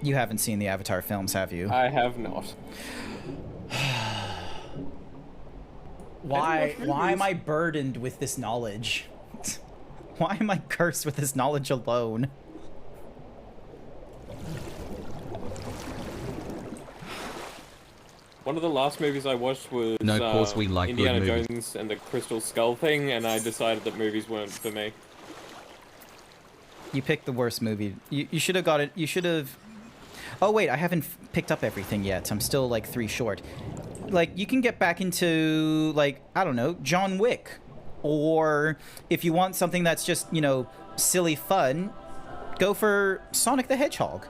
You haven't seen the Avatar films, have you? I have not. Why am I burdened with this knowledge? Why am I cursed with this knowledge alone? One of the last movies I watched was No, of course we like good Indiana movies. Jones and the Crystal Skull thing, and I decided that movies weren't for me. You picked the worst movie. You should have got it. You should have... Oh, wait, I haven't picked up everything yet. I'm still, like, 3 short. Like, you can get back into, like, I don't know, John Wick. Or if you want something that's just, you know, silly fun, go for Sonic the Hedgehog.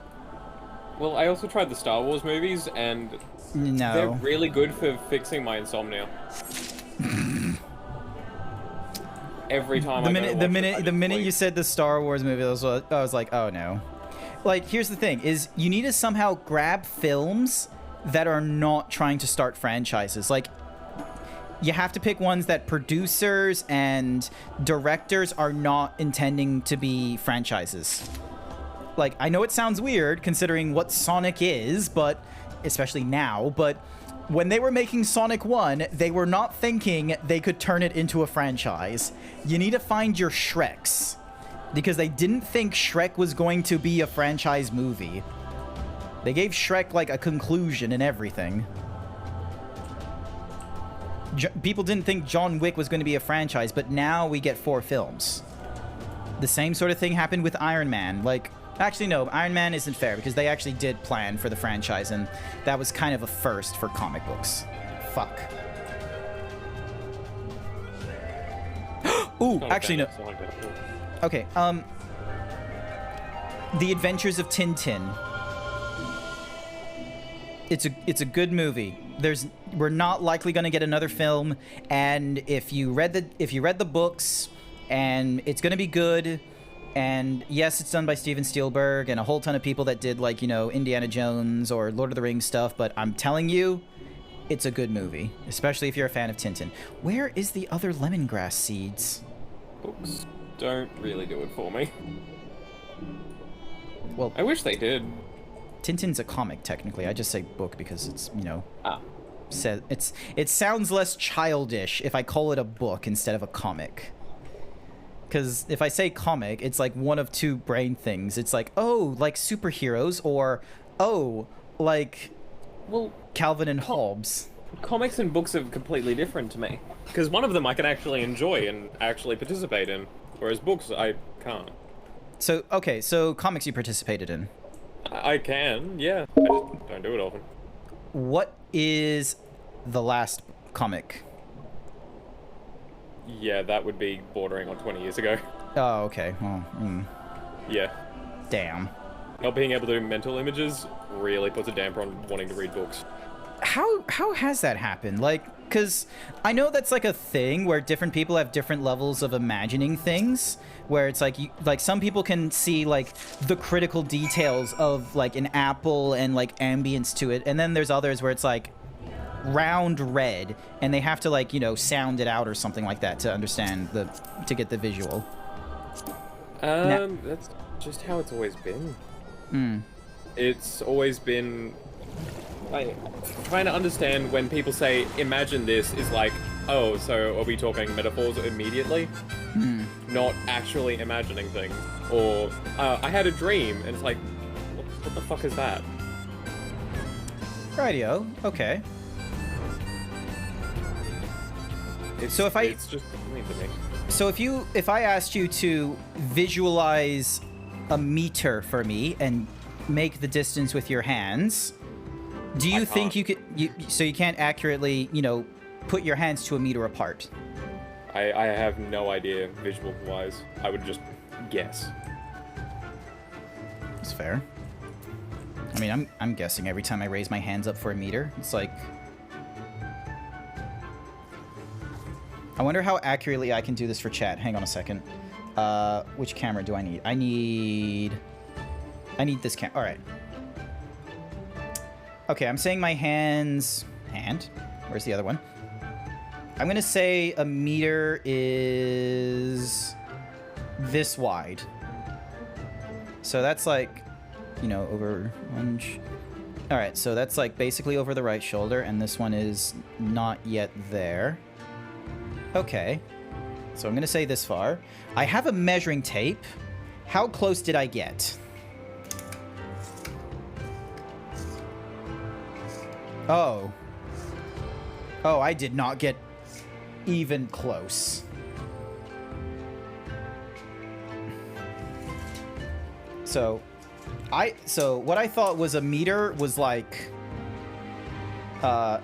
Well, I also tried the Star Wars movies, and they're really good for fixing my insomnia. Every time the minute you said the Star Wars movie, I was like, oh no. Like, here's the thing: is you need to somehow grab films that are not trying to start franchises. Like, you have to pick ones that producers and directors are not intending to be franchises. Like, I know it sounds weird considering what Sonic is, but especially now, but when they were making Sonic 1, they were not thinking they could turn it into a franchise. You need to find your Shreks, because they didn't think Shrek was going to be a franchise movie. They gave Shrek, like, a conclusion and everything. People didn't think John Wick was going to be a franchise, but now we get 4 films. The same sort of thing happened with Iron Man. Like, actually, no, Iron Man isn't fair, because they actually did plan for the franchise, and that was kind of a first for comic books. Fuck. Ooh, actually, no. Okay, The Adventures of Tintin. It's a good movie. We're not likely going to get another film, and if you read the books, and it's going to be good. And yes, it's done by Steven Spielberg and a whole ton of people that did, like, you know, Indiana Jones or Lord of the Rings stuff, but I'm telling you, it's a good movie, especially if you're a fan of Tintin. Where is the other lemongrass seeds? Books don't really do it for me. Well, I wish they did. Tintin's a comic, technically. I just say book because it's, you know, it sounds less childish if I call it a book instead of a comic. Because if I say comic, it's like one of 2 brain things. It's like, oh, like superheroes, or, oh, like, well, Calvin and Hobbes. Comics and books are completely different to me. Because one of them I can actually enjoy and actually participate in, whereas books I can't. So, okay, so comics you participated in. I can, yeah. I just don't do it often. What is the last comic? Yeah, that would be bordering on 20 years ago. Oh, okay. Well, Yeah. Damn. Not being able to do mental images really puts a damper on wanting to read books. How has that happened? Like, because I know that's like a thing where different people have different levels of imagining things, where it's like, like some people can see like the critical details of like an apple and like ambience to it, and then there's others where it's like round red and they have to, like, you know, sound it out or something like that to understand to get the visual. That's just how it's always been. It's always been like trying to understand when people say imagine this is like Oh, so are we talking metaphors immediately? Hmm. Not actually imagining things? Or, I had a dream, and it's like, what the fuck is that? Rightio. Okay. It's just funny to me. So if I asked you to visualize a meter for me and make the distance with your hands, do you think you could? So you can't accurately, put your hands to a meter apart? I have no idea visual-wise. I would just guess. That's fair. I mean, I'm guessing every time I raise my hands up for a meter. It's like... I wonder how accurately I can do this for chat. Hang on a second. Which camera do I need? I need this camera. All right. Okay, I'm saying my hands... Hand? Where's the other one? I'm going to say a meter is this wide. So that's like, over one... All right, so that's like basically over the right shoulder, and this one is not yet there. Okay, so I'm going to say this far. I have a measuring tape. How close did I get? Oh. Oh, I did not get even close. So what I thought was a meter was like a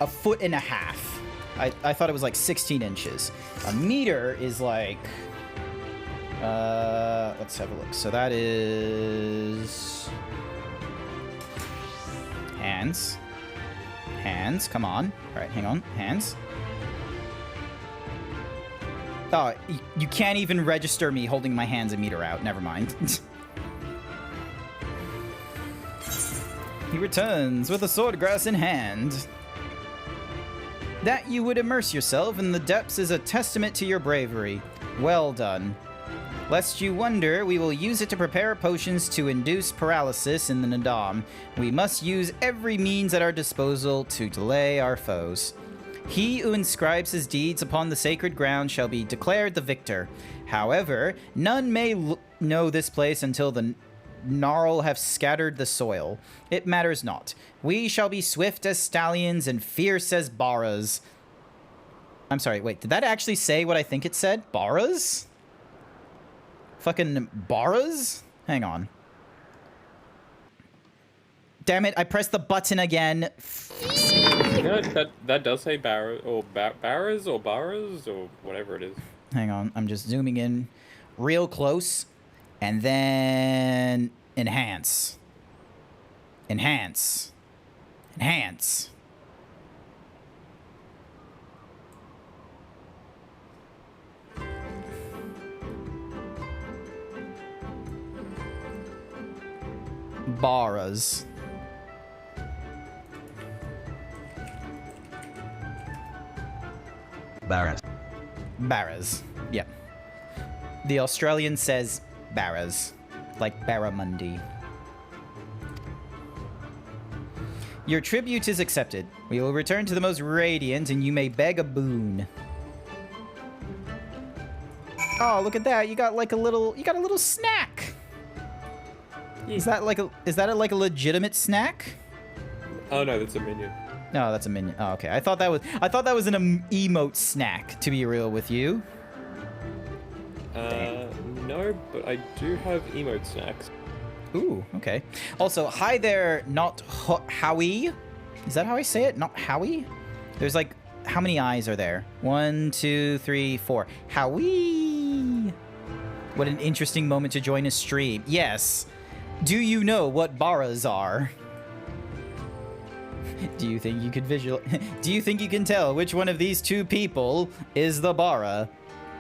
foot and a half. I thought it was like 16 inches. A meter is like, let's have a look. So that is hands. Hands, come on. All right, hang on. Hands. Oh, you can't even register me holding my hands a meter out. Never mind. He returns with a swordgrass in hand. That you would immerse yourself in the depths is a testament to your bravery. Well done. Lest you wonder, we will use it to prepare potions to induce paralysis in the Nadam. We must use every means at our disposal to delay our foes. He who inscribes his deeds upon the sacred ground shall be declared the victor. However, none may know this place until the gnarl have scattered the soil. It matters not. We shall be swift as stallions and fierce as baras. I'm sorry, wait, did that actually say what I think it said? Baras? Fucking baras? Hang on. Damn it, I pressed the button again. That does say barras or barras or whatever it is. Hang on, I'm just zooming in real close. And then enhance. Enhance. Enhance. Baras. Barras. Barras. Yeah. The Australian says Barras, like Barramundi. Your tribute is accepted. We will return to the most radiant, and you may beg a boon. Oh, look at that! You got like a little snack. Yeah. Is that like a legitimate snack? Oh no, that's a minion. No, that's a minion. Oh, okay. I thought that was an emote snack. To be real with you. No, but I do have emote snacks. Ooh, okay. Also, hi there, not Howie. Is that how I say it? Not Howie? There's like, how many eyes are there? 1, 2, 3, 4. Howie! What an interesting moment to join a stream. Yes. Do you know what baras are? Do you think you could do you think you can tell which one of these two people is the bara?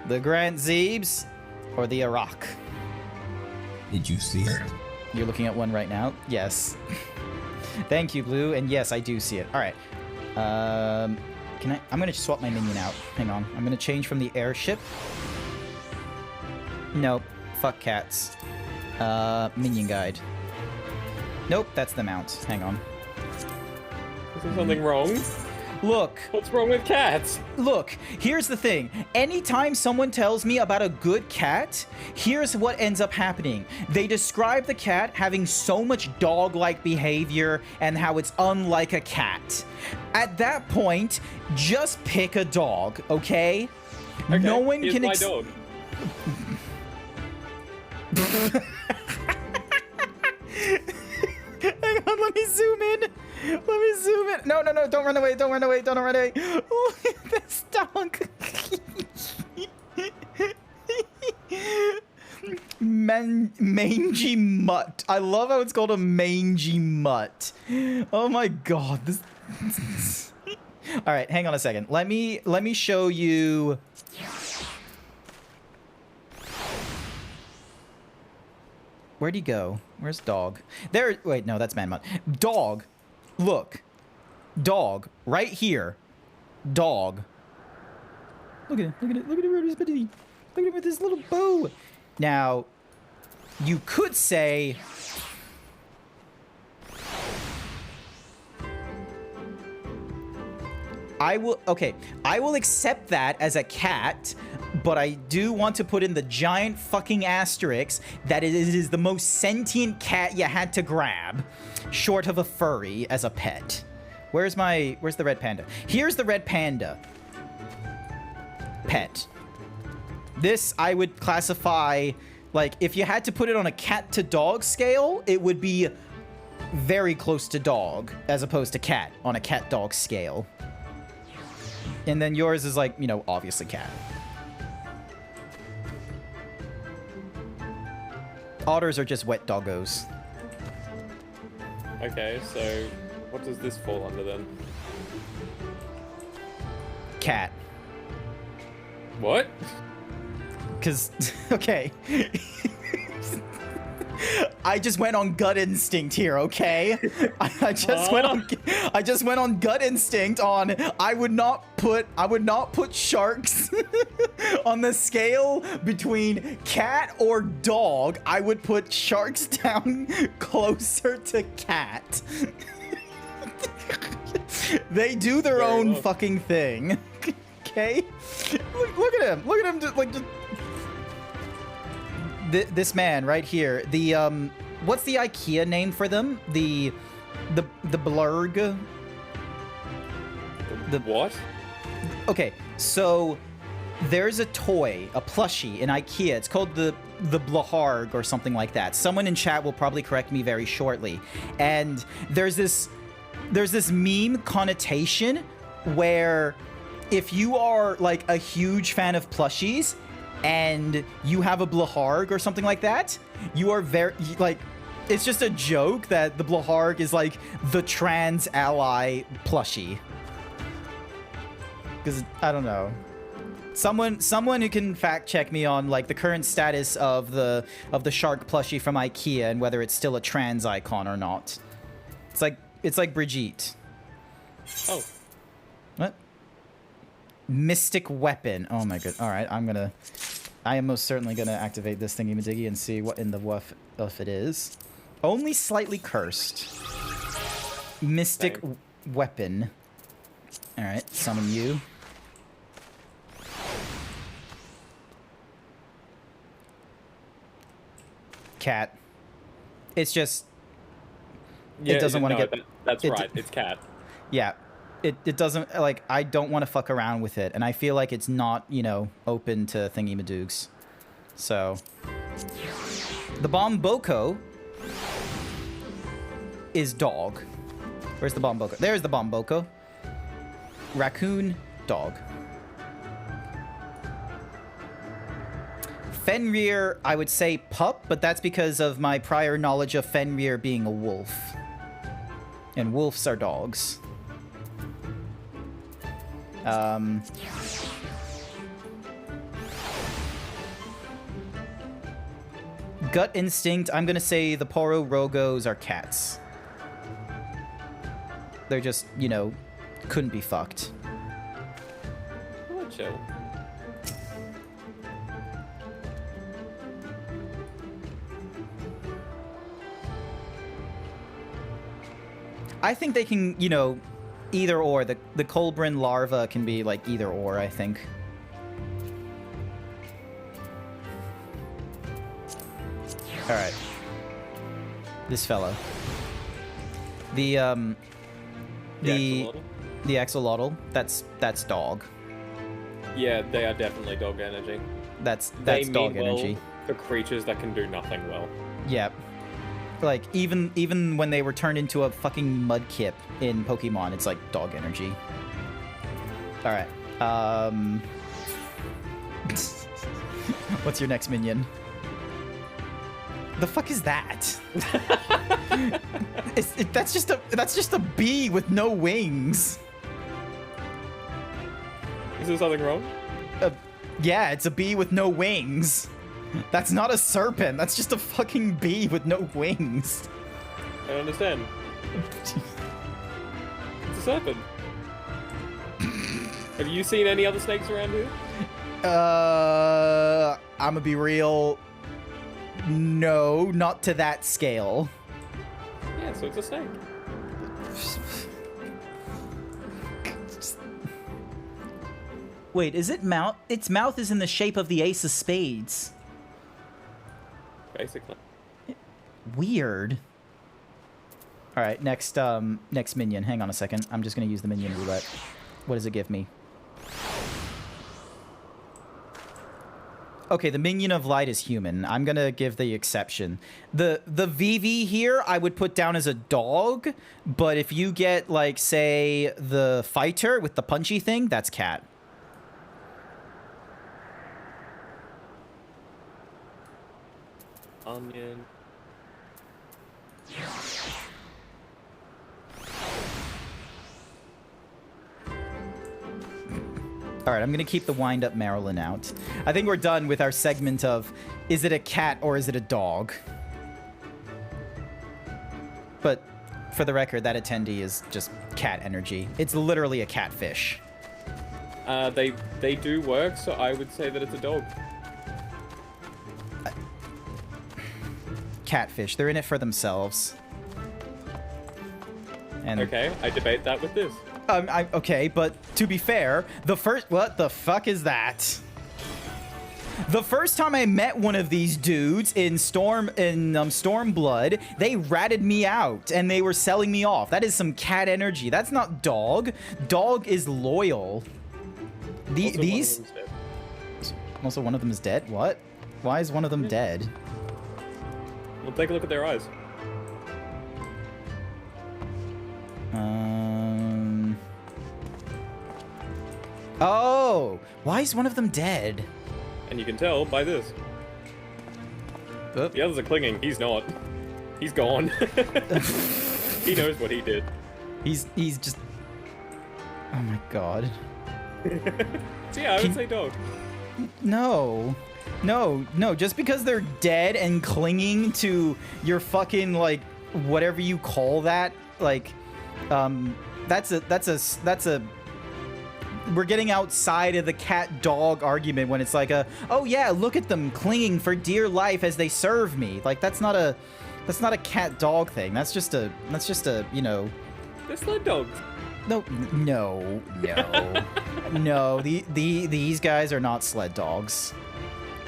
The GrantZeebs or the Iraq? Did you see it? You're looking at one right now? Yes. Thank you, Blue. And yes, I do see it. All right. I'm going to swap my minion out. Hang on. I'm going to change from the airship. Nope. Fuck cats. Minion guide. Nope, that's the mount. Hang on. Is there something wrong? Look. What's wrong with cats? Look, here's the thing. Anytime someone tells me about a good cat, here's what ends up happening. They describe the cat having so much dog-like behavior and how it's unlike a cat. At that point, just pick a dog, okay? No one here's can my dog. Hang on, let me zoom in. Let me zoom in. No, don't run away, don't run away, don't run away. Look at this dog. Mangy mutt. I love how it's called a mangy mutt. Oh my god. This all right, hang on a second. Let me show you. Where'd he go? Where's dog? There. Wait, no, that's man mutt. Dog. Look. Dog. Right here. Dog. Look at him. Look at it. Look at him. Look at him with his little bow. Now, you could say... I will accept that as a cat, but I do want to put in the giant fucking asterisk that it is the most sentient cat you had to grab, short of a furry as a pet. Where's the red panda? Here's the red panda. Pet. This I would classify, like, if you had to put it on a cat to dog scale, it would be very close to dog, as opposed to cat on a cat dog scale. And then yours is like, you know, obviously cat. Otters are just wet doggos. Okay, so what does this fall under then? Cat. What? Because, okay. I just went on gut instinct here, okay? I just went on gut instinct on I would not put sharks on the scale between cat or dog. I would put sharks down closer to cat. They do their own fucking thing. Okay? Look at him. Look at him just this man right here. The what's the IKEA name for them? The blurg. The what? Okay, so there's a toy, a plushie in IKEA. It's called the Blaharg or something like that. Someone in chat will probably correct me very shortly. And there's this meme connotation where if you are like a huge fan of plushies and you have a Blaharg or something like that, you are very, like, it's just a joke that the Blaharg is like the trans ally plushie. Because, I don't know. Someone who can fact check me on like the current status of the shark plushie from IKEA and whether it's still a trans icon or not. It's like Brigitte. Oh. What? Mystic weapon. Oh my god. All right, I am most certainly gonna activate this thingy majiggy and see what in the woof it is. Only slightly cursed. Mystic weapon. All right, summon you. Cat. It's just. Yeah, it doesn't want to get. That's right. It's cat. Yeah. It doesn't, like, I don't want to fuck around with it, and I feel like it's not, you know, open to thingy-madoogs. So, the Bomboko is dog. Where's the Bomboko? There's the Bomboko. Raccoon, dog. Fenrir, I would say pup, but that's because of my prior knowledge of Fenrir being a wolf. And wolves are dogs. Gut instinct, I'm gonna say the Poro Rogos are cats. They're just, you know, couldn't be fucked. Oh, chill. I think they can, you know, either or. The Colbrin larva can be like either or, I think. All right. This fellow. The axolotl. That's dog. Yeah, they are definitely dog energy. That's they dog mean energy. Well for creatures that can do nothing well. Yep. Like even when they were turned into a fucking mudkip in Pokemon, it's like dog energy. All right. What's your next minion? The fuck is that? That's just a bee with no wings. Is there something wrong? Yeah, it's a bee with no wings. That's not a serpent. That's just a fucking bee with no wings. I don't understand. It's a serpent. Have you seen any other snakes around here? I'ma be real. No, not to that scale. Yeah, so it's a snake. Wait, is it mouth? Its mouth is in the shape of the ace of spades. Basically. Weird. All right, next minion. Hang on a second. I'm just gonna use the minion roulette. What does it give me? Okay, the minion of light is human. I'm gonna give the exception. The VV here I would put down as a dog, but if you get like say the fighter with the punchy thing, that's cat. Onion. All right, I'm gonna keep the wind-up Marilyn out. I think we're done with our segment of, is it a cat or is it a dog? But for the record, that attendee is just cat energy. It's literally a catfish. They do work, so I would say that it's a dog. Catfish, they're in it for themselves. And Okay, I debate that with this. okay, but to be fair, what the fuck is that? The first time I met one of these dudes in Stormblood, they ratted me out and they were selling me off. That is some cat energy. That's not dog. Dog is loyal. Also, one of them is dead. What? Why is one of them dead? Well, take a look at their eyes. Oh, why is one of them dead? And you can tell by this. The others are clinging. He's not. He's gone. He knows what he did. He's just. Oh my god. So yeah, I would say dog. No. Just because they're dead and clinging to your fucking like whatever you call that, like, that's a. We're getting outside of the cat-dog argument when it's like oh yeah, look at them clinging for dear life as they serve me. Like that's not a cat-dog thing. That's just a you know. They're sled dogs. No. These guys are not sled dogs.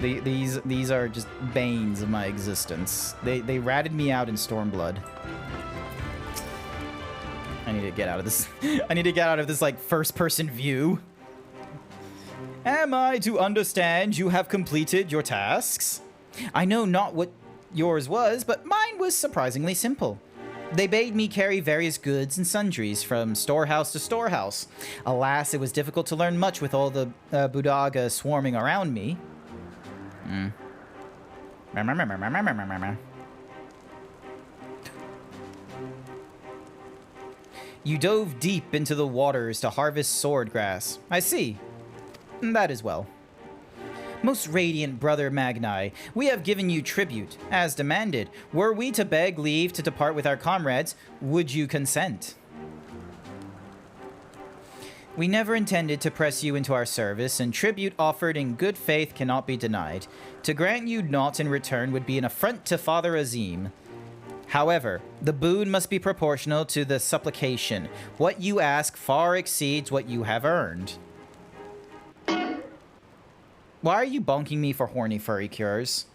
These are just banes of my existence. They ratted me out in Stormblood. I need to get out of this. I need to get out of this, like, first-person view. Am I to understand you have completed your tasks? I know not what yours was, but mine was surprisingly simple. They bade me carry various goods and sundries from storehouse to storehouse. Alas, it was difficult to learn much with all the Budaga swarming around me. You dove deep into the waters to harvest swordgrass. I see. That is well. Most radiant brother Magni, we have given you tribute, as demanded. Were we to beg leave to depart with our comrades, would you consent? We never intended to press you into our service, and tribute offered in good faith cannot be denied. To grant you naught in return would be an affront to Father Azim. However, the boon must be proportional to the supplication. What you ask far exceeds what you have earned. Why are you bonking me for horny furry cures?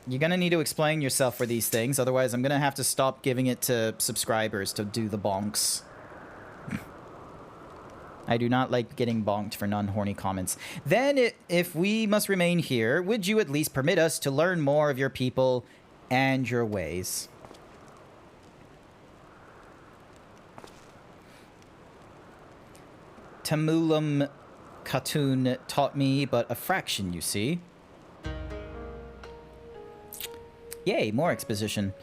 You're gonna need to explain yourself for these things, otherwise I'm gonna have to stop giving it to subscribers to do the bonks. I do not like getting bonked for non-horny comments. Then, if we must remain here, would you at least permit us to learn more of your people and your ways? Tamulam Khatun taught me but a fraction, you see. Yay, more exposition.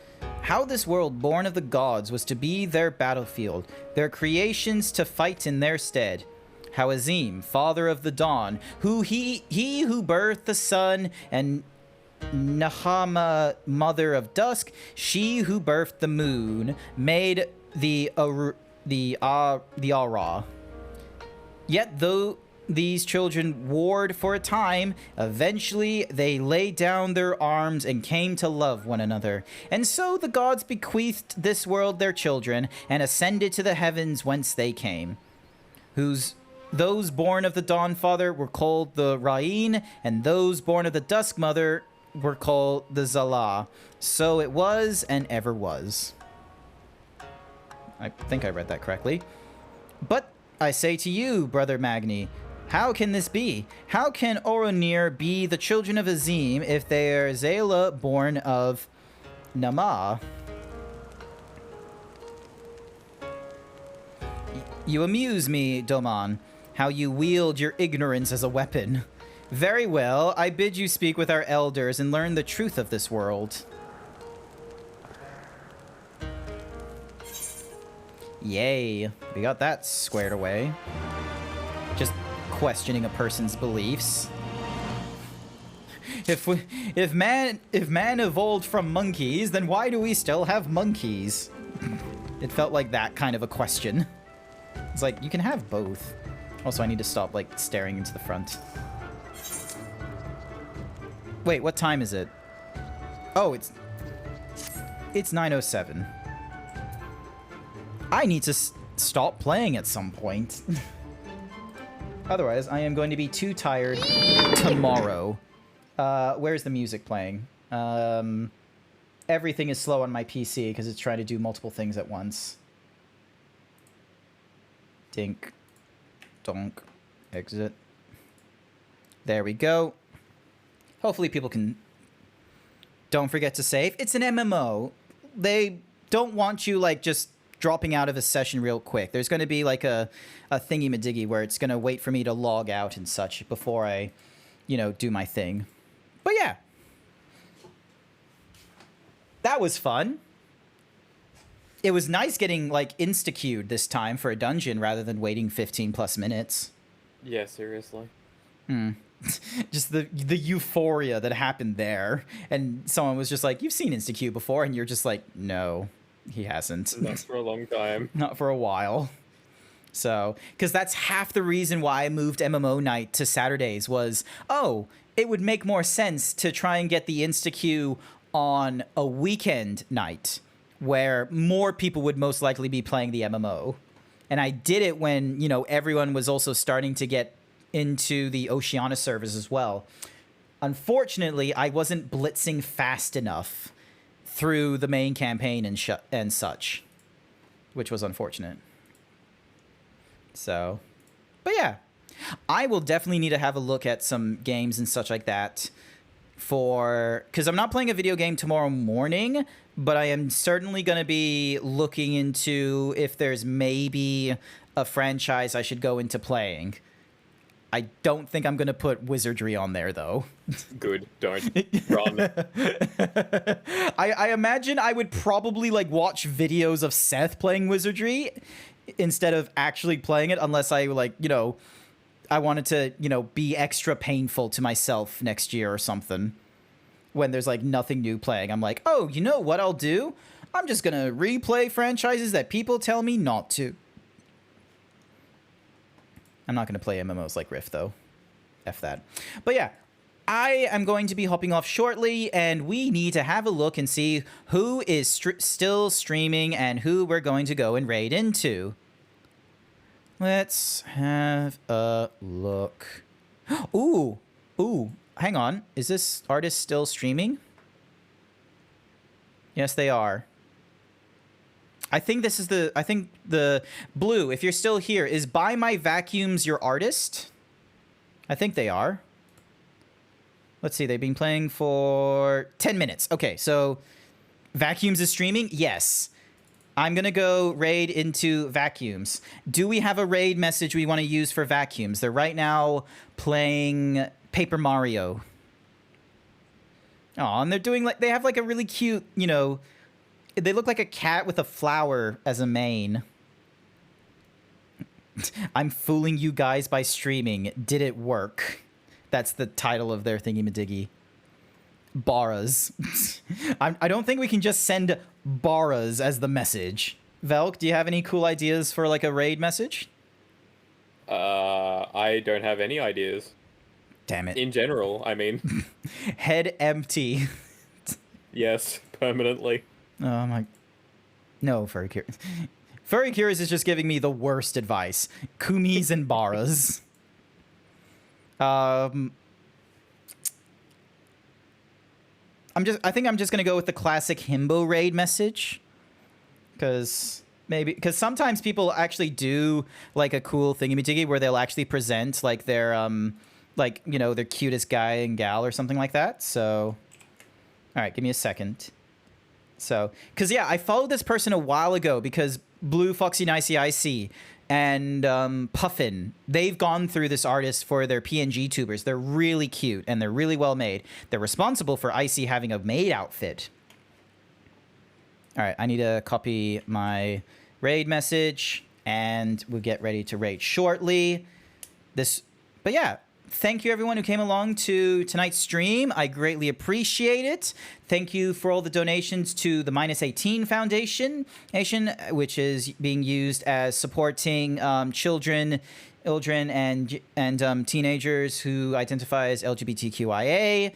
How this world born of the gods was to be their battlefield, their creations to fight in their stead. How Azim, father of the dawn, he who birthed the sun, and Nahama, mother of dusk, she who birthed the moon, made the Ara. Yet though these children warred for a time, eventually they laid down their arms and came to love one another. And so the gods bequeathed this world their children, and ascended to the heavens whence they came. Those born of the Dawn Father were called the Ra'in, and those born of the Dusk Mother were called the Zala. So it was and ever was. I think I read that correctly. But I say to you, Brother Magni, how can this be? How can Oronir be the children of Azim if they are Zayla born of Nama? You amuse me, Doman, how you wield your ignorance as a weapon. Very well, I bid you speak with our elders and learn the truth of this world. Yay, we got that squared away. Just questioning a person's beliefs. If man evolved from monkeys, then why do we still have monkeys? It felt like that kind of a question. It's like, you can have both. Also, I need to stop, like, staring into the front. Wait, what time is it? Oh, it's 9:07. I need to stop playing at some point. Otherwise, I am going to be too tired tomorrow. Where's the music playing? Everything is slow on my PC because it's trying to do multiple things at once. Dink. Donk. Exit. There we go. Hopefully people can... Don't forget to save. It's an MMO. They don't want you, like, just dropping out of a session real quick. There's going to be, like, a thingy-majiggy where it's going to wait for me to log out and such before I, you know, do my thing. But yeah. That was fun. It was nice getting, like, insta-queued this time for a dungeon rather than waiting 15 plus minutes. Yeah, seriously. Just the euphoria that happened there. And someone was just like, you've seen insta-queue before? And you're just like, no, he hasn't. Not for a long time. Not for a while. So, because that's half the reason why I moved MMO night to Saturdays was, oh, it would make more sense to try and get the insta-queue on a weekend night where more people would most likely be playing the MMO. And I did it when, you know, everyone was also starting to get into the Oceania servers as well. Unfortunately, I wasn't blitzing fast enough through the main campaign and such, which was unfortunate. So, but yeah, I will definitely need to have a look at some games and such like that because I'm not playing a video game tomorrow morning, but I am certainly going to be looking into if there's maybe a franchise I should go into playing. I don't think I'm going to put Wizardry on there, though. Good. Don't. Run. I imagine I would probably, like, watch videos of Seth playing Wizardry instead of actually playing it, unless I, like, you know, I wanted to, you know, be extra painful to myself next year or something. When there's, like, nothing new playing. I'm like, oh, you know what I'll do? I'm just going to replay franchises that people tell me not to. I'm not going to play MMOs like Rift, though. F that. But yeah, I am going to be hopping off shortly, and we need to have a look and see who is still streaming and who we're going to go and raid into. Let's have a look. Ooh, hang on. Is this artist still streaming? Yes, they are. I think the Blue, if you're still here, is Buy My Vacuums your artist? I think they are. Let's see, they've been playing for 10 minutes. Okay, so Vacuums is streaming? Yes. I'm going to go raid into Vacuums. Do we have a raid message we want to use for Vacuums? They're right now playing Paper Mario. Oh, and they're doing like, they have like a really cute, you know, they look like a cat with a flower as a mane. I'm fooling you guys by streaming. Did it work? That's the title of their thingy-madiggy. Barras. I don't think we can just send Barras as the message. Velk, do you have any cool ideas for like a raid message? I don't have any ideas. Damn it. In general, I mean. Head empty. Yes, permanently. Oh my. No, Furry Curious. Furry Curious is just giving me the worst advice. Kumis and Barras. I think I'm just gonna go with the classic Himbo raid message. Because sometimes people actually do like a cool thingy-majiggy where they'll actually present like their like, you know, their cutest guy and gal or something like that. So all right, give me a second. So, because yeah, I followed this person a while ago because Blue, Foxy, Nicey, IC, and Puffin, they've gone through this artist for their PNG tubers. They're really cute and they're really well made. They're responsible for IC having a maid outfit. All right, I need to copy my raid message and we'll get ready to raid shortly. But yeah. Thank you, everyone who came along to tonight's stream. I greatly appreciate it. Thank you for all the donations to the -18 Foundation, which is being used as supporting children and teenagers who identify as LGBTQIA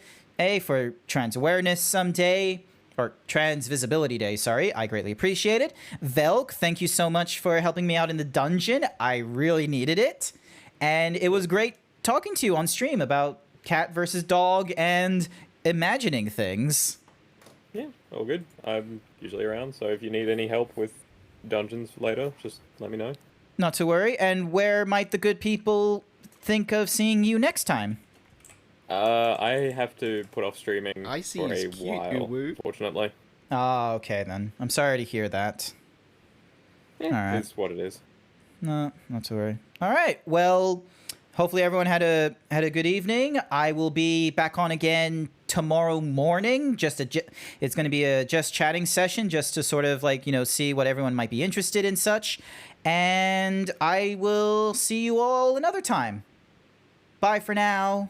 for Trans Awareness Someday. Or Trans Visibility Day, sorry. I greatly appreciate it. Velk, thank you so much for helping me out in the dungeon. I really needed it. And it was great talking to you on stream about cat versus dog and imagining things. Yeah, all good. I'm usually around, so if you need any help with dungeons later, just let me know. Not to worry. And where might the good people think of seeing you next time? I have to put off streaming I see for a cute, while, fortunately. Oh, okay then. I'm sorry to hear that. Yeah, all right. It's what it is. No, not to worry. All right. Well, hopefully everyone had a good evening. I will be back on again tomorrow morning. It's going to be a just chatting session just to sort of like, you know, see what everyone might be interested in such. And I will see you all another time. Bye for now.